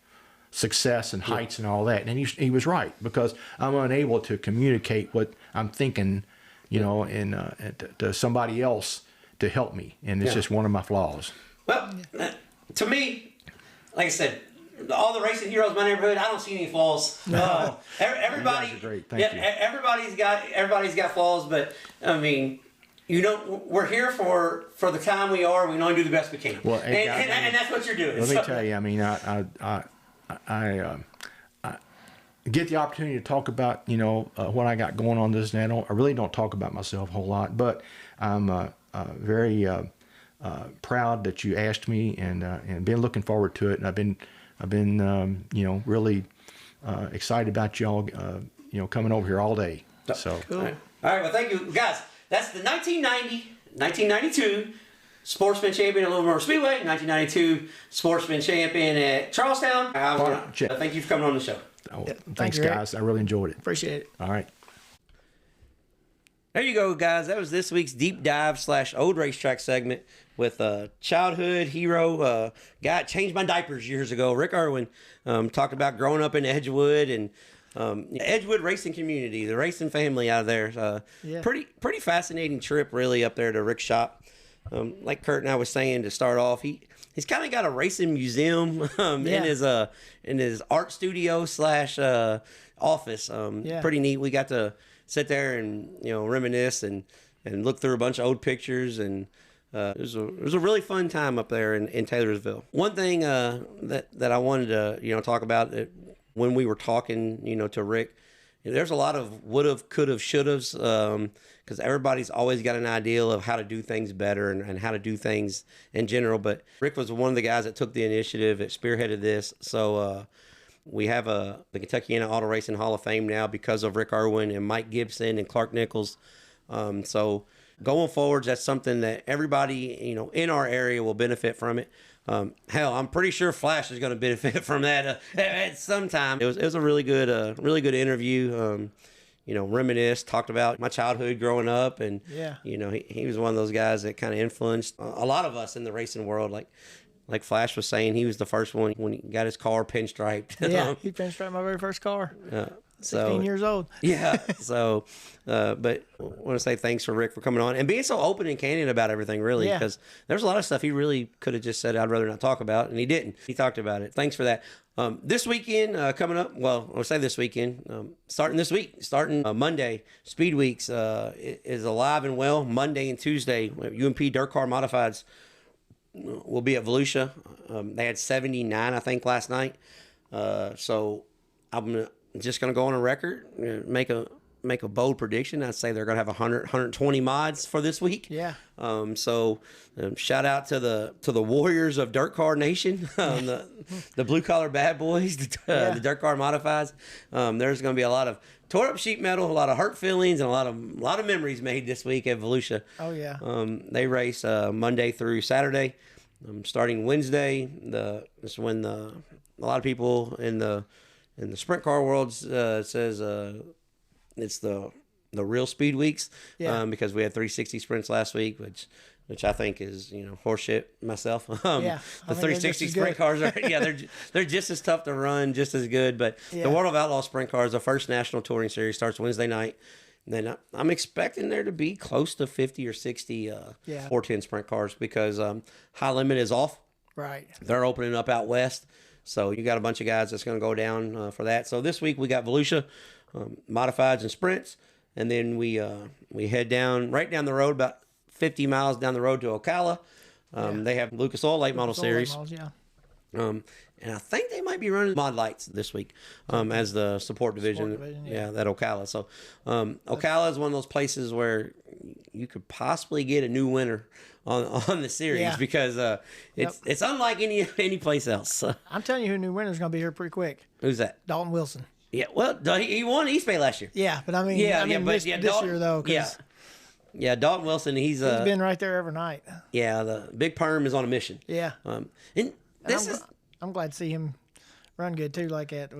success and heights and all that. And he was right, because I'm unable to communicate what I'm thinking, to somebody else to help me. And it's just one of my flaws. Well, to me, like I said, all the racing heroes in my neighborhood, I don't see any flaws. No. Everybody, you guys are great. Thank you. Everybody's got flaws, but we're here for the time we are. We only do the best we can. Well, and that's what you're doing. Let me tell you, I get the opportunity to talk about, what I got going on this, and I really don't talk about myself a whole lot, but I'm very proud that you asked me, and been looking forward to it. And I've been really excited about y'all, coming over here all day. So, cool. All right. Well, thank you, guys. That's the 1992 Sportsman Champion at Livermore Speedway, 1992 Sportsman Champion at Charlestown. Thank you for coming on the show. Thanks, guys. I really enjoyed it. Appreciate it. All right. There you go, guys. That was this week's deep dive / old racetrack segment with a childhood hero, guy that changed my diapers years ago, Rick Erwin. Talked about growing up in Edgewood and Edgewood racing community, the racing family out of there. Pretty fascinating trip, really, up there to Rick's shop. Like Kurt and I was saying to start off, he's kind of got a racing museum in his art studio / office. Pretty neat. We got to sit there and reminisce and look through a bunch of old pictures, and it was a really fun time up there in Taylorsville. One thing that I wanted to talk about when we were talking to Rick there's a lot of would've, could've, should'ves, because everybody's always got an idea of how to do things better and how to do things in general. But Rick was one of the guys that took the initiative, that spearheaded this. So we have the Kentuckiana Auto Racing Hall of Fame now because of Rick Erwin and Mike Gibson and Clark Nichols. So going forwards, that's something that everybody, in our area will benefit from it. Hell, I'm pretty sure Flash is going to benefit from that at some time. It was a really good interview. Reminisce, talked about my childhood growing up, and he was one of those guys that kind of influenced a lot of us in the racing world. Like Flash was saying, he was the first one when he got his car pinstriped. Yeah, he pinstriped my very first car. 16 years old. Yeah. So, but I want to say thanks for Rick for coming on and being so open and candid about everything, really, because there's a lot of stuff he really could have just said, I'd rather not talk about, and he didn't. He talked about it. Thanks for that. This weekend coming up, well, I'll say this weekend, starting Monday, speedweeks is alive and well. Monday and Tuesday, UMP Dirt Car Modifieds will be at Volusia. They had 79, I think, last night. So I'm just going to go on a record, make a bold prediction. I'd say they're going to have 120 mods for this week. Yeah. So shout out to the Warriors of Dirt Car Nation, the blue collar bad boys, the Dirt Car Modifieds. There's going to be a lot of tore up sheet metal, a lot of hurt feelings, and a lot of memories made this week at Volusia. Oh yeah. They race Monday through Saturday. Starting Wednesday, this is when a lot of people in the sprint car world says it's the real speed weeks, because we had 360 sprints last week, which I think is horseshit myself. The 360 sprint cars are they're just as tough to run, just as good. But the World of Outlaw Sprint Cars, the first national touring series, starts Wednesday night. And then I'm expecting there to be close to 50 or 60 410 sprint cars because High Limit is off. Right. They're opening up out west. So you got a bunch of guys that's going to go down for that. So this week we got Volusia, modifieds and sprints. And then we head right down the road, about 50 miles down the road to Ocala. They have Lucas Oil Late Model Series. And I think they might be running mod lights this week as the support division. That Ocala. So Ocala is one of those places where you could possibly get a new winner on the series because it's unlike any place else. I'm telling you who new winner's going to be here pretty quick. Who's that? Dalton Wilson. Yeah, well, he won East Bay last year. Yeah, but I mean, this year though. Yeah, Dalton Wilson, he's been right there every night. Yeah, the big perm is on a mission. Yeah. And I'm glad to see him run good too, like that.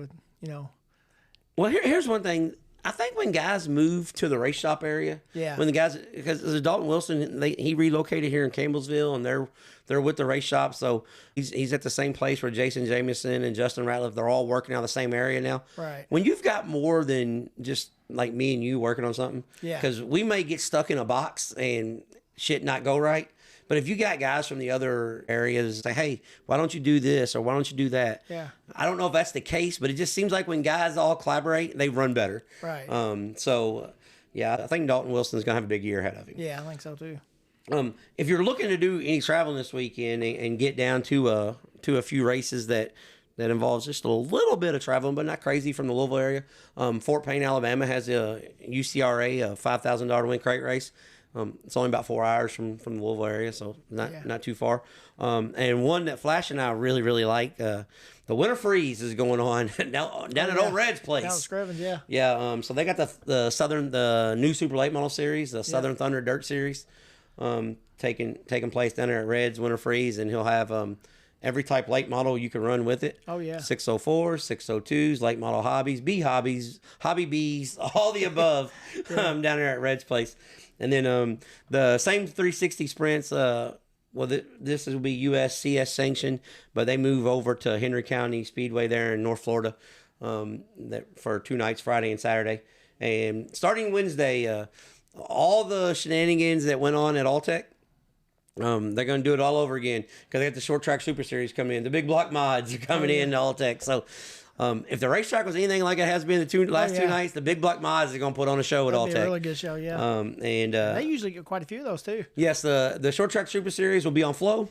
Well, here's one thing. I think when guys move to the race shop area, when the guys, because Dalton Wilson, he relocated here in Campbellsville, and they're with the race shop, so he's at the same place where Jason Jamieson and Justin Ratliff, they're all working out of the same area now. Right. When you've got more than just like me and you working on something, because we may get stuck in a box and shit not go right. But if you got guys from the other areas say, hey, why don't you do this or why don't you do that? Yeah. I don't know if that's the case, but it just seems like when guys all collaborate, they run better. Right. I think Dalton Wilson's going to have a big year ahead of him. Yeah, I think so too. If you're looking to do any traveling this weekend and get down to a few races that involves just a little bit of traveling, but not crazy, from the Louisville area, Fort Payne, Alabama has a UCRA, a $5,000 win crate race. It's only about 4 hours from the Louisville area, so not too far. And one that Flash and I really, really like, the Winter Freeze is going on down at Old Red's place. Down at Scrivens, yeah. Yeah, so they got the new Super Late Model Series, the Southern Thunder Dirt Series, taking place down there at Red's Winter Freeze, and he'll have every type late model you can run with it. Oh, yeah. 604s, 602s, late model hobbies, hobby Bs, all the above down there at Red's place. And then the same 360 sprints, this will be USCS sanctioned, but they move over to Henry County Speedway there in North Florida for 2 nights, Friday and Saturday. And starting Wednesday, all the shenanigans that went on at Alltech, they're going to do it all over again because they got the Short Track Super Series coming in. The big block mods are coming in to Alltech. So if the racetrack was anything like it has been the last 2 nighs, the big block mods are going to put on a show at Alltech. Be a really good show, yeah. And they usually get quite a few of those too. Yes, the Short Track Super Series will be on Flow.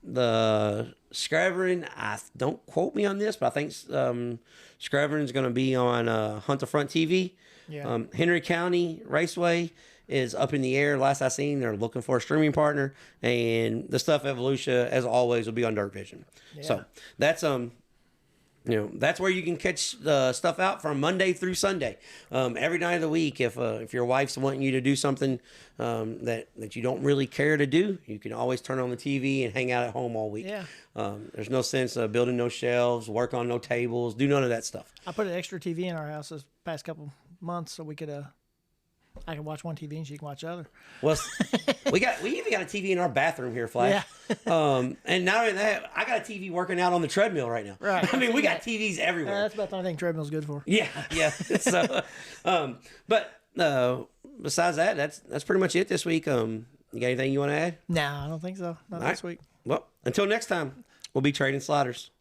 the Scravering, don't quote me on this, but I think Scravering is going to be on Hunt the Front TV. Yeah. Henry County Raceway is up in the air. Last I seen, they're looking for a streaming partner, and the stuff Evolution, as always, will be on Dirt Vision. Yeah. So that's that's where you can catch the stuff out from Monday through Sunday, every night of the week. If your wife's wanting you to do something that you don't really care to do, you can always turn on the TV and hang out at home all week. Yeah. There's no sense of building no shelves, work on no tables, do none of that stuff. I put an extra TV in our house this past couple months so we could I can watch one TV and she can watch the other. Well, we even got a TV in our bathroom here, Flash. Yeah. And not only that, I got a TV working out on the treadmill right now. Right. I mean, we got TVs everywhere. That's about the only thing treadmill's good for. Yeah. So, but besides that, that's pretty much it this week. You got anything you want to add? No, I don't think so. Not this week. Well, until next time, we'll be trading sliders.